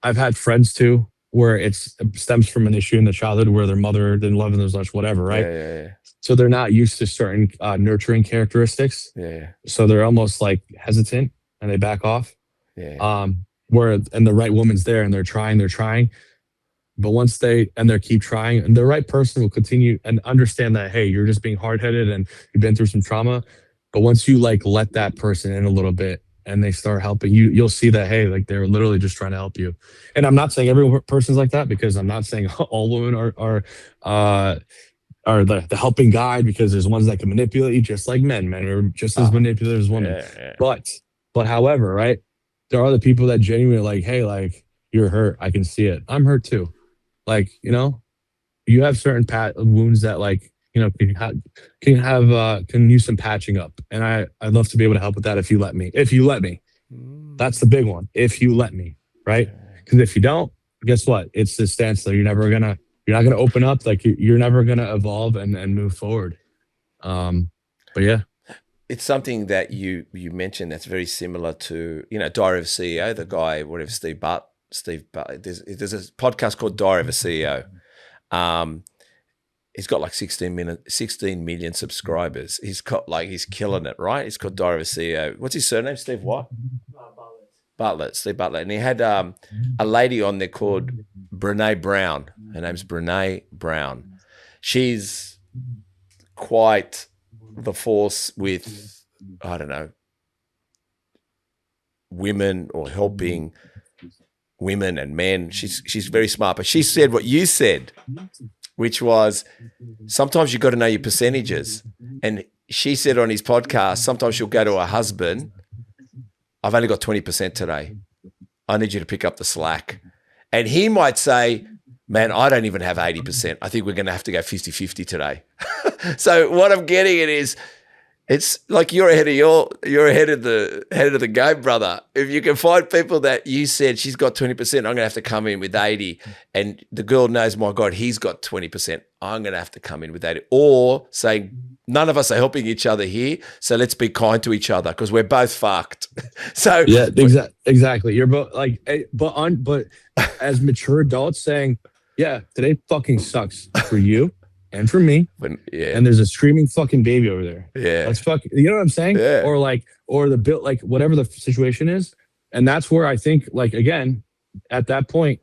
I've had friends too where it stems from an issue in the childhood where their mother didn't love them as much, whatever, right? Yeah. So they're not used to certain nurturing characteristics. Yeah. So they're almost like hesitant and they back off. Yeah. And the right woman's there and they're trying. But once they keep trying, and the right person will continue and understand that, hey, you're just being hard headed and you've been through some trauma. But once you like let that person in a little bit and they start helping you, you'll see that, hey, like they're literally just trying to help you. And I'm not saying every person's like that, because I'm not saying all women are the helping guide, because there's ones that can manipulate you just like men. Men are just as manipulative as women. Yeah. But however, right, there are the people that genuinely like, hey, like, you're hurt. I can see it. I'm hurt too. Like, you have certain wounds that, like, can use some patching up. And I'd love to be able to help with that if you let me. That's the big one. If you let me, right? Because if you don't, guess what? It's the standstill. You're not gonna open up. Like, you're never gonna evolve and move forward. But yeah. It's something that you mentioned that's very similar to, Diary of a CEO, the guy, whatever, Steve Butt. There's a podcast called Diary of a CEO. He's got like 16 million subscribers. He's killing it, right? He's called Diary of a CEO. What's his surname? Steve what? Steve Butler. And he had a lady on there called Brene Brown. Her name's Brene Brown. She's quite the force with, I don't know, women or helping women and men. She's very smart, but she said what you said, which was sometimes you got to know your percentages. And she said on his podcast, sometimes she'll go to her husband, I've only got 20% today. I need you to pick up the slack. And he might say, man, I don't even have 80%. I think we're going to have to go 50-50 today. So what I'm getting at is, it's like you're ahead of the game, brother. If you can find people that you said she's got 20%, I'm going to have to come in with 80, and the girl knows, my God, he's got 20%. I'm going to have to come in with 80, or saying none of us are helping each other here, so let's be kind to each other because we're both fucked. So yeah, exactly. You're both like, but as mature adults saying, yeah, today fucking sucks for you. And for me, and there's a screaming fucking baby over there. Yeah, let's fuck. You know what I'm saying? Yeah. Or the bill, like whatever the situation is, and that's where I think, like, again, at that point,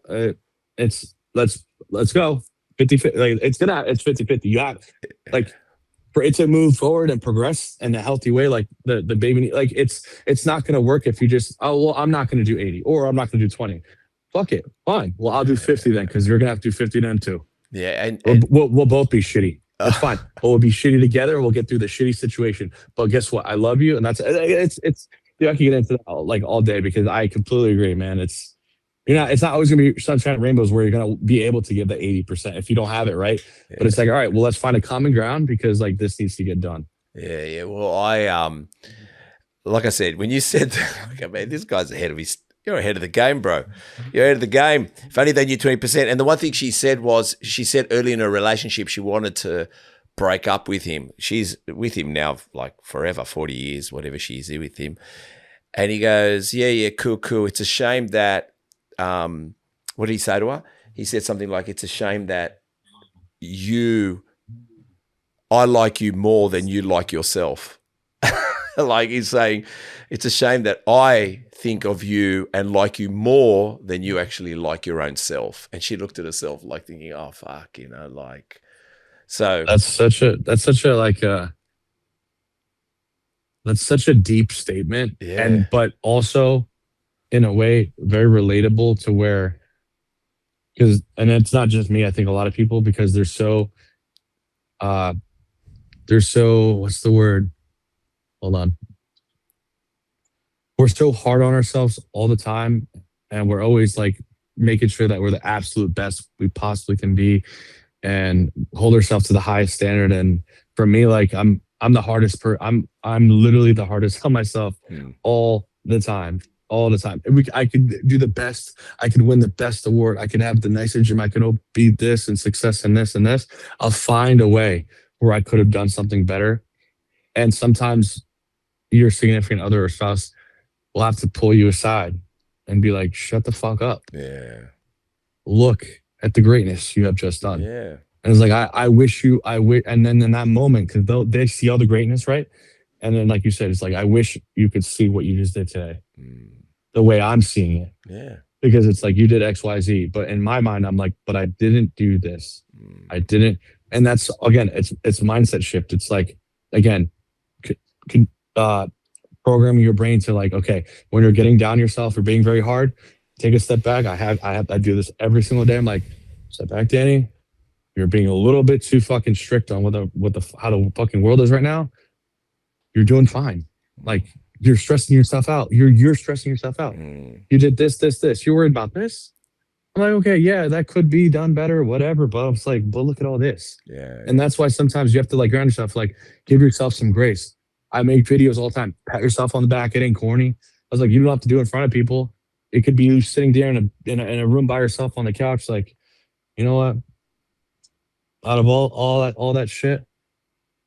it's let's go 50-50. Like it's 50-50. You have, like, for it to move forward and progress in a healthy way, like the baby, like it's not going to work if you just, oh well, I'm not going to do 80 or I'm not going to do 20. Fuck it, fine. Well, I'll do 50 then, because you're gonna have to do 50 then too. Yeah, and we'll both be shitty. That's fine. We'll be shitty together. We'll get through the shitty situation. But guess what? I love you, and that's it's. I can get into that like all day, because I completely agree, man. It's not always gonna be sunshine and rainbows where you're gonna be able to give the 80% if you don't have it, right? Yeah. But it's like, all right, well, let's find a common ground, because like this needs to get done. Yeah. Well, I like I said, when you said that, okay, man, this guy's ahead of his You're ahead of the game, bro. You're ahead of the game. If only they knew 20%. And the one thing she said was, she said early in her relationship, she wanted to break up with him. She's with him now like forever, 40 years, whatever she's with him. And he goes, yeah, cool. It's a shame that, what did he say to her? He said something like, it's a shame that I like you more than you like yourself. Like he's saying, it's a shame that I think of you and like you more than you actually like your own self. And she looked at herself like thinking, oh, fuck, like, so. That's such a deep statement. Yeah. But also in a way very relatable to where, and it's not just me, I think a lot of people, because they're so, what's the word? Hold on. We're so hard on ourselves all the time, and we're always like making sure that we're the absolute best we possibly can be and hold ourselves to the highest standard. And for me, like I'm the hardest I'm literally the hardest on myself all the time. I could do the best. I could win the best award. I could have the nicest gym. I could be this and success and this and this. I'll find a way where I could have done something better. And sometimes your significant other or spouse will have to pull you aside and be like, shut the fuck up. Yeah. Look at the greatness you have just done. Yeah. And it's like, I wish, and then in that moment, because they see all the greatness, right? And then, like you said, it's like, I wish you could see what you just did today, the way I'm seeing it. Yeah. Because it's like, you did X, Y, Z. But in my mind, I'm like, but I didn't do this. I didn't. And that's, again, it's mindset shift. It's like, again, programming your brain to like, okay, when you're getting down yourself or being very hard, take a step back. I do this every single day. I'm like, step back, Danny. You're being a little bit too fucking strict on how the fucking world is right now. You're doing fine. Like, you're stressing yourself out. You're stressing yourself out. You did this. You're worried about this. I'm like, okay, yeah, that could be done better, whatever. But it's like, but look at all this. Yeah. And that's why sometimes you have to like ground yourself, like give yourself some grace. I make videos all the time. Pat yourself on the back. It ain't corny. I was like, you don't have to do it in front of people. It could be you sitting there in a room by yourself on the couch, like, you know what? Out of all that shit,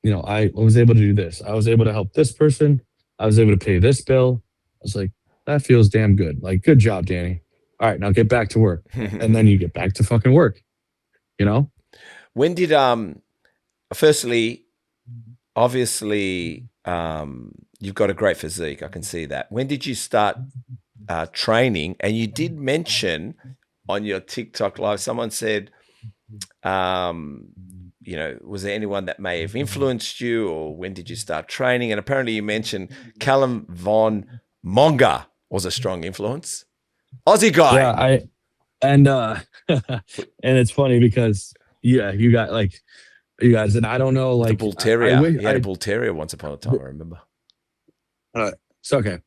I was able to do this. I was able to help this person. I was able to pay this bill. I was like, that feels damn good. Like, good job, Danny. All right, now get back to work. And then you get back to fucking work. When did firstly, obviously, you've got a great physique. I can see that. When did you start training? And you did mention on your TikTok live, someone said, was there anyone that may have influenced you, or when did you start training? And apparently you mentioned Callum Von Monga was a strong influence. Aussie guy. Yeah, and it's funny because you got like you guys, and I don't know, like the bull terrier. He had a bull terrier once upon a time. I remember. It's okay.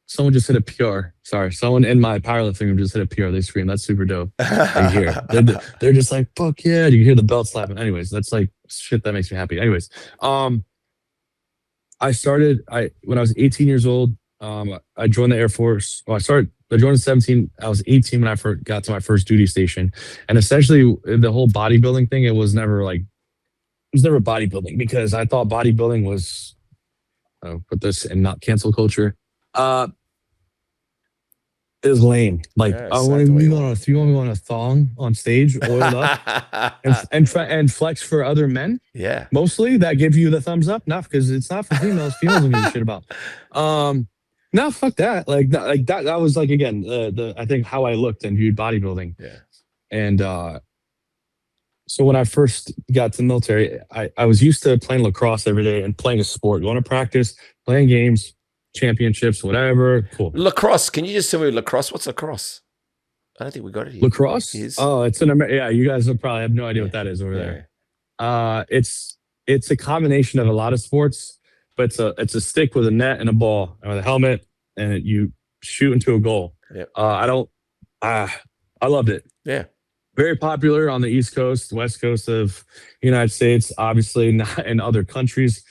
Someone just hit a PR. Sorry, someone in my powerlifting room just hit a PR. They scream. That's super dope. You hear it. They're just like, fuck yeah. You hear the belt slapping. Anyways, that's like shit that makes me happy. Anyways, I started when I was 18 years old. I joined the Air Force. Well, I joined at 17. I was 18 when I first got to my first duty station. And essentially the whole bodybuilding thing, it was never bodybuilding, because I thought bodybuilding was, put this in not cancel culture. It was lame. Like, I want to be on a thong on stage, oiled up, and flex for other men. Yeah, mostly that give you the thumbs up. Not because it's not for females. Females don't give a shit about. No, fuck that. Like that. That was like, again, I think how I looked and viewed bodybuilding. Yeah, and so when I first got to the military, I was used to playing lacrosse every day and playing a sport, going to practice, playing games, championships, whatever. Cool. Lacrosse. Can you just tell me lacrosse? What's lacrosse? I don't think we got it here. Lacrosse? Oh, it's yeah. You guys will probably have no idea what that is over there. It's a combination of a lot of sports, but it's a stick with a net and a ball and with a helmet, and you shoot into a goal. Yep. I loved it. Yeah. Very popular on the East Coast, West Coast of the United States, obviously not in other countries.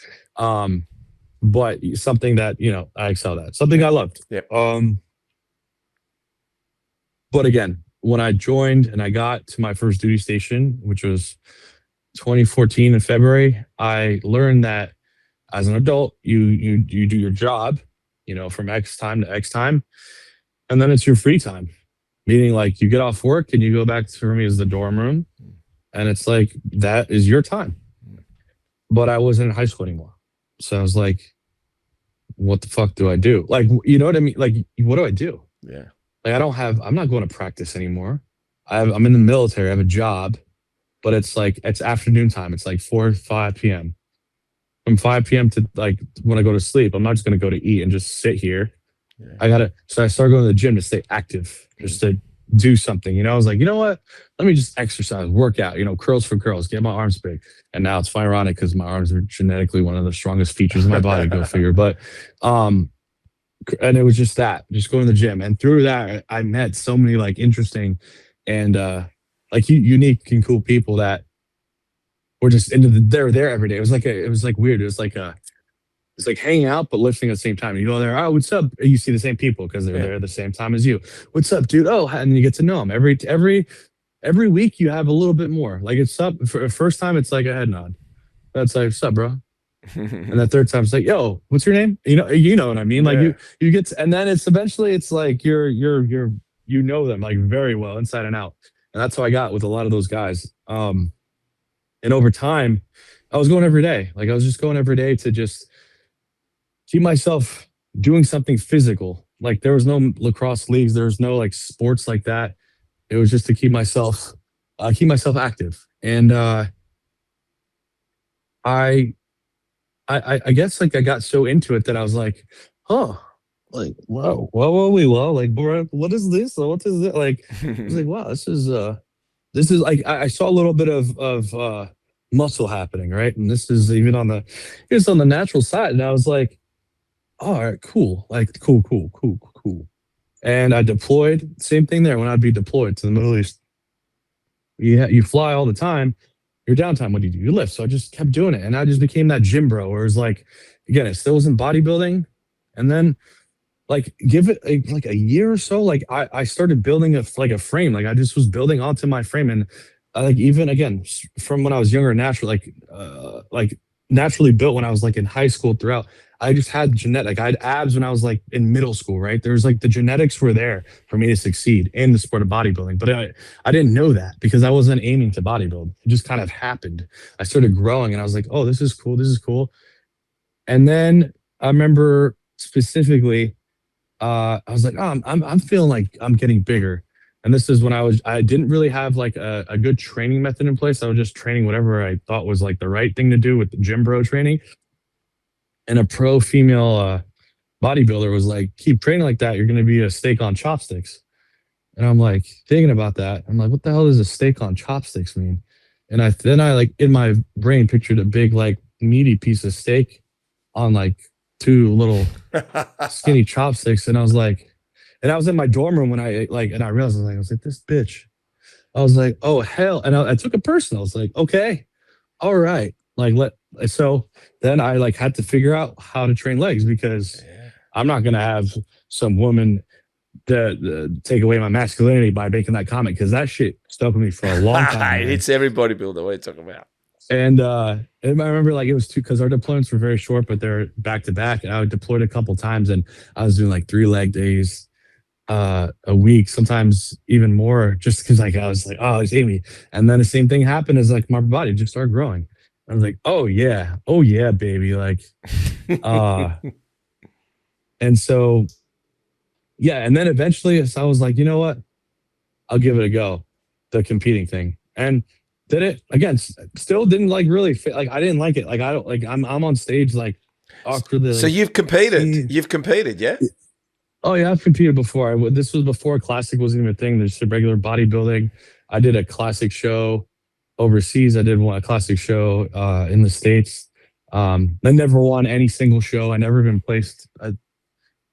but something that, I excelled at, something I loved. Yep. But again, when I joined and I got to my first duty station, which was 2014 in February, I learned that as an adult, you do your job, from X time to X time, and then it's your free time. Meaning, like, you get off work and you go back to, for me, is the dorm room, and it's like that is your time. But I wasn't in high school anymore, so I was like, "What the fuck do I do?" Like, you know what I mean? Like, what do I do? Yeah. Like, I'm not going to practice anymore. I'm in the military. I have a job, but it's like it's afternoon time. It's like 5 p.m. From 5 p.m. to like when I go to sleep, I'm not just gonna go to eat and just sit here. Yeah. So I started going to the gym to stay active, just to do something. I was like, you know what? Let me just exercise, work out, curls for girls, get my arms big. And now it's ironic because my arms are genetically one of the strongest features of my body, go figure. But, and it was just just going to the gym. And through that, I met so many like interesting and like unique and cool people that were just they're there every day. It was like weird. It's like hanging out but lifting at the same time. You go there, oh, what's up? You see the same people because they're there at the same time as you. What's up, dude? Oh, and you get to know them every week. You have a little bit more. Like, it's up for first time. It's like a head nod. That's like, what's up, bro? And that third time, it's like, yo, what's your name? You know what I mean? Like, you get to, and then it's eventually it's like you know them like very well inside and out. And that's how I got with a lot of those guys. And over time, I was going every day. Like, I was just going every day to just keep myself doing something physical. Like, there was no lacrosse leagues, there was no like sports like that. It was just to keep myself active. And I guess like I got so into it that I was like, huh, like, whoa, like, bro, what is this? What is it? Like, I was like, wow, this is like I saw a little bit of muscle happening, right? And this is even it's on the natural side. And I was like, all right, cool. Like, cool. And I deployed. Same thing there. When I'd be deployed to the Middle East, you fly all the time. Your downtime, what do? You lift. So I just kept doing it, and I just became that gym bro. Where it's like, again, it still wasn't bodybuilding, and then like give it like a year or so. Like I started building a frame. Like, I just was building onto my frame, and like even again from when I was younger, like naturally built when I was like in high school throughout. I just had genetic. I had abs when I was like in middle school, right? There's like the genetics were there for me to succeed in the sport of bodybuilding. But I didn't know that because I wasn't aiming to bodybuild. It just kind of happened. I started growing and I was like, oh, this is cool. This is cool. And then I remember specifically, I was like, oh, I'm feeling like I'm getting bigger. And this is when I didn't really have like a good training method in place. I was just training whatever I thought was like the right thing to do with the gym bro training. And a pro female bodybuilder was like, keep training like that, you're going to be a steak on chopsticks. And I'm like thinking about that. I'm like, what the hell does a steak on chopsticks mean? And I like in my brain pictured a big like meaty piece of steak on like two little skinny chopsticks. And I was like, and I was in my dorm room when I realized I was like, this bitch. I was like, oh hell. And I took it personal. I was like, okay, all right. So then I like had to figure out how to train legs because I'm not gonna have some woman that take away my masculinity by making that comment because that shit stuck with me for a long time. It's every bodybuilder. What are you talking about? And I remember like it was because our deployments were very short, but they're back to back. And I deployed a couple times, and I was doing like 3 leg days a week, sometimes even more, just because like I was like, oh, it's Amy. And then the same thing happened as like my body just started growing. I was like, oh yeah, baby. Like, and so, yeah. And then eventually so I was like, you know what? I'll give it a go. The competing thing. And did it again, still didn't like really fit. Like, I didn't like it. Like, I don't like, I'm on stage, like awkwardly. So you've competed. Yeah. Oh yeah. I've competed before. This was before classic wasn't even a thing. There's a regular bodybuilding. I did a classic show overseas. I did a classic show in the States. I never won any single show. I never been placed.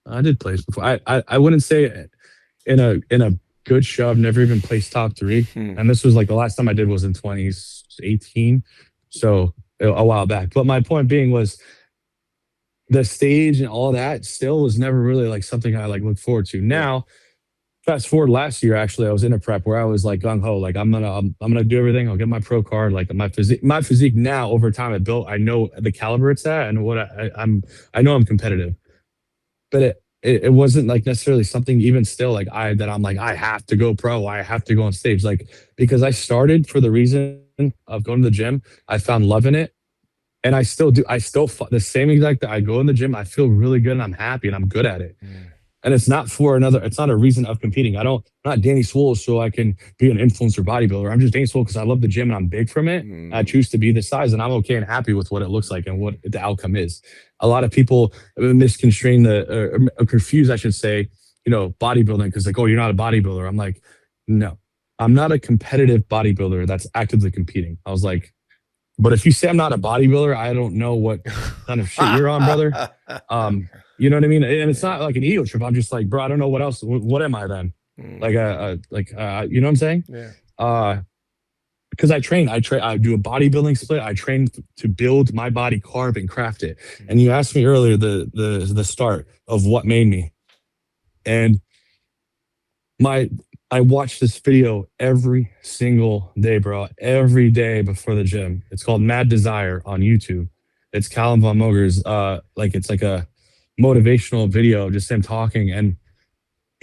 I did place before. I wouldn't say in a good show. I've never even placed top 3. And this was like the last time I did was in 2018. So a while back. But my point being was the stage and all that still was never really like something I like look forward to. Yeah. Now, fast forward last year, actually, I was in a prep where I was like gung ho, like I'm gonna do everything. I'll get my pro card. Like my physique now over time I built. I know the caliber it's at, and what I know I'm competitive, but it wasn't like necessarily something even still like I'm like I have to go pro. I have to go on stage, like because I started for the reason of going to the gym. I found love in it, and I still do. I still the same exact. I go in the gym. I feel really good, and I'm happy, and I'm good at it. Mm. And it's not for another, it's not a reason of competing. I'm not Danny Swole so I can be an influencer bodybuilder. I'm just Danny Swole because I love the gym and I'm big from it. I choose to be this size and I'm okay and happy with what it looks like and what the outcome is. A lot of people misconstrue or confuse, I should say, bodybuilding because like, oh, you're not a bodybuilder. I'm like, no, I'm not a competitive bodybuilder that's actively competing. I was like, but if you say I'm not a bodybuilder, I don't know what kind of shit you're on, brother. You know what I mean? And it's not like an ego trip. I'm just like, bro, I don't know what else. What am I then? Like, you know what I'm saying? Yeah. Because I train, I do a bodybuilding split. I train to build my body, carve and craft it. And you asked me earlier the start of what made me, and I watch this video every single day, bro. Every day before the gym. It's called Mad Desire on YouTube. It's Callum Von Moger's it's like a motivational video, just him talking. And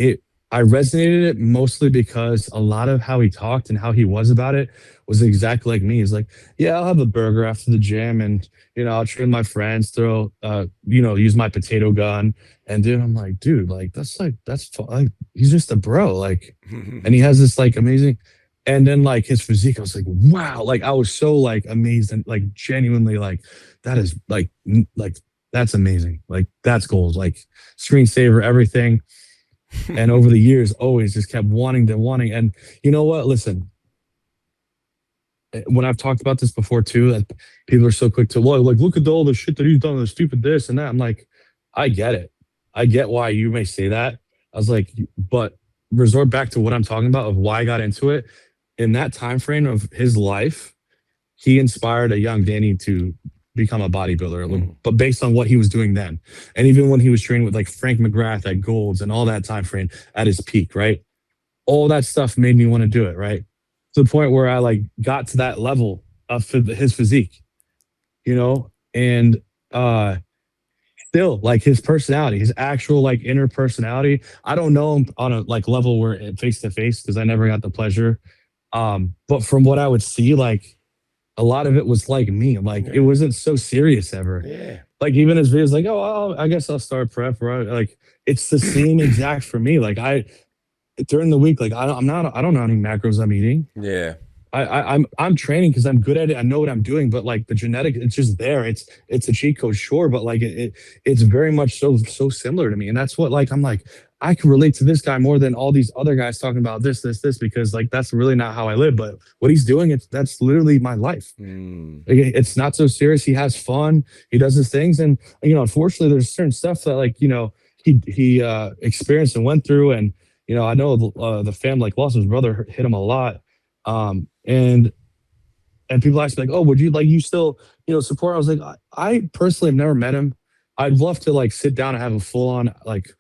I resonated it mostly because a lot of how he talked and how he was about it was exactly like me. He's like, yeah, I'll have a burger after the gym and, I'll train my friends, use my potato gun. And dude, I'm like, dude, like, that's like, he's just a bro. Like, and he has this like amazing, and then like his physique, I was like, wow. Like, I was so like amazed and like genuinely like, that is like, that's amazing. Like, that's goals, like screensaver, everything. And over the years, always just kept wanting. And you know what? Listen, when I've talked about this before too, that people are so quick to, well, like, look at all the shit that he's done, the stupid this and that. I'm like, I get it. I get why you may say that. I was like, but resort back to what I'm talking about of why I got into it. In that time frame of his life, he inspired a young Danny to become a bodybuilder, but based on what he was doing then. And even when he was training with like Frank McGrath at Golds and all that time frame at his peak, right? All that stuff made me want to do it, right? To the point where I like got to that level of his physique, and still like his personality, his actual like inner personality. I don't know him on a like level where face to face because I never got the pleasure. But from what I would see, like a lot of it was like me. Like it wasn't so serious ever. Yeah. Like even his videos, like, oh, I guess I'll start prep, right? Like it's the same exact for me. Like during the week, like I don't know how many macros I'm eating. Yeah. I'm training because I'm good at it. I know what I'm doing, but like the genetic, it's just there. It's a cheat code, sure, but like it's very much so similar to me, and that's what like I'm like I can relate to this guy more than all these other guys talking about this because like that's really not how I live. But what he's doing, that's literally my life. Like, it's not so serious. He has fun. He does his things, and unfortunately, there's certain stuff that like he experienced and went through, and I know the family like lost his brother, hit him a lot. And people ask me like, oh, would you like you still support? I was like, I personally have never met him. I'd love to like sit down and have a full on like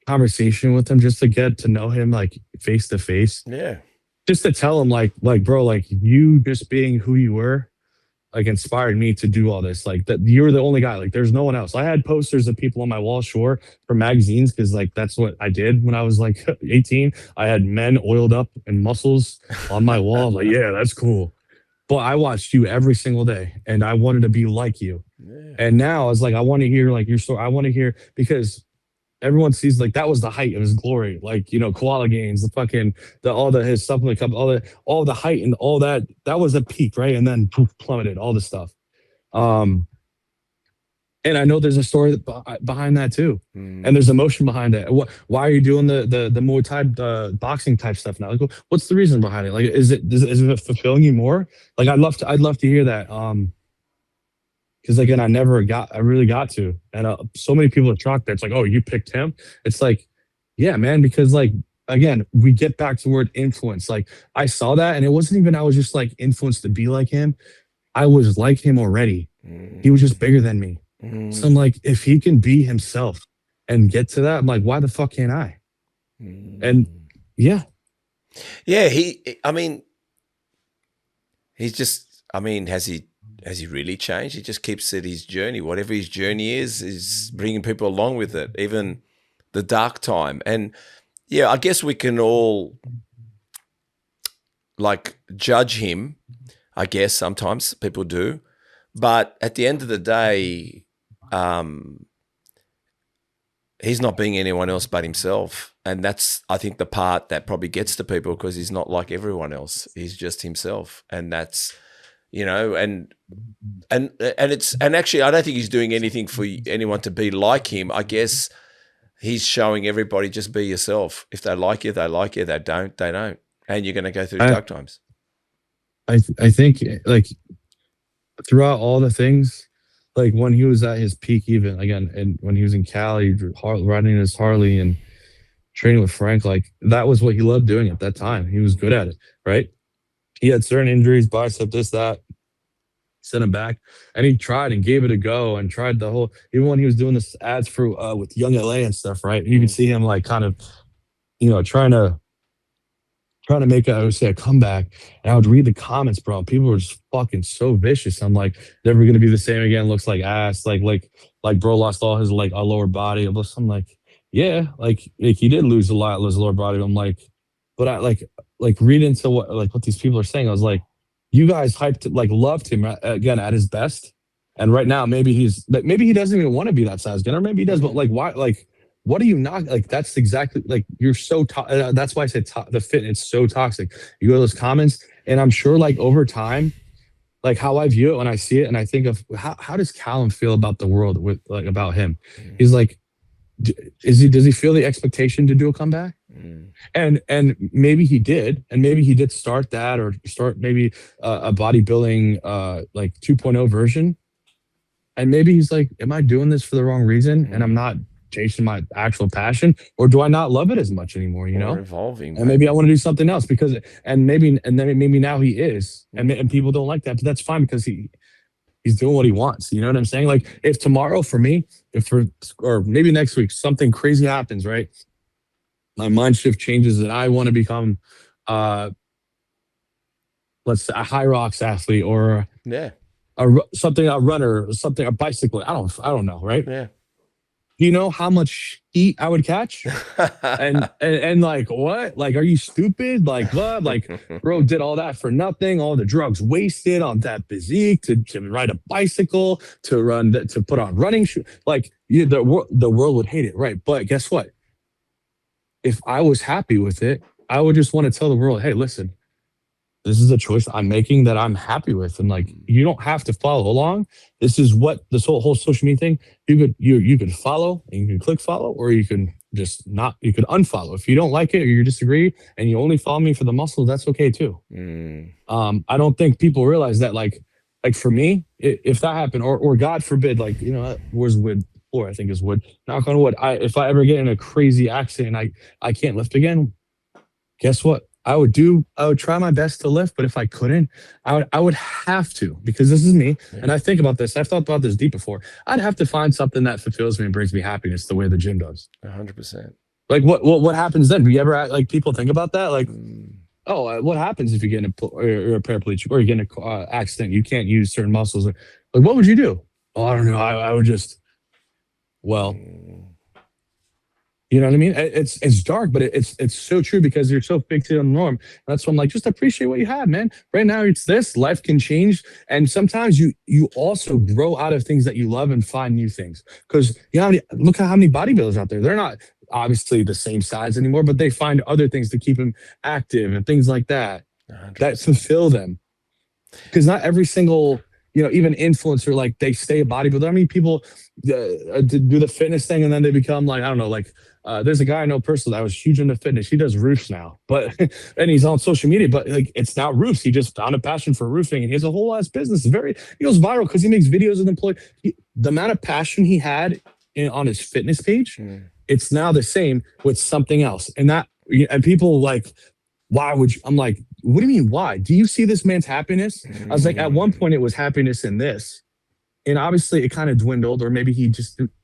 conversation with him just to get to know him like face to face. Yeah. Just to tell him like bro, like you just being who you were like inspired me to do all this. Like that you're the only guy. Like there's no one else. I had posters of people on my wall, sure, for magazines because like that's what I did when I was like 18. I had men oiled up and muscles on my wall. Like, yeah, that's cool. But I watched you every single day and I wanted to be like you. Yeah. And now it's like I want to hear like your story. I want to hear because everyone sees like that was the height of his glory, like koala gains, his supplement cup, all the height and all that was a peak, right? And then poof, plummeted, all the stuff. And I know there's a story behind that too, and there's emotion behind it. Why are you doing the Muay Thai boxing type stuff now? Like, what's the reason behind it? Like, is it fulfilling you more? Like, I'd love to hear that. Because again, I really got to, and so many people are shocked that it's like, oh, you picked him. It's like, yeah, man, because like again, we get back to the word influence. Like I saw that, and it wasn't even I was just like influenced to be like him. I was like him already. He was just bigger than me. So I'm Mm. like, if he can be himself and get to that, I'm like, why the fuck can't I? And Mm. yeah, Yeah, I mean, he's just. I mean, has he really changed? He just keeps at his journey. Whatever his journey is bringing people along with it, even the dark time. And yeah, I guess we can all like judge him. I guess sometimes people do, but at the end of the day, um, he's not being anyone else but himself. And that's, I think, the part that probably gets to people because he's not like everyone else. He's just himself. And that's, and actually, I don't think he's doing anything for anyone to be like him. I guess he's showing everybody just be yourself. If they like you, they like you. They don't, they don't. And you're going to go through I dark times. I think like throughout all the things, like when he was at his peak, even again, and when he was in Cali, riding his Harley and training with Frank, like that was what he loved doing at that time. He was good at it, right? He had certain injuries, bicep, this, that, sent him back, and he tried and gave it a go and tried the whole. Even when he was doing this ads for with Young LA and stuff, right? You could Mm, see him like kind of, trying to make I would say a comeback. And I would read the comments, bro. People were just fucking so vicious. I'm like, never gonna be the same again. Looks like ass. Like bro lost all his like a lower body. I'm like, yeah, like he did lose a lower body. I'm like, but I like read into what these people are saying. I was like, you guys hyped like loved him again at his best. And right now, maybe he doesn't even want to be that size again, or maybe he does. But mm, like, why? Like, what are you not like? That's exactly like you're so. That's why I said the fit. It's so toxic. You go to those comments, and I'm sure like over time, like how I view it when I see it, and I think of how does Callum feel about the world with like about him? mm, He's like, does he feel the expectation to do a comeback? mm, And maybe he did, and maybe he did start that or start maybe a bodybuilding like 2.0 version, and maybe he's like, am I doing this for the wrong reason? And I'm mm. not chasing my actual passion, or do I not love it as much anymore? Or evolving, And maybe I maybe. want to do something else and then maybe now he is, and Mm, and people don't like that, but that's fine because he's doing what he wants. You know what I'm saying? Like if tomorrow for me, if for or maybe next week something crazy happens, right? My mind shift changes and I want to become, uh, let's say a high rocks athlete or yeah, something a runner, something a bicycle. I don't know, right? yeah. Do you know how much heat I would catch? And like what? Like, are you stupid? Like what? Like, bro, did all that for nothing? All the drugs wasted on that physique to ride a bicycle, to put on running shoes. Like the world would hate it, right? But guess what? If I was happy with it, I would just want to tell the world, hey, listen, this is a choice I'm making that I'm happy with. And like, Mm, you don't have to follow along. This is what this whole social media thing, you could follow and you can click follow, or you can just not, you could unfollow. If you don't like it or you disagree and you only follow me for the muscle, that's okay too. mm, I don't think people realize that like for me, if that happened, or God forbid, like, where's wood? Or I think is wood. Knock on wood. If I ever get in a crazy accident, I can't lift again. Guess what? I would try my best to lift, but if I couldn't, I would have to, because this is me. yeah, And I think about this. I've thought about this deep before. I'd have to find something that fulfills me and brings me happiness the way the gym does. 100%. Like what happens then? Do you ever like people think about that? Like, Mm, oh, what happens if you get in or a paraplegic or you get in a accident? You can't use certain muscles. Like, what would you do? Oh, I don't know. I would just, well, mm, you know what I mean? It's dark, but it's so true because you're so fixated on the norm. That's why I'm like, just appreciate what you have, man. Right now, it's this. Life can change, and sometimes you also grow out of things that you love and find new things. Because look at how many bodybuilders out there. They're not obviously the same size anymore, but they find other things to keep them active and things like that 100%. fulfill them. Because not every single even influencer, like they stay a bodybuilder. I mean, people do the fitness thing and then they become like, I don't know, like there's a guy I know personally that was huge into fitness. He does roofs now, but and he's on social media, but like it's now roofs. He just found a passion for roofing and he has a whole ass business. He goes viral because he makes videos with employees. The amount of passion he had on his fitness page, Mm, it's now the same with something else. And people like, why would you? I'm like, what do you mean why? Do you see this man's happiness? I was like, at one mm, point it was happiness in this, And obviously it kind of dwindled, or maybe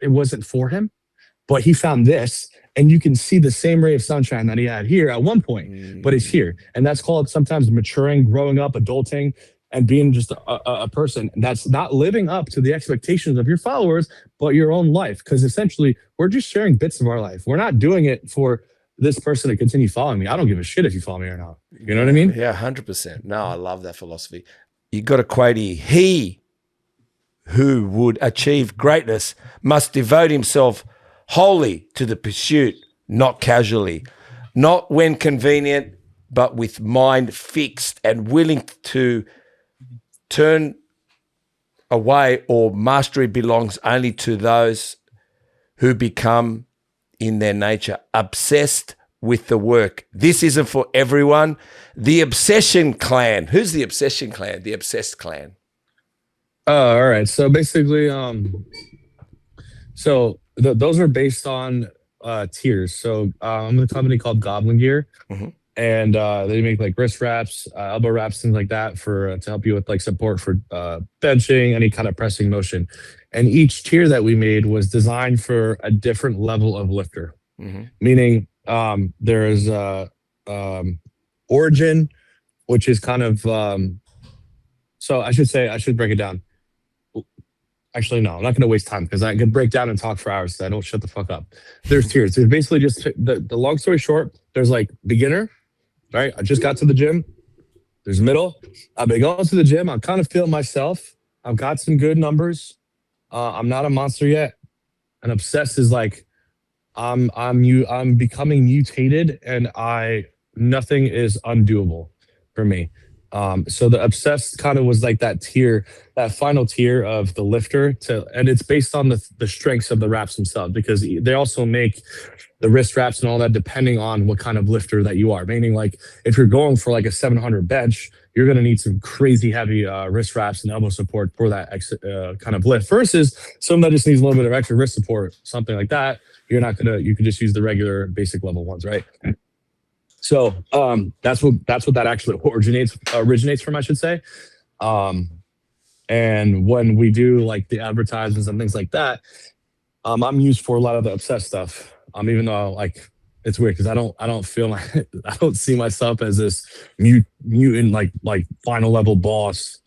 it wasn't for him, but he found this, and you can see the same ray of sunshine that he had here at one point, but it's here. And that's called sometimes maturing, growing up, adulting, and being just a person that's not living up to the expectations of your followers, but your own life. Because essentially, we're just sharing bits of our life. We're not doing it for this person to continue following me. I don't give a shit if you follow me or not. You know what I mean? Yeah, 100%. No, I love that philosophy. You got a quote here. He who would achieve greatness must devote himself wholly to the pursuit, not casually, not when convenient, but with mind fixed and willing to turn away, or mastery belongs only to those who become in their nature obsessed with the work. This isn't for everyone. The Obsession Clan. Who's the Obsession Clan? The Obsessed Clan. All right. So basically, those are based on tiers. So I'm with a company called Goblin Gear, and they make like wrist wraps, elbow wraps, things like that for to help you with like support for benching, any kind of pressing motion. And each tier that we made was designed for a different level of lifter. Meaning, there is Origin, which is kind of so I should break it down. Actually, no, I'm not going to waste time because I could break down and talk for hours. So I don't shut the fuck up. There's tiers. There's basically just the long story short, there's like beginner, right? I just got to the gym. There's middle. I've been going to the gym. I'm kind of feeling myself. I've got some good numbers. I'm not a monster yet. And obsessed is like, I'm becoming mutated, and nothing is undoable for me. So the obsessed kind of was like that tier, that final tier of the lifter and it's based on the strengths of the wraps themselves, because they also make the wrist wraps and all that depending on what kind of lifter that you are. Meaning, like, if you're going for like a 700 bench, you're going to need some crazy heavy wrist wraps and elbow support for that kind of lift, versus someone that just needs a little bit of extra wrist support, something like that. You could just use the regular basic level ones, right? So that's what that actually originates from, I should say. And when we do like the advertisements and things like that, I'm used for a lot of the obsessed stuff. Even though, like, it's weird because I don't feel like I don't see myself as this mutant like final level boss.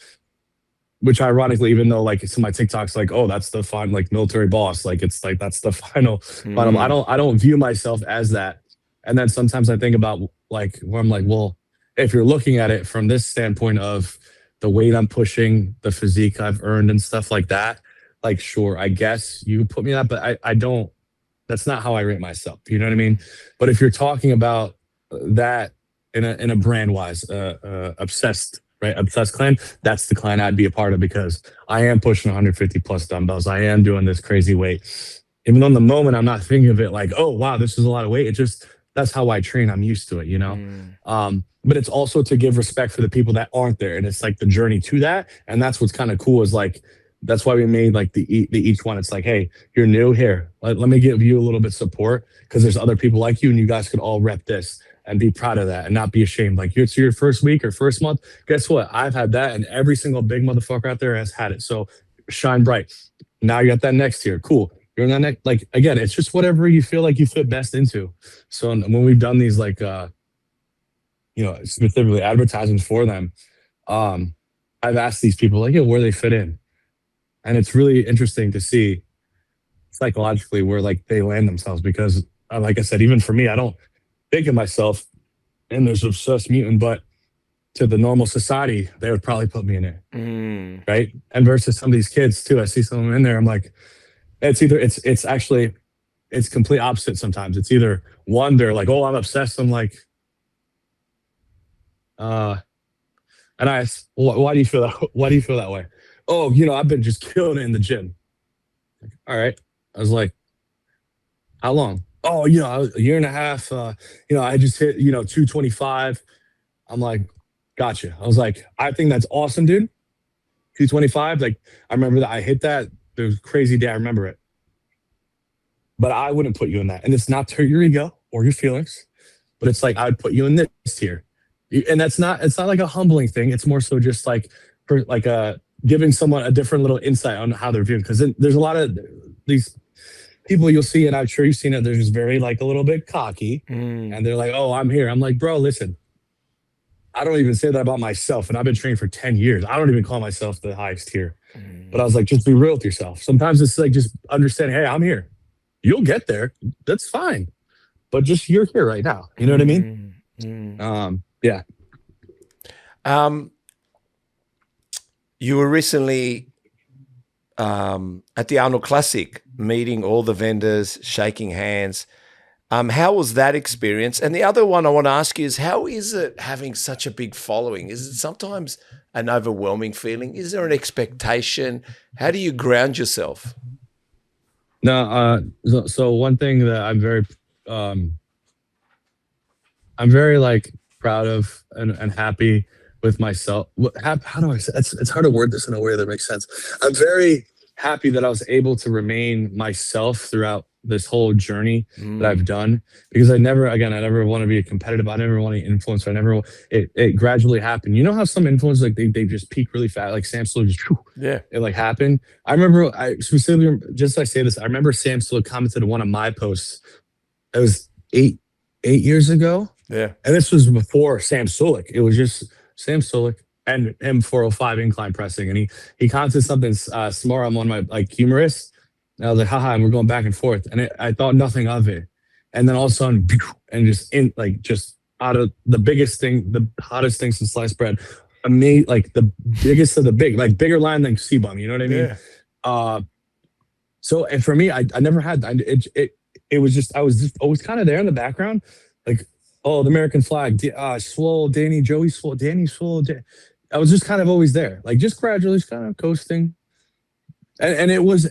Which ironically, even though like some of my TikToks like, oh, that's the final like military boss, like it's like that's the final. I don't view myself as that. And then sometimes I think about like where I'm like, well, if you're looking at it from this standpoint of the weight I'm pushing, the physique I've earned and stuff like that, like, sure, I guess you put me that, but I don't, that's not how I rate myself. You know what I mean? But if you're talking about that in a brand wise, obsessed, right? Obsessed clan, that's the clan I'd be a part of, because I am pushing 150 plus dumbbells. I am doing this crazy weight. Even though in the moment I'm not thinking of it like, oh, wow, this is a lot of weight. It just, that's how I train. I'm used to it, you know? But it's also to give respect for the people that aren't there. And it's like the journey to that. And that's what's kind of cool is like, that's why we made like the each one. It's like, hey, you're new here. Let me give you a little bit of support, because there's other people like you, and you guys could all rep this and be proud of that and not be ashamed. Like, it's your first week or first month. Guess what? I've had that, and every single big motherfucker out there has had it. So shine bright. Now you got that next tier. Cool. You're in that next, like, again, it's just whatever you feel like you fit best into. So when we've done these, like, specifically advertisements for them, I've asked these people, like, where they fit in. And it's really interesting to see psychologically where, like, they land themselves, because, like I said, even for me, I don't think of myself in this obsessed mutant, but to the normal society, they would probably put me in it. Right. And versus some of these kids too, I see some of them in there. I'm like, it's complete opposite sometimes. It's either one, they're like, oh, I'm obsessed. I'm like, and I asked, why do you feel that? Why do you feel that way? Oh, I've been just killing it in the gym. All right. I was like, how long? Oh, a year and a half. I just hit, 225. I'm like, gotcha. I was like, I think that's awesome, dude. 225. Like, I remember that I hit that. It was a crazy day. I remember it. But I wouldn't put you in that. And it's not to your ego or your feelings, but it's like, I would put you in this tier. And it's not like a humbling thing. It's more so just like, for like giving someone a different little insight on how they're viewing. Because there's a lot of these people you'll see, and I'm sure you've seen it. They're just very like a little bit cocky, and they're like, "Oh, I'm here." I'm like, "Bro, listen. I don't even say that about myself, and I've been training for 10 years. I don't even call myself the highest tier." But I was like, just be real with yourself. Sometimes it's like just understand, hey, I'm here. You'll get there. That's fine. But just you're here right now. You know what I mean? Yeah. You were recently at the Arnold Classic, meeting all the vendors, shaking hands. How was that experience? And the other one I want to ask you is, how is it having such a big following? Is it sometimes an overwhelming feeling? Is there an expectation? How do you ground yourself? No, so one thing that I'm very like proud of and happy with myself. How do I say it's hard to word this in a way that makes sense. I'm very happy that I was able to remain myself throughout this whole journey that I've done, because I never want to be a competitive. I never want to influence. It gradually happened. You know how some influencers, like they just peak really fast, like Sam Slow just, Yeah. it like happened. I remember, I specifically, just as I say this, I remember Sam Slow commented on one of my posts. It was eight years ago. Yeah. And this was before Sam Solik. It was just Sam Solik and M405 incline pressing. And he commented something smart on one of my like humorists. And I was like, haha, and we're going back and forth. And I thought nothing of it. And then all of a sudden, and just out of the biggest thing, the hottest thing since sliced bread, like the biggest of the big, like bigger line than C-Bum, you know what I mean? Yeah. So, and for me, I never had, it was just, I was just always kind of there in the background. Like, oh, the American flag, Swole, Danny, Joey Swole, Danny Swole. I was just kind of always there, like just gradually just kind of coasting. And it was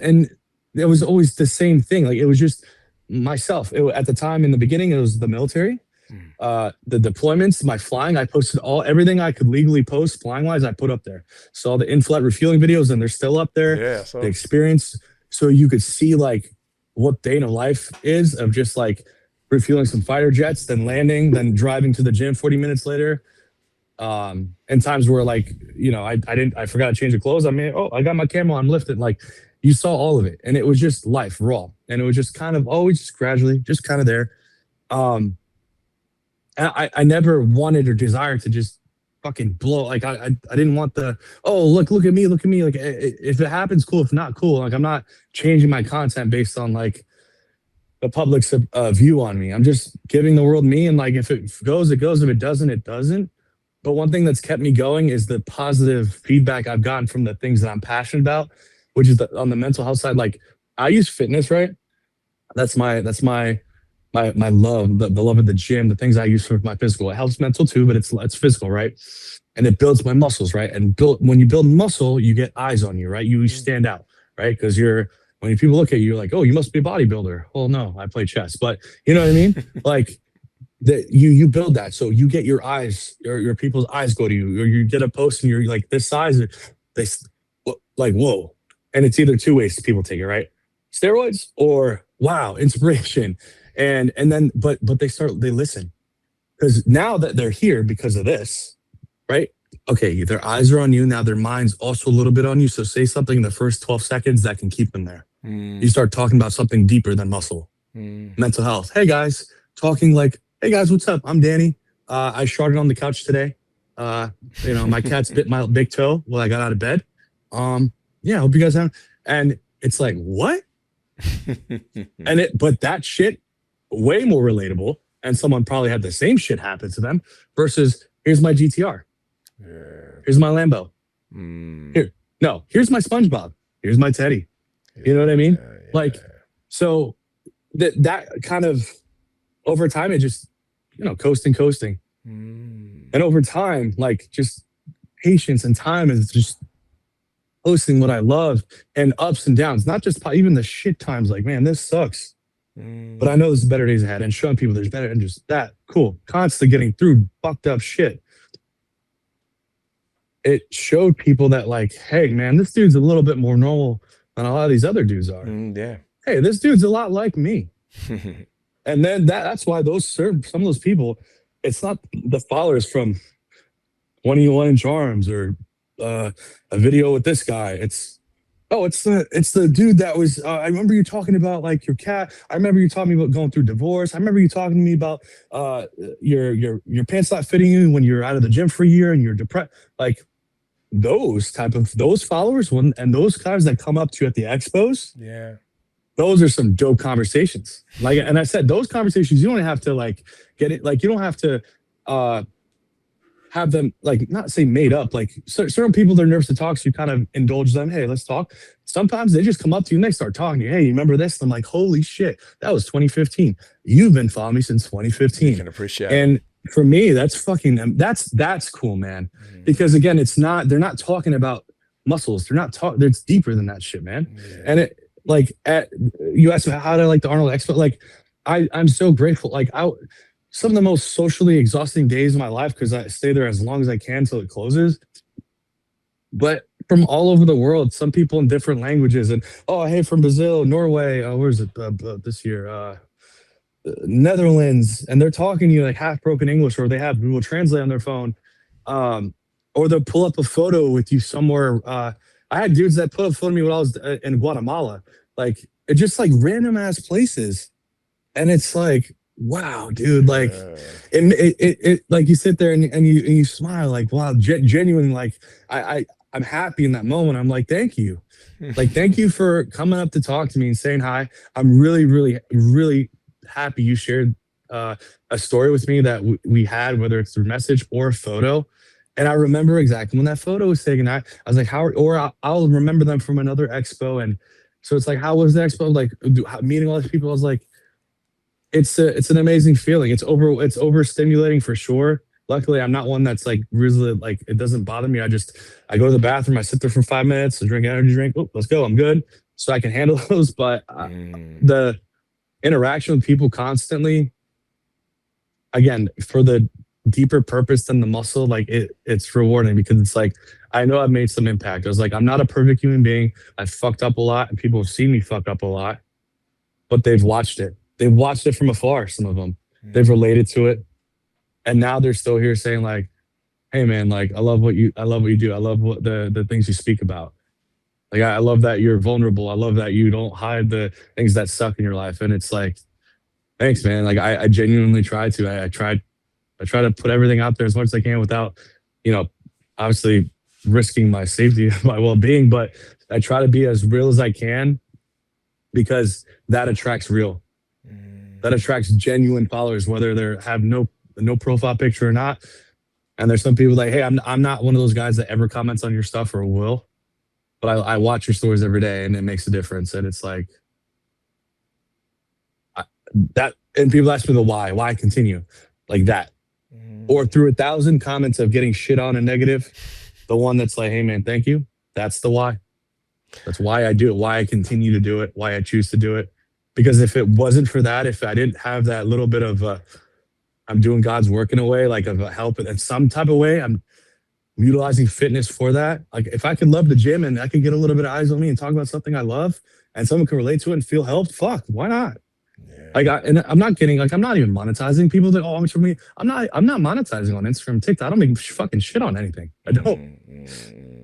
always the same thing. Like it was just myself. At the time in the beginning, it was the military, the deployments, my flying. I posted everything I could legally post flying wise. I put up there. So all the in-flight refueling videos, and they're still up there. Yeah. So The experience, so you could see like what day in a life is of just like refueling some fighter jets, then landing, then driving to the gym 40 minutes later. And times where like, you know, I forgot to change the clothes. I mean, I got my camera, I'm lifting. Like you saw all of it, and it was just life raw, and it was just kind of always just gradually just kind of there. And I never wanted or desired to just fucking blow. Like I didn't want the, look at me. Like if it happens, cool. If not, cool. Like I'm not changing my content based on like the public's view on me. I'm just giving the world me, and like if it goes, it goes. If it doesn't, it doesn't. But one thing that's kept me going is the positive feedback I've gotten from the things that I'm passionate about, which is on the mental health side. Like I use fitness, right? That's my love, the love of the gym, the things I use for my physical. It helps mental too, but it's physical, right? And it builds my muscles, right? And when you build muscle, you get eyes on you, right? You stand out, right? Because when people look at you, you're like, oh, you must be a bodybuilder. Well, no, I play chess, but you know what I mean? Like that you build that. So you get your eyes, your people's eyes go to you, or you get a post and you're like this size, they like, whoa. And it's either two ways people take it, right? Steroids or wow, inspiration. And then, but they listen, because now that they're here because of this, right? Okay, their eyes are on you. Now their mind's also a little bit on you. So say something in the first 12 seconds that can keep them there. You start talking about something deeper than muscle, mental health. Hey guys, talking like, hey guys, what's up? I'm Danny. I sharted on the couch today. My cat's bit my big toe while I got out of bed. Yeah, I hope you guys have. And it's like, what? But that shit, way more relatable. And someone probably had the same shit happen to them versus here's my GTR. Yeah. Here's my Lambo. Here's my SpongeBob. Here's my Teddy. You know what I mean? Yeah. Like, so that kind of over time, it just, coasting. And over time, like just patience and time is just posting what I love, and ups and downs, not just even the shit times like, man, this sucks. But I know there's better days ahead, and showing people there's better, and just that cool, constantly getting through fucked up shit. It showed people that like, hey man, this dude's a little bit more normal than a lot of these other dudes are. Yeah. Hey, this dude's a lot like me. And then that's why some of those people, it's not the followers from 21 Inch Arms or a video with this guy. It's the dude that was. I remember you talking about like your cat. I remember you talking about going through divorce. I remember you talking to me about uh your pants not fitting you when you're out of the gym for a year and you're depressed. Like those followers and those guys that come up to you at the expos. Yeah. Those are some dope conversations. Like, and I said those conversations. You don't have to like get it. Like you don't have to. Have them like not say made up, like certain people they're nervous to talk, so you kind of indulge them. Hey, let's talk. Sometimes they just come up to you and they start talking to you. Hey, you remember this? And I'm like, holy shit, that was 2015. You've been following me since 2015. You can appreciate and for me, that's fucking that's cool, man. Because again, they're not talking about muscles. They're not talking. It's deeper than that shit, man. And it like you asked me how to like the Arnold Expo. Like I'm so grateful. Like some of the most socially exhausting days of my life because I stay there as long as I can till it closes. But from all over the world, some people in different languages, and hey, from Brazil, Norway, where is it this year? Netherlands, and they're talking to you like half broken English, or they have Google Translate on their phone, or they'll pull up a photo with you somewhere. I had dudes that put up a photo of me when I was in Guatemala, like it just like random ass places, and it's like, wow, dude, like it like you sit there and you smile like, wow, genuine, like I'm happy in that moment. I'm like, thank you. Like, thank you for coming up to talk to me and saying hi. I'm really, really, really happy you shared a story with me that we had, whether it's through message or photo. And I remember exactly when that photo was taken. I was like, I'll remember them from another expo. And so it's like, how was the expo? Like meeting all these people, I was like, it's an amazing feeling. It's overstimulating for sure. Luckily, I'm not one that's like really like it doesn't bother me. I go to the bathroom, I sit there for 5 minutes, I drink energy drink. Oh, let's go. I'm good, so I can handle those. But the interaction with people constantly, again, for the deeper purpose than the muscle, like it's rewarding because it's like I know I've made some impact. I was like, I'm not a perfect human being. I fucked up a lot, and people have seen me fuck up a lot, but they've watched it. They've watched it from afar, some of them. They've related to it. And now they're still here saying like, hey man, like I love what you do. I love what the things you speak about. Like I love that you're vulnerable. I love that you don't hide the things that suck in your life. And it's like, thanks, man. Like I genuinely try to. I try to put everything out there as much as I can without, obviously risking my safety, my well-being, but I try to be as real as I can because that attracts real. That attracts genuine followers, whether they have no profile picture or not. And there's some people like, hey, I'm not one of those guys that ever comments on your stuff or will, but I watch your stories every day and it makes a difference. And it's like that. And people ask me the why continue like that, or through 1,000 comments of getting shit on and negative, the one that's like, hey man, thank you. That's the why. That's why I do it. Why I continue to do it. Why I choose to do it. Because if it wasn't for that, if I didn't have that little bit of, I'm doing God's work in a way, like of a help in some type of way, I'm utilizing fitness for that. Like if I could love the gym and I could get a little bit of eyes on me and talk about something I love and someone can relate to it and feel helped, fuck, why not? Yeah. Like, and I'm not kidding. Like, I'm not even monetizing. People think, oh, I'm for me. I'm not monetizing on Instagram, TikTok. I don't make fucking shit on anything. I don't.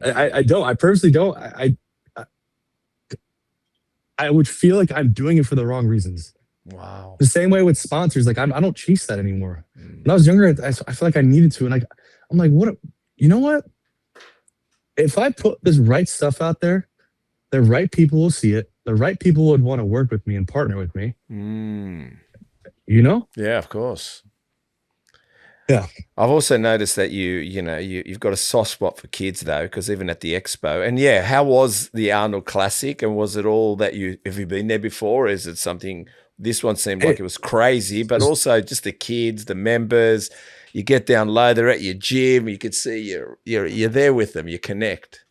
I don't. I personally don't. I would feel like I'm doing it for the wrong reasons. Wow. The same way with sponsors. Like I don't chase that anymore. When I was younger, I feel like I needed to, and I'm like, what? You know what? If I put this right stuff out there, the right people will see it. The right people would want to work with me and partner with me. Yeah, of course. Yeah. I've also noticed that you've got a soft spot for kids though, because even at the expo, and yeah, how was the Arnold Classic? And was it all that have you been there before? Or is it something? This one seemed like it was crazy, but also just the kids, the members. You get down low, they're at your gym. You could see you're there with them. You connect.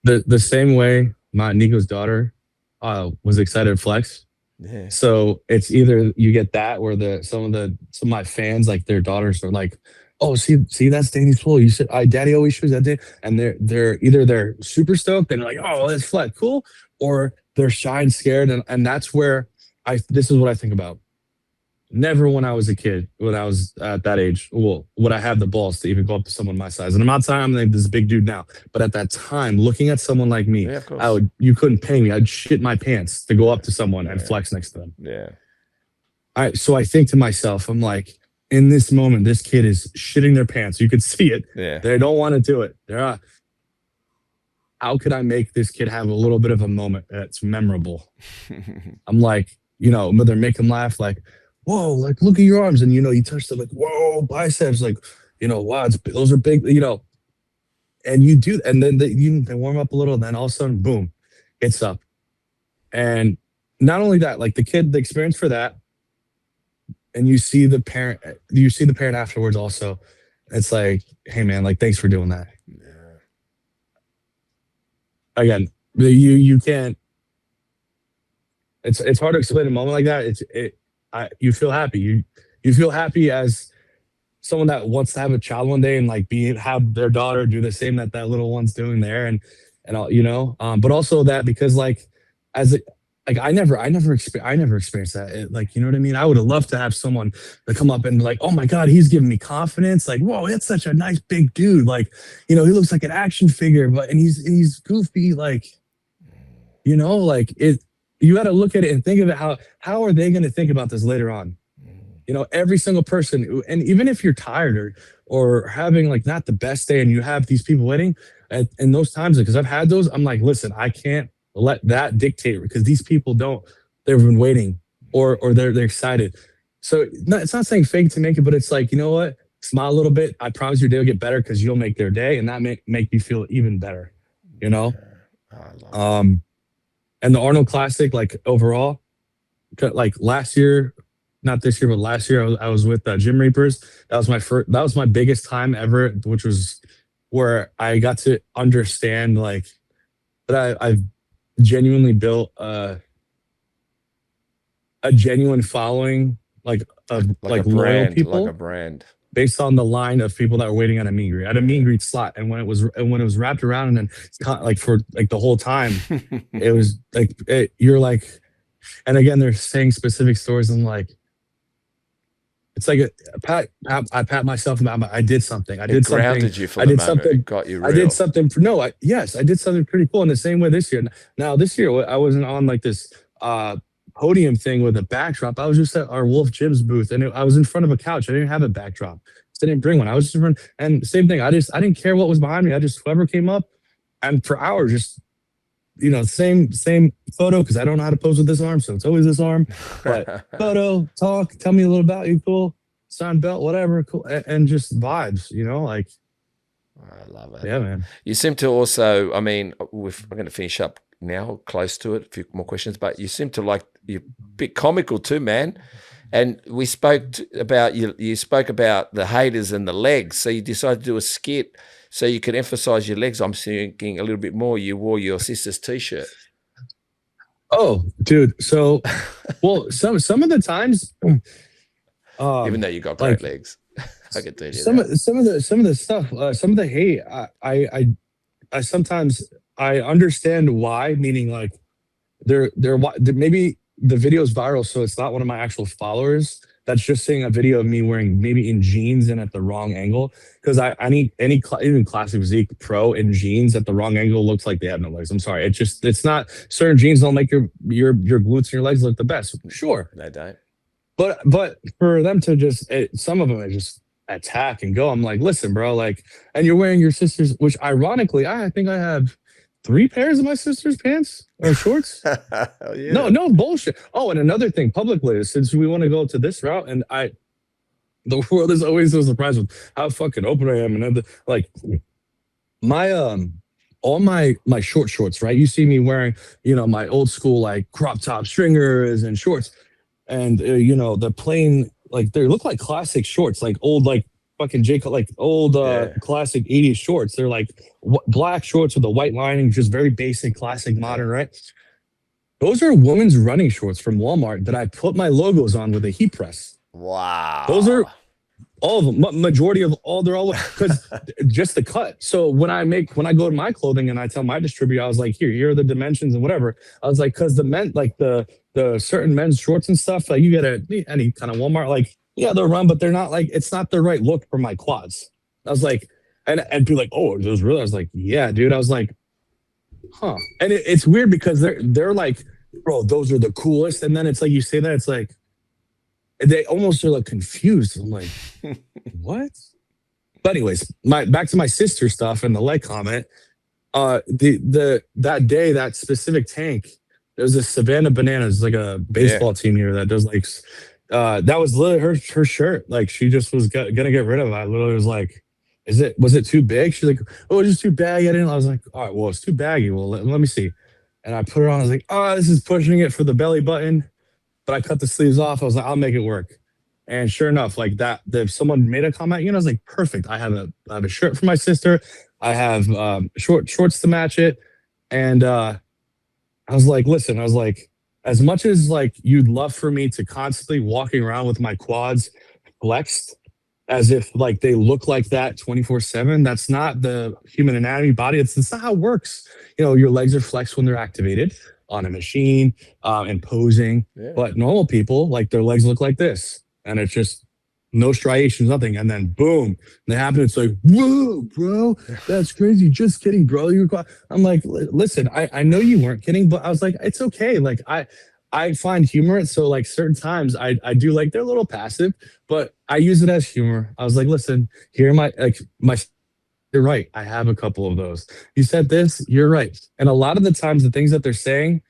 The same way my Nico's daughter was excited to flex. Yeah. So it's either you get that, or some of my fans, like their daughters are like, oh, see that's Danny Swole. You said, Daddy always shows that day, and they're super stoked and like, oh, that's flat, cool, or they're shy and scared, and that's where this is what I think about. Never when I was a kid, when I was at that age, well, would I have the balls to even go up to someone my size? And I'm not saying I'm like this big dude now, but at that time, looking at someone like me, Yeah, of course. you couldn't pay me. I'd shit my pants to go up to someone and Yeah. flex next to them. Yeah. So I think to myself, I'm like, in this moment, this kid is shitting their pants. You could see it. Yeah. They don't want to do it. How could I make this kid have a little bit of a moment that's memorable? I'm like, but they make him laugh, like, whoa, like, look at your arms. And, you touch them, like, whoa, biceps, like, wow, those are big, and you do, and then they warm up a little, and then all of a sudden, boom, it's up. And not only that, like the experience for that, and you see the parent afterwards also. It's like, hey man, like, thanks for doing that. Yeah. Again, you can't, it's hard to explain a moment like that. You feel happy. You feel happy as someone that wants to have a child one day and like have their daughter do the same that little one's doing there, and all, but also that because like as a, like I never experienced that. Like, you know what I mean? I would have loved to have someone to come up and be like, oh my God, he's giving me confidence. Like, whoa, that's such a nice big dude. Like, he looks like an action figure, and he's goofy. Like, like it, you got to look at it and think of it. How are they going to think about this later on? Every single person, and even if you're tired or having like not the best day and you have these people waiting in those times, because I've had those, I'm like, listen, I can't let that dictate because these people they've been waiting or they're excited. So it's not saying fake to make it, but it's like, you know what? Smile a little bit. I promise your day will get better because you'll make their day, and that make you feel even better, And the Arnold Classic, like overall, like last year, not this year, but last year, I was with Gym Reapers. That was my biggest time ever, which was where I got to understand like that I've genuinely built a genuine following, like like a loyal brand, people, like a brand. based on the line of people that were waiting at a meet and greet. At a meet and greet slot, and when it was wrapped around, and then like for like the whole time, it was like you're like, and again, they're saying specific stories, and like it's like I pat myself on I did something. It grounded you for the moment. It got you real. I did something I did something pretty cool in the same way this year. Now this year I wasn't on like this podium thing with a backdrop. I was just at our Wolf Gyms booth, and I was in front of a couch. I didn't have a backdrop. I didn't bring one. I was just in front, and same thing. I didn't care what was behind me. I just, whoever came up, and for hours just same photo, because I don't know how to pose with this arm, so it's always this arm. But photo, talk, tell me a little about you, cool, sign belt, whatever, cool, and just vibes, like. I love it. Yeah, man. You seem to also, I mean, we're going to finish up now, close to it, a few more questions, but you seem to like, you're a bit comical too, man. And we spoke about, you spoke about the haters and the legs, so you decided to do a skit so you could emphasize your legs. I'm thinking a little bit more, you wore your sister's t-shirt. Oh, dude. So, well, some of the times, even though you got great legs, I could do some of the stuff, some of the hate. I sometimes I understand why. Meaning, like, they're maybe the video's viral, so it's not one of my actual followers that's just seeing a video of me wearing maybe in jeans and at the wrong angle. Because I need even Classic Physique Pro in jeans at the wrong angle looks like they have no legs. I'm sorry. It's not, certain jeans don't make your glutes and your legs look the best. Sure. They don't. But for them to just, some of them are just attack and go. I'm like, listen, bro, like, and you're wearing your sister's, which ironically, I think I have 3 pairs of my sister's pants or shorts. Yeah. No bullshit. Oh, and another thing, publicly, since we want to go to this route, and the world is always so surprised with how fucking open I am, and like my all my short shorts, right? You see me wearing, my old school like crop top stringers and shorts, and the plain, like, they look like classic shorts, like old, like fucking Jacob, like old classic 80s shorts. They're like black shorts with a white lining, just very basic, classic, modern, right? Those are women's running shorts from Walmart that I put my logos on with a heat press. Wow. Those are All of them, majority of all, they're all because just the cut. So when I go to my clothing and I tell my distributor, I was like, here are the dimensions and whatever. I was like, because the men, like the certain men's shorts and stuff, like you get at any kind of Walmart, like yeah, they'll run, but they're not like it's not the right look for my quads. I was like, and be like, oh, those really? I was like, yeah, dude. I was like, huh. And it's weird because they're like, bro, those are the coolest. And then it's like you say that, it's like they almost are like confused. I'm like, what? But anyways, my back to my sister stuff and the leg comment. The that day, that specific tank, there was a Savannah Bananas, like a Yeah. baseball team here that does like that was literally her shirt. Like she just was gonna get rid of it. I literally was like, was it too big? She's like, oh, it's just too baggy. I was like, all right, well, it's too baggy. Well, let me see. And I put it on. I was like, oh, this is pushing it for the belly button. But I cut the sleeves off. I was like, I'll make it work. And sure enough, like that, if someone made a comment, I was like, perfect. I have a shirt for my sister. I have shorts to match it. And I was like, listen, I was like, as much as like you'd love for me to constantly walking around with my quads flexed as if like they look like that 24/7, that's not the human anatomy body. It's not how it works. Your legs are flexed when they're activated on a machine and posing. Yeah. But normal people, like their legs look like this. And it's just no striations, nothing. And then boom, they happen. It's like, whoa, bro, that's crazy. Just kidding, bro. I'm like, listen, I know you weren't kidding, but I was like, it's okay. Like I find humor. So like certain times I do like they're a little passive, but I use it as humor. I was like, listen, here are my you're right. I have a couple of those. You said this, you're right. And a lot of the times the things that they're saying,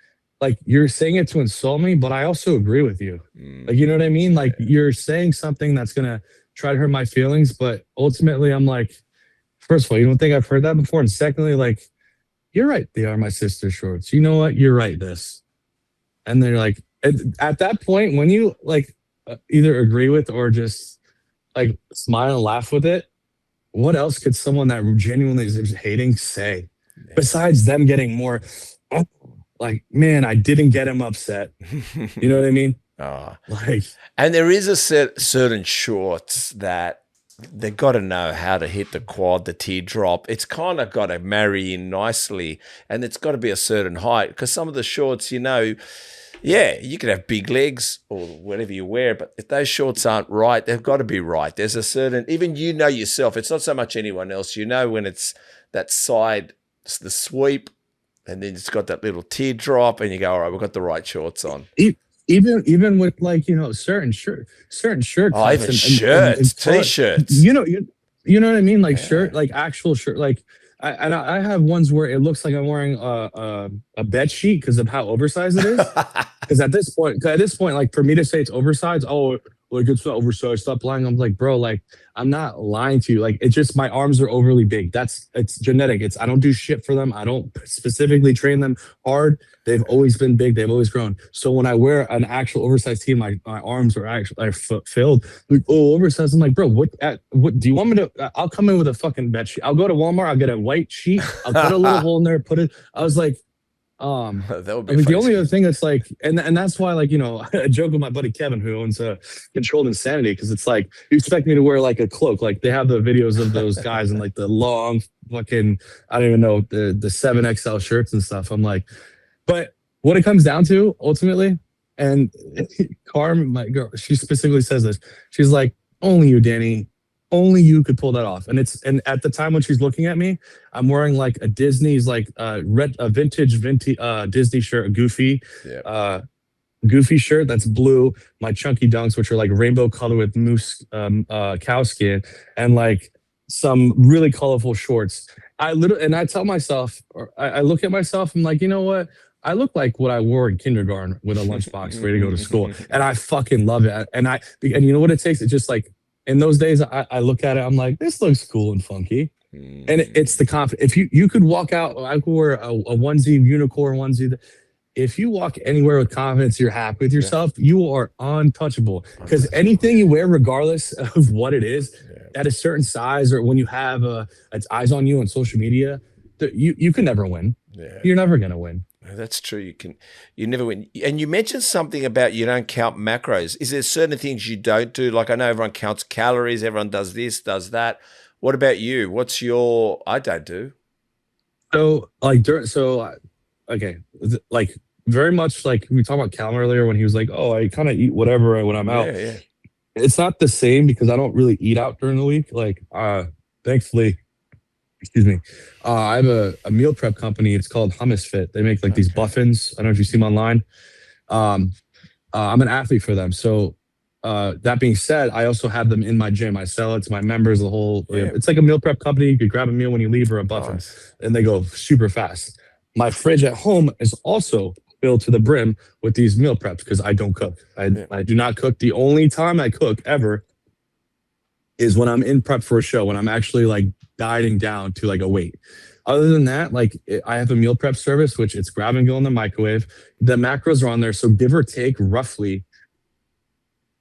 like you're saying it to insult me, but I also agree with you. Like, you know what I mean? Like you're saying something that's gonna try to hurt my feelings, but ultimately I'm like, first of all, you don't think I've heard that before? And secondly, like, you're right, they are my sister's shorts. You know what? You're right, this. And they're like, at that point, when you like either agree with or just like smile and laugh with it, what else could someone that genuinely is hating say? Besides them getting more, oh, like, man, I didn't get him upset. You know what I mean? Like, and there is a certain shorts that they've got to know how to hit the quad, the teardrop. It's kind of got to marry in nicely, and it's got to be a certain height because some of the shorts, yeah, you could have big legs or whatever you wear, but if those shorts aren't right, they've got to be right. There's a certain, even yourself, it's not so much anyone else. When it's that side, the sweep, and then it's got that little teardrop, and you go, all right, we've got the right shorts on. Even with like certain shirt oh, even shirts, t-shirts. You know what I mean? Like shirt, like actual shirt, like I have ones where it looks like I'm wearing a bed sheet because of how oversized it is. Because at this point, like for me to say it's oversized, oh, like it's not oversized, stop lying. I'm like, bro, like I'm not lying to you. Like it's just my arms are overly big. It's genetic. I don't do shit for them. I don't specifically train them hard. They've always been big. They've always grown. So when I wear an actual oversized tee, my arms are filled. Like, oh, oversized. I'm like, bro, what do you want me to? I'll come in with a fucking bed sheet. I'll go to Walmart. I'll get a white sheet. I'll put a little hole in there. Put it. I was like, that would be the only other thing that's like, and that's why, like, I joke with my buddy Kevin who owns Controlled Insanity, because it's like you expect me to wear like a cloak. Like they have the videos of those guys in like the long fucking, I don't even know, the 7XL shirts and stuff. I'm like, but what it comes down to ultimately, and Carm, my girl, she specifically says this. She's like, only you, Danny. Only you could pull that off. And at the time when she's looking at me, I'm wearing like a Disney's like a vintage Disney shirt, a goofy shirt that's blue, my chunky dunks, which are like rainbow color with moose cow skin, and like some really colorful shorts. I tell myself, or I look at myself, I'm like, you know what? I look like what I wore in kindergarten with a lunchbox ready to go to school. And I fucking love it. And you know what it takes? It's just like, in those days, I look at it, I'm like, this looks cool and funky. And it's the confidence. If you could walk out, I could wear a onesie, unicorn onesie. If you walk anywhere with confidence, you're happy with yourself, you are untouchable. Because anything you wear, regardless of what it is, at a certain size, or when you have it's eyes on you on social media, you can never win. You're never going to win. That's true. You never win. And you mentioned something about you don't count macros. Is there certain things you don't do? Like I know everyone counts calories. Everyone does this, does that. What about you? What's your? I don't do. So like okay, like very much like we talked about Callum earlier when he was like, oh, I kind of eat whatever when I'm out. Yeah, yeah. It's not the same because I don't really eat out during the week. Like thankfully, excuse me, I have a meal prep company. It's called Hummus Fit. They make like these Okay. muffins. I don't know if you see them online. Um, I'm an athlete for them. So that being said, I also have them in my gym. I sell it to my members. The whole Yeah. it's like a meal prep company. You could grab a meal when you leave or a muffin, Nice. and they go super fast. My fridge at home is also filled to the brim with these meal preps because I don't cook. Yeah. I do not cook. The only time I cook ever is when I'm in prep for a show, when I'm actually like dieting down to like a weight. Other than that, like I have a meal prep service, which it's grab and go in the microwave. The macros are on there. So give or take roughly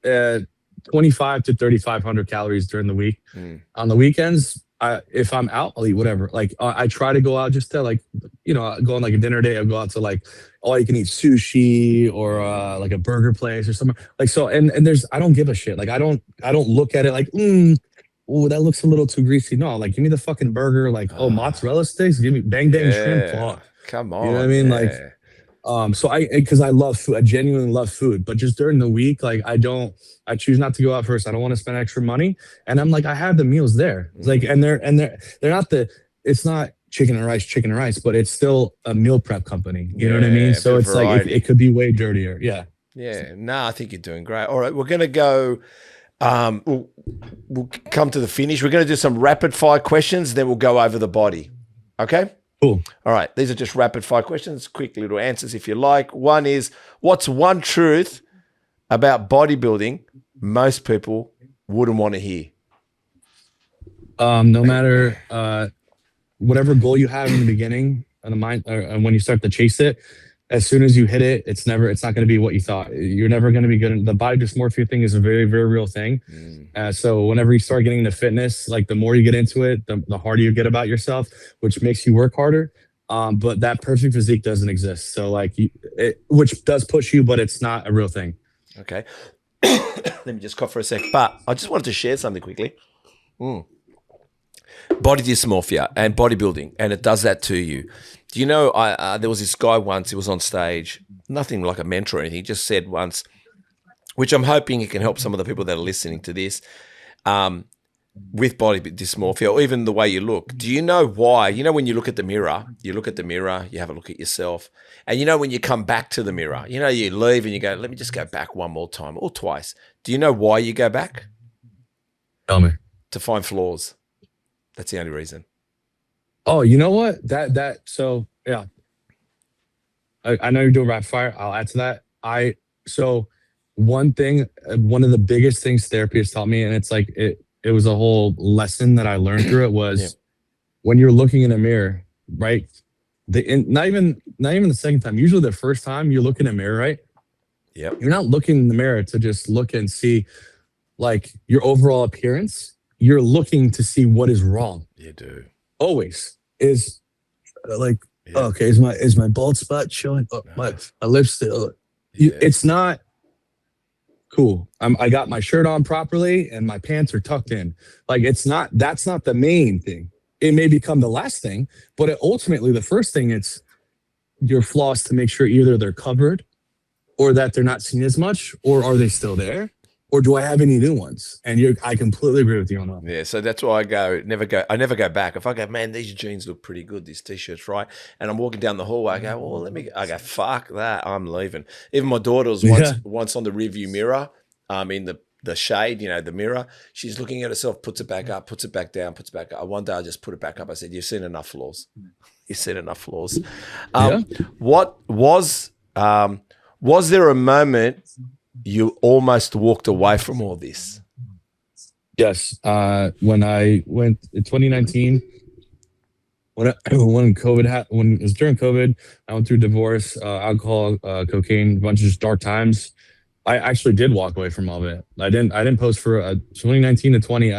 25 to 3,500 calories during the week. Mm. On the weekends, if I'm out, I'll eat whatever. Like I try to go out just to like, go on like a dinner date. I'll go out to like all you can eat sushi or like a burger place or something. Like so, and there's I don't give a shit. Like I don't look at it like, oh, that looks a little too greasy. No, like give me the fucking burger. Like mozzarella sticks, give me bang bang shrimp. Yeah. Oh, Come you know what I on. mean? Like Yeah. so because I love food, I genuinely love food, but just during the week, like I choose not to go out first. I don't want to spend extra money. And I'm like, I have the meals there. It's like, and they're not it's not chicken and rice, but it's still a meal prep company. You know what I mean? Yeah, a So bit of it's like, variety. it could be way dirtier. Yeah. Yeah. No, I think you're doing great. All right. We're going to go. We'll come to the finish. We're going to do some rapid fire questions. Then we'll go over the body. Okay. Cool. All right. These are just rapid fire questions. Quick little answers if you like. One is, what's one truth about bodybuilding most people wouldn't want to hear? No matter whatever goal you have in the beginning and the mind, or when you start to chase it, as soon as you hit it, it's not going to be what you thought. You're never going to be good. The body dysmorphia thing is a very, very real thing. So whenever you start getting into fitness, like the more you get into it, the harder you get about yourself, which makes you work harder. But that perfect physique doesn't exist. So like, which does push you, but it's not a real thing. Okay. Let me just cough for a sec. But I just wanted to share something quickly. Body dysmorphia and bodybuilding, and it does that to you. Do you know, there was this guy once, he was on stage, nothing like a mentor or anything, he just said once, which I'm hoping it can help some of the people that are listening to this, with body dysmorphia or even the way you look. Do you know why? You know, when you look at the mirror, you have a look at yourself. And you know, when you come back to the mirror, you know, you leave and you go, let me just go back one more time or twice. Do you know why you go back? Tell me. To find flaws. That's the only reason. Oh, you know what? So yeah. I know you're doing rapid fire. I'll add to that. So one of the biggest things therapy has taught me, and it's like it was a whole lesson that I learned through it was when you're looking in a mirror, right? Not even the second time. Usually the first time you look in a mirror, right? Yep. You're not looking in the mirror to just look and see like your overall appearance. You're looking to see what is wrong. You do. Always is like, okay, is my bald spot showing? Oh, my lips still. It's not cool. I got my shirt on properly and my pants are tucked in. Like that's not the main thing. It may become the last thing, but ultimately the first thing, it's your flaws to make sure either they're covered or that they're not seen as much, or are they still there? Or do I have any new ones? And I completely agree with you on that. Yeah, so that's why I never go back. If I go, man, these jeans look pretty good, these t-shirts, right? And I'm walking down the hallway, I go, I go, fuck that, I'm leaving. Even my daughter was once on the rearview mirror, in the shade, you know, the mirror. She's looking at herself, puts it back up, puts it back down, puts it back up. One day I just put it back up. I said, you've seen enough flaws. You've seen enough flaws. What was there a moment you almost walked away from all this? Yes. When I went in 2019, when when it was during COVID, I went through divorce, alcohol, cocaine, a bunch of just dark times. I actually did walk away from all of it. I didn't post for 2019 to 20.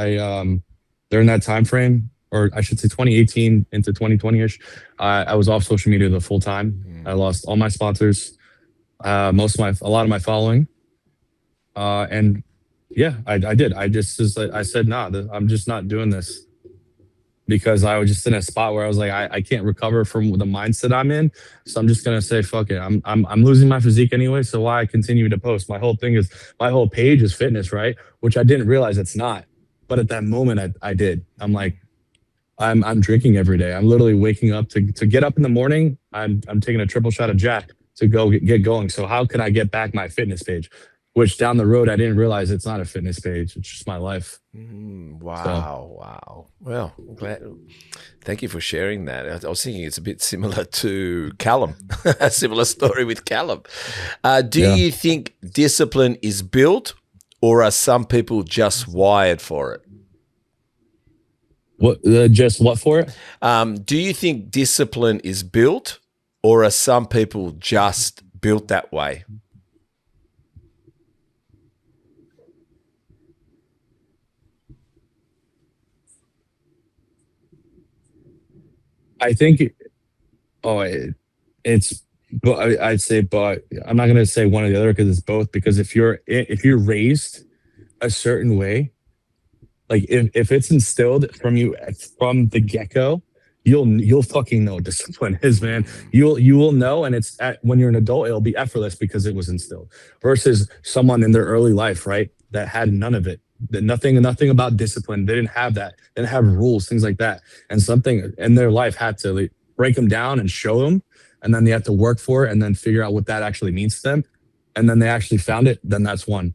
During that time frame, or I should say 2018 into 2020ish, I was off social media the full time. I lost all my sponsors, a lot of my following, and yeah, I did. I said, nah, I'm just not doing this because I was just in a spot where I was like, I can't recover from the mindset I'm in. So I'm just gonna say, fuck it. I'm losing my physique anyway. So why continue to post? My whole page is fitness, right? Which I didn't realize it's not. But at that moment I did. I'm like, I'm drinking every day. I'm literally waking up to get up in the morning. I'm taking a triple shot of Jack to go get going. So how can I get back my fitness page? Which down the road I didn't realize it's not a fitness page. It's just my life. Wow, wow. Well, I'm glad. Thank you for sharing that. I was thinking it's a bit similar to Callum, a similar story with Callum. Do you think discipline is built, or are some people just wired for it? What just what for it? Do you think discipline is built, or are some people just built that way? I think oh it's but I'd say but I'm not gonna say one or the other because it's both. Because if you're raised a certain way, like if it's instilled from you from the get-go, you'll fucking know what discipline is, man. You will know, and when you're an adult, it'll be effortless because it was instilled. Versus someone in their early life, right, that had none of it, that nothing about discipline. They didn't have that. They didn't have rules, things like that, and something in their life had to like, break them down and show them, and then they have to work for it and then figure out what that actually means to them, and then they actually found it. Then that's one.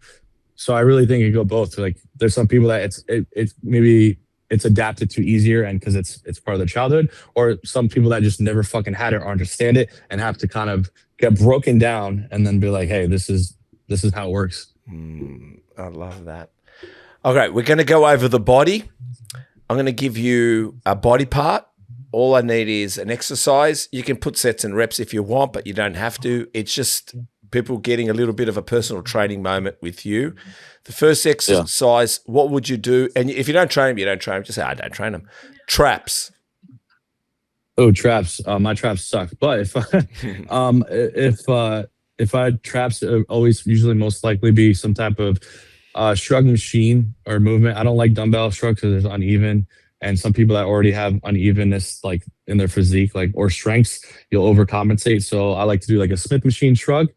So I really think it go both. Like there's some people that it's maybe it's adapted to easier and because it's part of their childhood, or some people that just never fucking had it or understand it and have to kind of get broken down and then be like, hey, this is how it works. I love that. Okay, we're going to go over the body. I'm going to give you a body part. All I need is an exercise. You can put sets and reps if you want, but you don't have to. It's just people getting a little bit of a personal training moment with you. The first exercise, what would you do? And if you don't train them, you don't train them. Just say, I don't train them. Traps. Oh, traps. My traps suck. But if I traps always usually most likely be some type of shrug machine or movement. I don't like dumbbell shrugs because there's uneven. And some people that already have unevenness like in their physique, like or strengths, you'll overcompensate. So I like to do like a Smith machine shrug,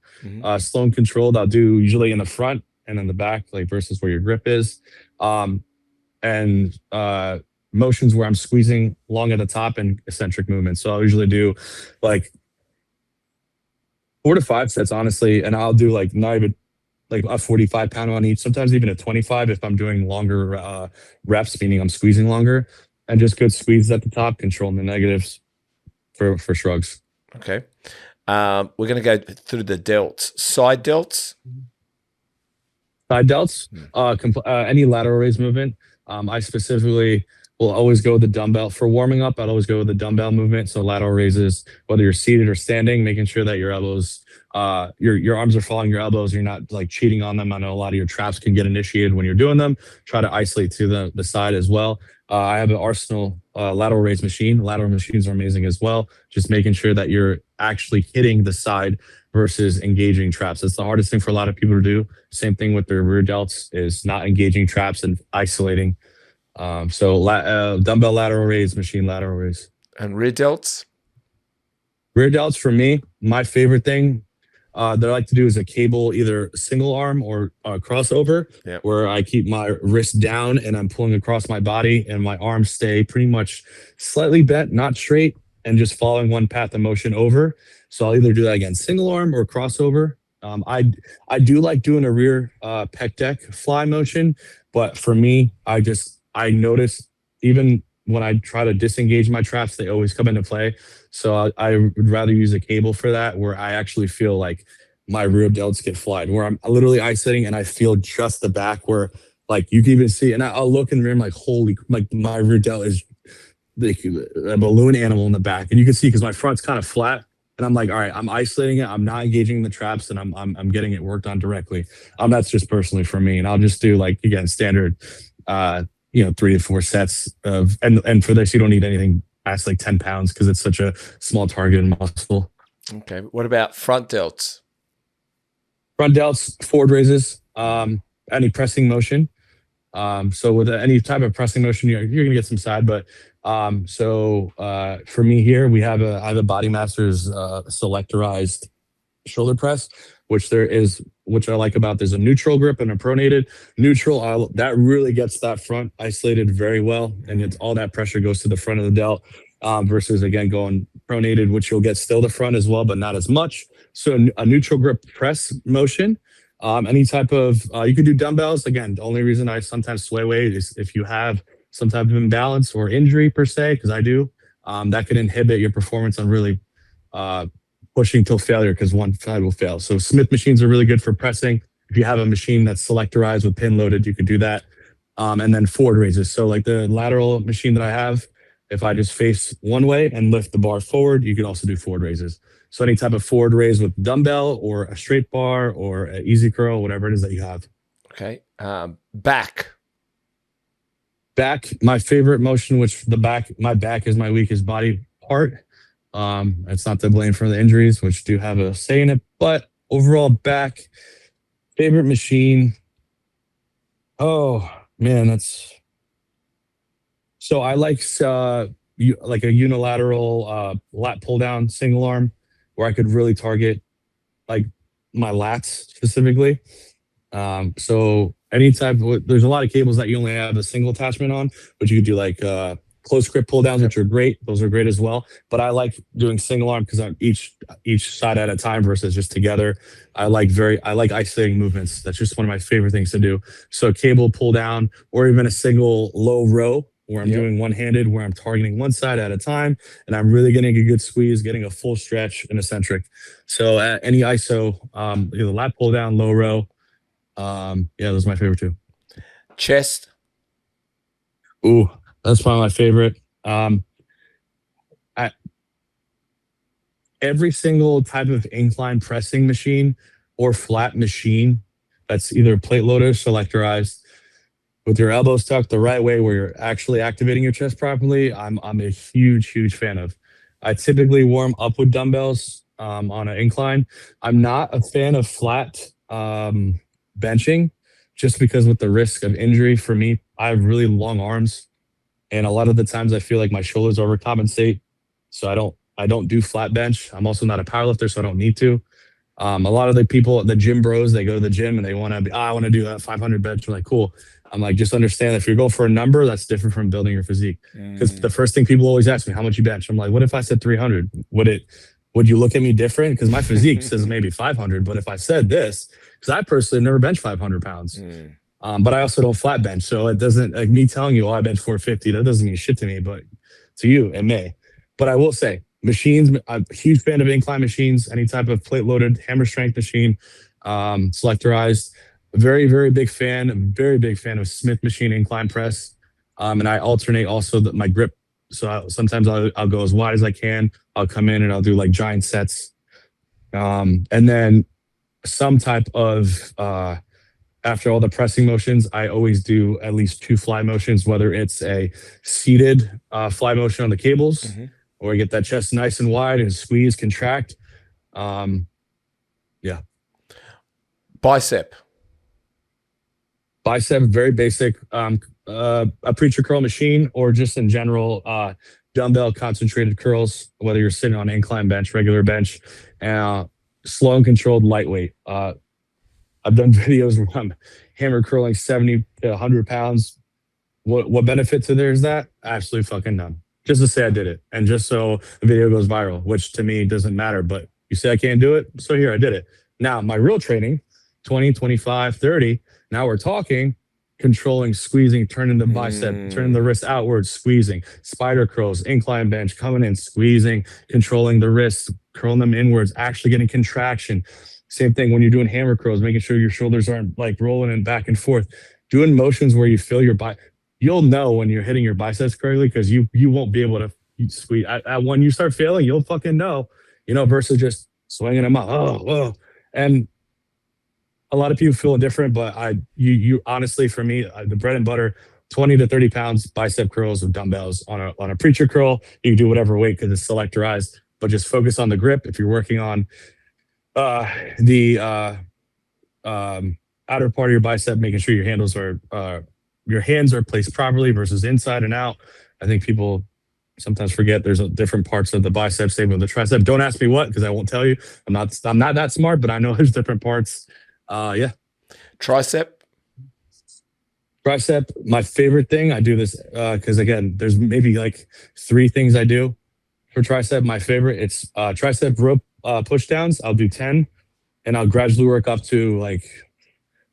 slow and controlled. I'll do usually in the front and in the back, like versus where your grip is. And motions where I'm squeezing long at the top and eccentric movements. So I'll usually do like 4 to 5 sets, honestly. And I'll do like not even like a 45 pound on each, sometimes even a 25 if I'm doing longer reps, meaning I'm squeezing longer, and just good squeezes at the top, controlling the negatives for shrugs. Okay. We're going to go through the delts. Side delts? Side delts, any lateral raise movement. I specifically will always go with the dumbbell. For warming up, I'd always go with the dumbbell movement. So lateral raises, whether you're seated or standing, making sure that your elbows, your arms are following your elbows. You're not like cheating on them. I know a lot of your traps can get initiated when you're doing them. Try to isolate to the side as well. I have an Arsenal lateral raise machine. Lateral machines are amazing as well. Just making sure that you're actually hitting the side versus engaging traps. That's the hardest thing for a lot of people to do. Same thing with their rear delts is not engaging traps and isolating. So dumbbell lateral raise, machine lateral raise. And rear delts? Rear delts for me, my favorite thing that I like to do is a cable, either single arm or crossover, where I keep my wrist down and I'm pulling across my body and my arms stay pretty much slightly bent, not straight, and just following one path of motion over. So I'll either do that again, single arm or crossover. I do like doing a rear pec deck fly motion, but for me, I notice even when I try to disengage my traps, they always come into play. So I would rather use a cable for that, where I actually feel like my rear delts get flied, where I'm literally isolating and I feel just the back where like you can even see, and I'll look in the mirror, I'm like, holy, like my rear delt is like a balloon animal in the back. And you can see because my front's kind of flat. And I'm like, all right, I'm isolating it. I'm not engaging the traps, and I'm getting it worked on directly. That's just personally for me. And I'll just do like, again, standard 3 to 4 sets of, and for this, you don't need anything past like 10 pounds because it's such a small target and muscle. Okay. What about front delts? Front delts, forward raises, any pressing motion. So with any type of pressing motion, you're gonna get some side, but for me here, I have a Body Masters selectorized shoulder press, which I like about. There's a neutral grip and a pronated. Neutral, that really gets that front isolated very well, and it's all that pressure goes to the front of the delt. Versus again going pronated, which you'll get still the front as well, but not as much. So a neutral grip press motion. Any type of you could do dumbbells. Again, the only reason I sometimes sway weight is if you have some type of imbalance or injury per se, because I do. That could inhibit your performance on really pushing till failure because one side will fail. So Smith machines are really good for pressing. If you have a machine that's selectorized with pin loaded, you could do that. And then forward raises. So like the lateral machine that I have, if I just face one way and lift the bar forward, you can also do forward raises. So any type of forward raise with dumbbell or a straight bar or an easy curl, whatever it is that you have. Okay. Back. Back, my favorite motion, which my back is my weakest body part. It's not to blame for the injuries, which do have a say in it, but overall back, favorite machine. Oh man, so I like like a unilateral lat pull down single arm where I could really target like my lats specifically. So any type of, there's a lot of cables that you only have a single attachment on, but you could do like close grip pull downs, which are great. Those are great as well. But I like doing single arm because I'm each side at a time versus just together. I like isolating movements. That's just one of my favorite things to do. So cable pull down or even a single low row where I'm doing one-handed, where I'm targeting one side at a time, and I'm really getting a good squeeze, getting a full stretch and eccentric. So any ISO, either lat pull down, low row. Those are my favorite too. Chest. Ooh, that's probably my favorite. Every single type of incline pressing machine or flat machine that's either plate loaded or selectorized with your elbows tucked the right way where you're actually activating your chest properly, I'm a huge fan of. I typically warm up with dumbbells on an incline. I'm not a fan of flat benching just because with the risk of injury for me, I have really long arms. And a lot of the times I feel like my shoulders overcompensate. So I don't do flat bench. I'm also not a powerlifter, so I don't need to. A lot of the people, the gym bros, they go to the gym and they want to be, I want to do that 500 bench. I'm like, cool. I'm like, just understand that if you're going for a number, that's different from building your physique. Because the first thing people always ask me, how much you bench? I'm like, what if I said 300? Would you look at me different? Because my physique says maybe 500. But if I said this, because I personally never bench 500 pounds. But I also don't flat bench. So it doesn't, like me telling you, oh, I bench 450, that doesn't mean shit to me. But to you, it may. But I will say, machines, I'm a huge fan of incline machines, any type of plate loaded hammer strength machine, selectorized. Very big fan of Smith machine incline press. And I alternate also my grip. So sometimes I'll go as wide as I can. I'll come in and I'll do like giant sets. And then some type of, after all the pressing motions, I always do at least 2 fly motions, whether it's a seated fly motion on the cables, or I get that chest nice and wide and squeeze, contract. Bicep, very basic. A preacher curl machine, or just in general, dumbbell concentrated curls, whether you're sitting on incline bench, regular bench, slow and controlled lightweight. I've done videos where I'm hammer curling 70 to 100 pounds. What benefit to there is that? Absolutely fucking none. Just to say I did it, and just so the video goes viral, which to me doesn't matter. But you say I can't do it, so here I did it. Now my real training, 20, 25, 30. Now we're talking controlling, squeezing, turning the bicep, turning the wrist outwards, squeezing, spider curls, incline bench, coming in, squeezing, controlling the wrists, curling them inwards, actually getting contraction. Same thing when you're doing hammer curls, making sure your shoulders aren't like rolling and back and forth. Doing motions where you feel your you'll know when you're hitting your biceps correctly because you won't be able to squeeze. When you start failing, you'll fucking know, versus just swinging them up. Oh. And a lot of people feel different, but you honestly, for me, the bread and butter, 20 to 30 pounds bicep curls with dumbbells on a preacher curl. You can do whatever weight because it's selectorized, but just focus on the grip. If you're working on the outer part of your bicep, making sure your hands are placed properly versus inside and out. I think people sometimes forget there's different parts of the bicep, same with the tricep. Don't ask me what, because I won't tell you. I'm not that smart, but I know there's different parts. Yeah. Tricep. Tricep, my favorite thing. I do this because again, there's maybe like 3 things I do for tricep. My favorite, it's tricep rope push downs. I'll do 10, and I'll gradually work up to like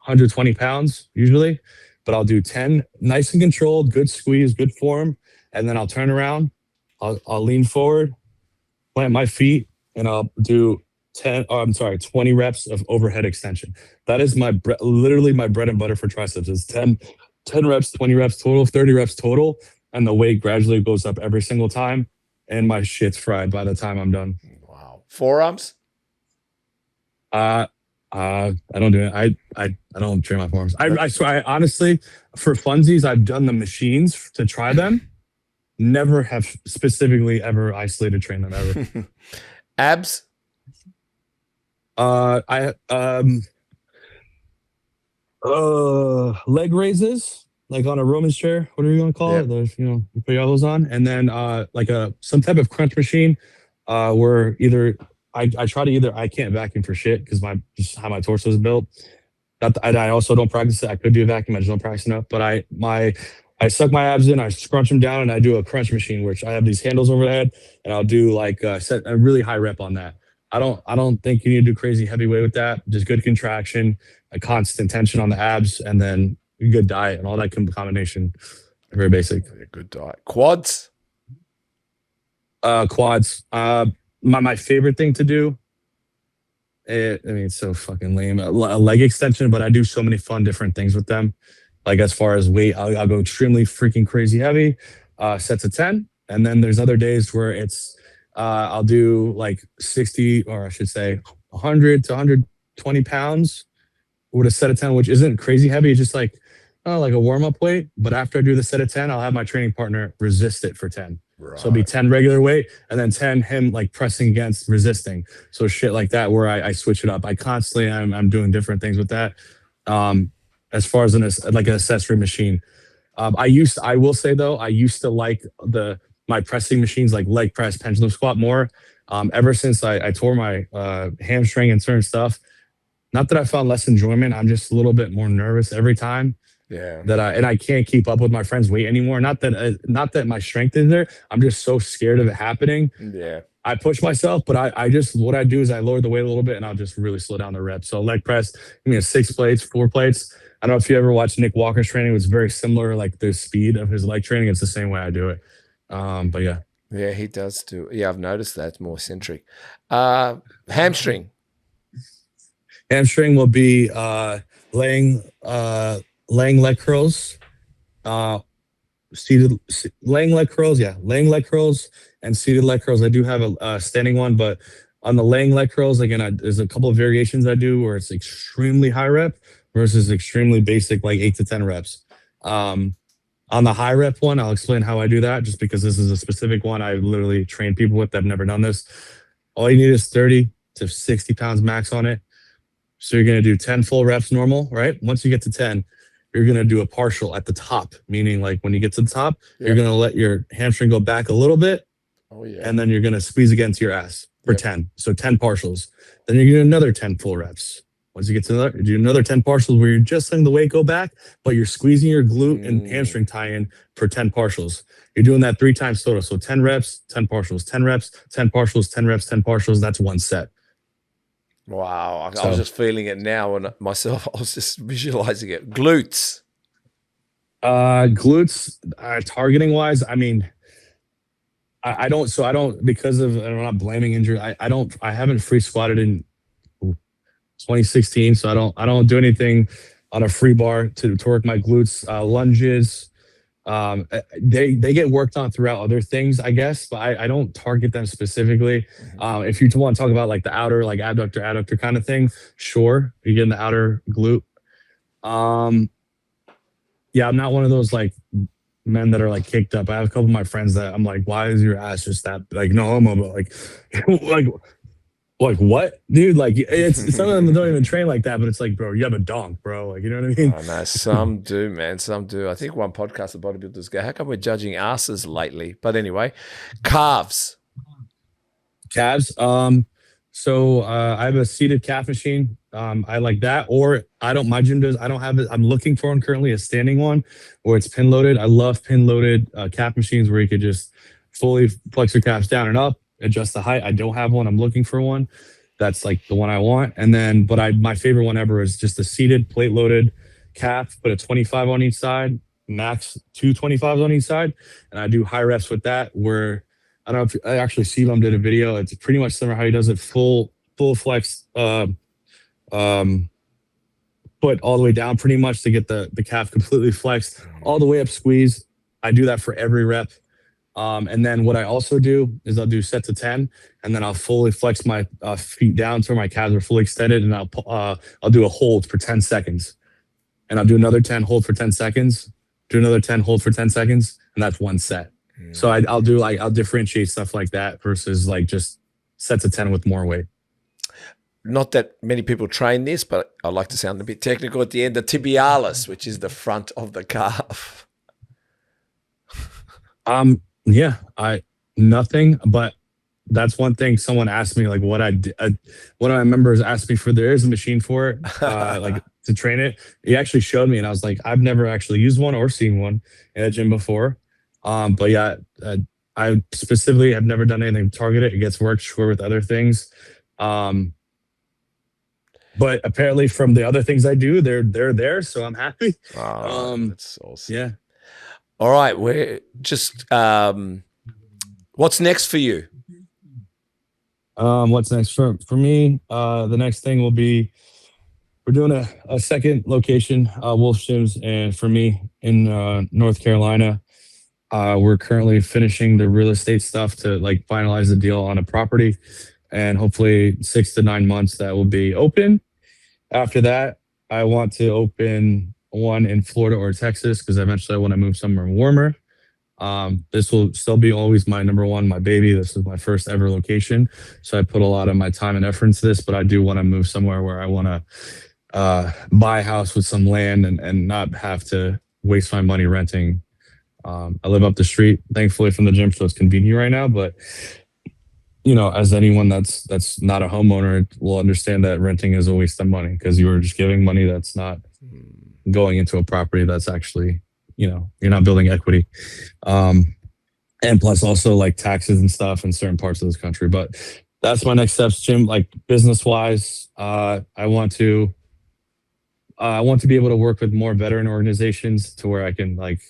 120 pounds usually, but I'll do 10, nice and controlled, good squeeze, good form, and then I'll turn around, I'll lean forward, plant my feet, and I'll do 20 reps of overhead extension. That is literally my bread and butter for triceps. Is 10 reps, 20 reps total, 30 reps total, and the weight gradually goes up every single time, and my shit's fried by the time I'm done. Wow. Forearms? I don't do it. I don't train my forearms. I swear, I honestly, for funsies, I've done the machines to try them. Never have specifically ever isolated trained them ever. Abs? Leg raises, like on a Roman's chair, whatever you want to call it. Those, you put all those on, and then like some type of crunch machine, where either I try to I can't vacuum for shit because just how my torso is built. I also don't practice it. I could do a vacuum, I just don't practice enough. But I suck my abs in, I scrunch them down, and I do a crunch machine, which I have these handles over the head, and I'll do like set a really high rep on that. I don't think you need to do crazy heavy weight with that. Just good contraction, a constant tension on the abs, and then a good diet and all that combination. Very basic. Good diet. Quads? Quads. My favorite thing to do. It's so fucking lame. A leg extension, but I do so many fun different things with them. Like as far as weight, I'll go extremely freaking crazy heavy, sets of 10. And then there's other days where I'll do like 60, or I should say 100 to 120 pounds with a set of 10, which isn't crazy heavy. It's just like a warm-up weight. But after I do the set of 10, I'll have my training partner resist it for 10. Right. So it'll be 10 regular weight, and then 10 him like pressing against resisting. So shit like that, where I switch it up. I constantly I'm doing different things with that. As far as an accessory machine, I will say though, I used to like my pressing machines, like leg press, pendulum squat more. Ever since I tore my hamstring and certain stuff, not that I found less enjoyment, I'm just a little bit more nervous every time. Yeah. I can't keep up with my friend's weight anymore. Not that my strength is there. I'm just so scared of it happening. Yeah. I push myself, but I just, what I do is I lower the weight a little bit, and I'll just really slow down the reps. So leg press, 6 plates, 4 plates. I don't know if you ever watched Nick Walker's training. It was very similar, like the speed of his leg training. It's the same way I do it. But yeah. Yeah, he does too. Yeah, I've noticed that. It's more centric. Hamstring. Hamstring will be laying leg curls, laying leg curls. Yeah, laying leg curls and seated leg curls. I do have a standing one, but on the laying leg curls, again, there's a couple of variations I do where it's extremely high rep versus extremely basic, like 8 to 10 reps. On the high rep one, I'll explain how I do that, just because this is a specific one I literally train people with that have never done this. All you need is 30 to 60 pounds max on it. So you're going to do 10 full reps normal, right? Once you get to 10, you're going to do a partial at the top, meaning like when you get to the top, you're going to let your hamstring go back a little bit. Oh, yeah. And then you're going to squeeze against your ass for 10. So 10 partials. Then you're going to do another 10 full reps. Once you get to you do another 10 partials where you're just letting the weight go back, but you're squeezing your glute and hamstring tie-in for 10 partials. You're doing that 3 times total. So 10 reps, 10 partials, 10 reps, 10 partials, 10 reps, 10 partials. That's one set. Wow. I was just feeling it now, and myself, I was just visualizing it. Glutes. Glutes, targeting wise, I mean, I don't, because of, I'm not blaming injury. I haven't free squatted in 2016. So I don't do anything on a free bar to work my glutes. Lunges, they get worked on throughout other things, I guess, but I don't target them specifically. If you want to talk about like the outer, like adductor kind of thing, sure, you get in the outer glute. yeah, I'm not one of those like men that are like caked up. I have a couple of my friends that I'm like, why is your ass just that like no homo, but like like like what, dude? Like it's some of them don't even train like that, but it's like, bro, you have a donk, bro. Like you know what I mean? Oh no, some do, man. Some do. I think one podcast the bodybuilders go, "How come we're judging asses lately?" But anyway, calves. Calves. So I have a seated calf machine. I like that, or I don't. My gym does. I don't have it. I'm looking for one currently, a standing one, where it's pin loaded. I love pin loaded calf machines where you could just fully flex your calves down and up, adjust the height. I don't have one. I'm looking for one. That's like the one I want. And then, but I my favorite one ever is just a seated plate loaded calf, put a 25 on each side, max two 25s on each side, and I do high reps with that where I don't know if I actually Sebum did a video. It's pretty much similar how he does it, full flex, um, foot all the way down, pretty much to get the calf completely flexed, all the way up, squeeze. I do that for every rep. And then what I also do is I'll do sets of 10, and then I'll fully flex my feet down so my calves are fully extended, and I'll do a hold for 10 seconds, and I'll do another 10, hold for 10 seconds, do another 10, hold for 10 seconds, and that's one set. So I'll do like I'll differentiate stuff like that versus like just sets of 10 with more weight. Not that many people train this, but I like to sound a bit technical at the end. The tibialis, which is the front of the calf. Yeah, I nothing, but that's one thing someone asked me like what I did. One of my members asked me for there is a machine for it, like to train it. He actually showed me, and I was like, I've never actually used one or seen one in a gym before. But yeah, I specifically have never done anything targeted. It gets worked sure with other things. But apparently from the other things I do, they're there, so I'm happy. That's awesome. Yeah. All right, we're just what's next for you? What's next for me? The next thing will be we're doing a second location, Wolf Gyms, and for me in North Carolina. We're currently finishing the real estate stuff to like finalize the deal on a property, and hopefully 6 to 9 months that will be open. After that, I want to open one in Florida or Texas because eventually I want to move somewhere warmer. This will still be always my number one, my baby. This is my first ever location, so I put a lot of my time and effort into this. But I do want to move somewhere where I want to buy a house with some land and not have to waste my money renting. I live up the street, thankfully, from the gym, so it's convenient right now. But you know, as anyone that's not a homeowner will understand that renting is a waste of money because you are just giving money that's not going into a property that's actually, you know, you're not building equity. And plus also like taxes and stuff in certain parts of this country. But that's my next steps, Jim. Like business wise, I want to be able to work with more veteran organizations to where I can like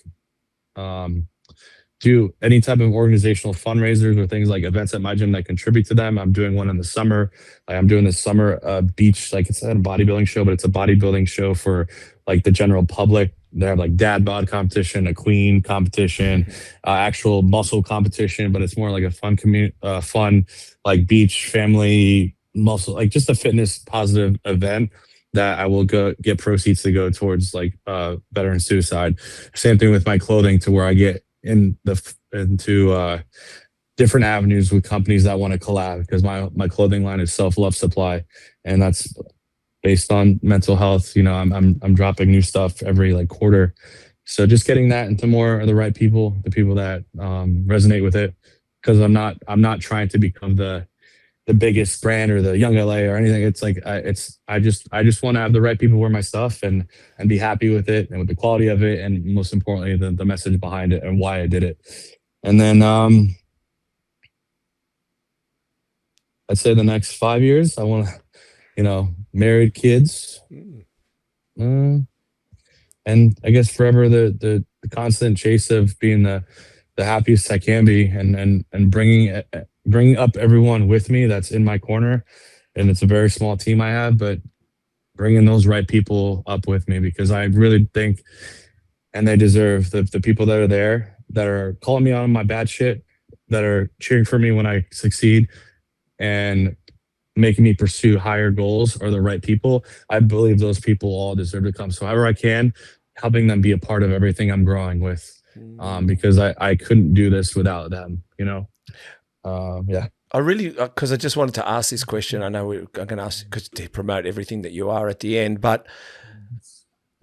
do any type of organizational fundraisers or things like events at my gym that contribute to them. I'm doing one in the summer. Like I'm doing this summer beach, like it's not a bodybuilding show, but it's a bodybuilding show for like the general public. They have like dad bod competition, a queen competition, actual muscle competition, but it's more like a fun like beach family muscle, like just a fitness positive event that I will go get proceeds to go towards like veteran suicide. Same thing with my clothing to where I get into different avenues with companies that want to collab because my clothing line is Self-Love Supply, and that's based on mental health. You know, I'm dropping new stuff every like quarter, so just getting that into more of the right people, the people that resonate with it, because I'm not trying to become the biggest brand or the young LA or anything. It's like I just want to have the right people wear my stuff and be happy with it and with the quality of it, and most importantly the message behind it and why I did it. And then I'd say the next 5 years I want to, you know, married, kids, and I guess forever the constant chase of being the happiest I can be, and bringing up everyone with me that's in my corner. And it's a very small team I have, but bringing those right people up with me, because I really think, and they deserve the people that are there, that are calling me on my bad shit, that are cheering for me when I succeed and making me pursue higher goals, are the right people. I believe those people all deserve to come. So however I can, helping them be a part of everything I'm growing with, because I couldn't do this without them, you know? Yeah. I really, because I just wanted to ask this question. I know I'm going to ask because to promote everything that you are at the end, but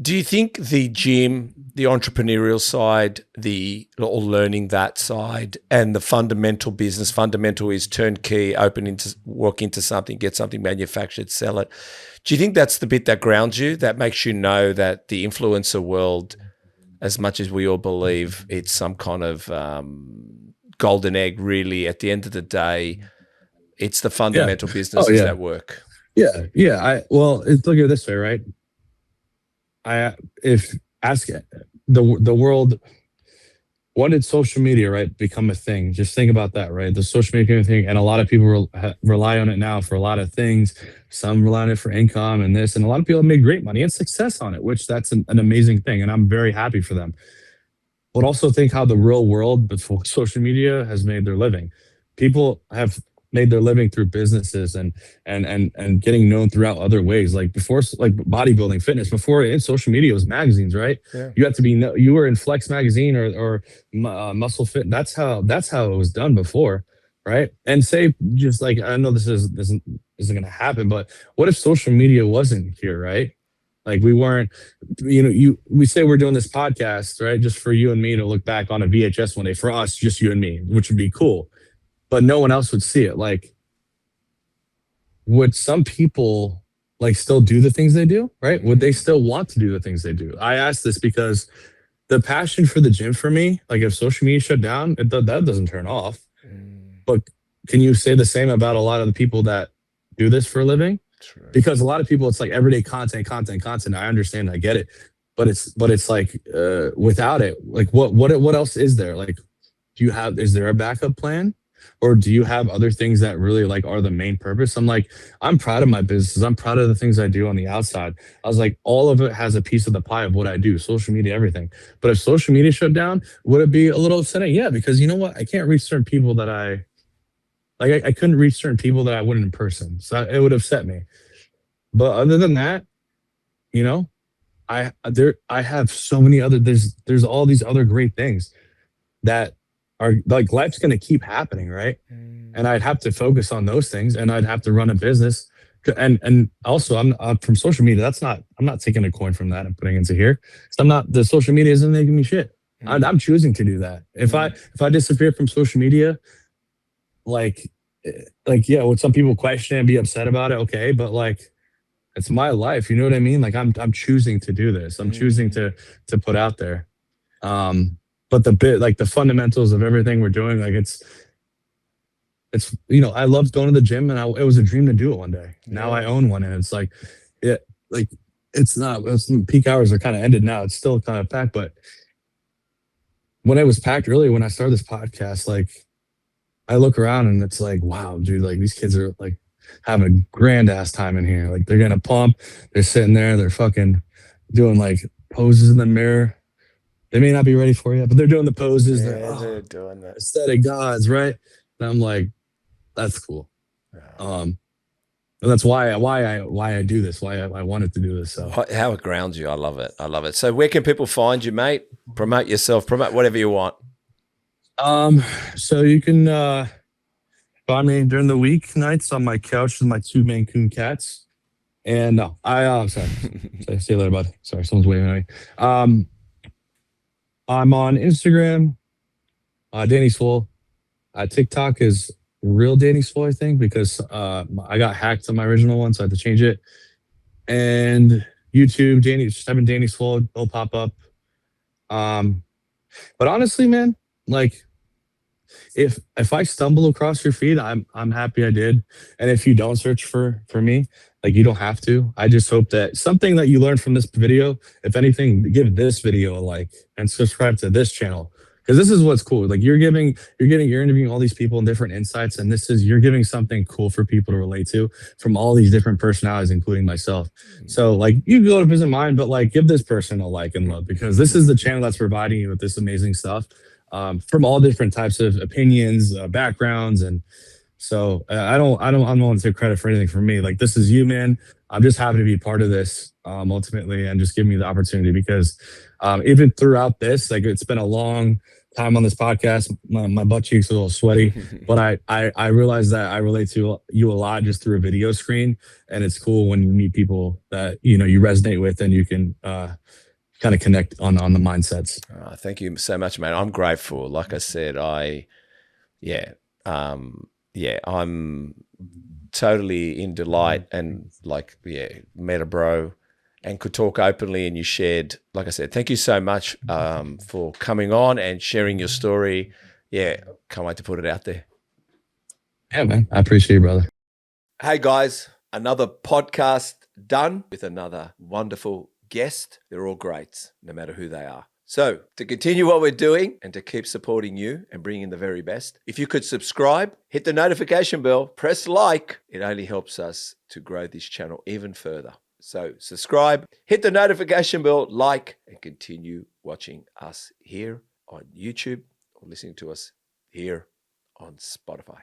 do you think the gym, the entrepreneurial side, the or learning that side, and the fundamental business, fundamental is turnkey, open into, walk into something, get something manufactured, sell it. Do you think that's the bit that grounds you, that makes you know that the influencer world, as much as we all believe it's some kind of golden egg, really, at the end of the day, it's the fundamental businesses that work? Yeah. Well, look at it this way, right? If ask the world, when did social media, right, become a thing? Just think about that, right? The social media became a thing, and a lot of people rely on it now for a lot of things. Some rely on it for income and this, and a lot of people have made great money and success on it, which that's an amazing thing, and I'm very happy for them. But also think how the real world before social media has made their living. People have made their living through businesses and getting known throughout other ways. Like before, like bodybuilding, fitness. Before in social media, it was magazines, right? Yeah. You had to be you were in Flex magazine or Muscle Fit. That's how it was done before, right? And say just like I know this isn't going to happen, but what if social media wasn't here, right? Like we weren't, we say we're doing this podcast, right? Just for you and me to look back on a VHS one day, for us, just you and me, which would be cool. But no one else would see it. Like, would some people like still do the things they do, right? Would they still want to do the things they do? I ask this because the passion for the gym for me, like if social media shut down, that doesn't turn off. But can you say the same about a lot of the people that do this for a living? True. Because a lot of people, it's like everyday content. I understand, I get it, but it's like without it, like what else is there? Like, is there a backup plan, or do you have other things that really like are the main purpose? I'm proud of my business. I'm proud of the things I do on the outside. I was like, all of it has a piece of the pie of what I do, social media, everything. But if social media shut down, would it be a little upsetting? Yeah, because you know what? I can't reach certain people that I couldn't reach certain people that I wouldn't in person. So it would upset me. But other than that, I have so many other, there's all these other great things that are like, life's going to keep happening, right? And I'd have to focus on those things, and I'd have to run a business. And also I'm from social media. I'm not taking a coin from that and putting into here. So the social media isn't making me shit. I'm choosing to do that. If I disappear from social media, like yeah, would some people question and be upset about it? Okay, but like, it's my life, you know what I mean? Like I'm choosing to do this. I'm choosing to put out there. But the fundamentals of everything we're doing, like it's I loved going to the gym, and it was a dream to do it one day. Now I own one, and it's like peak hours are kind of ended now. It's still kind of packed, but when it was packed earlier, when I started this podcast, like I look around and it's like, wow, dude, like these kids are like having a grand ass time in here. Like they're gonna pump, they're sitting there, they're fucking doing like poses in the mirror. They may not be ready for you, but they're doing the poses. Yeah, they're doing that. Aesthetic gods, right? And I'm like, that's cool. And that's why I do this, why I wanted to do this. So how it grounds you. I love it. So where can people find you, mate? Promote yourself, promote whatever you want. So you can find me during the week nights on my couch with my 2 Maine Coon cats. And no, sorry. See you later, bud. Sorry, someone's waving at me. I'm on Instagram, Danny Swole. TikTok is real Danny Swole, I think, because I got hacked on my original one, so I had to change it. And YouTube, just type in Danny Swole, it'll pop up. But honestly, man, like if I stumble across your feed, I'm happy I did. And if you don't search for me, like you don't have to. I just hope that something that you learned from this video, if anything, give this video a like and subscribe to this channel. Because this is what's cool. Like you're interviewing all these people and different insights, and you're giving something cool for people to relate to from all these different personalities, including myself. So like you go to visit mine, but like give this person a like and love, because this is the channel that's providing you with this amazing stuff from all different types of opinions, backgrounds, and So I'm not going to take credit for anything for me. Like, this is you, man. I'm just happy to be part of this, ultimately, and just give me the opportunity because, even throughout this, like, it's been a long time on this podcast. My butt cheeks are a little sweaty, but I realize that I relate to you a lot just through a video screen, and it's cool when you meet people that you resonate with and you can kind of connect on the mindsets. Thank you so much, man. I'm grateful. Like I said, I'm totally in delight and met a bro and could talk openly, and you shared, like I said, thank you so much for coming on and sharing your story. Yeah, can't wait to put it out there. Yeah, man. I appreciate you, brother. Hey guys, another podcast done with another wonderful guest. They're all greats, no matter who they are. So to continue what we're doing and to keep supporting you and bringing the very best, if you could subscribe, hit the notification bell, press like, it only helps us to grow this channel even further. So subscribe, hit the notification bell, like, and continue watching us here on YouTube or listening to us here on Spotify.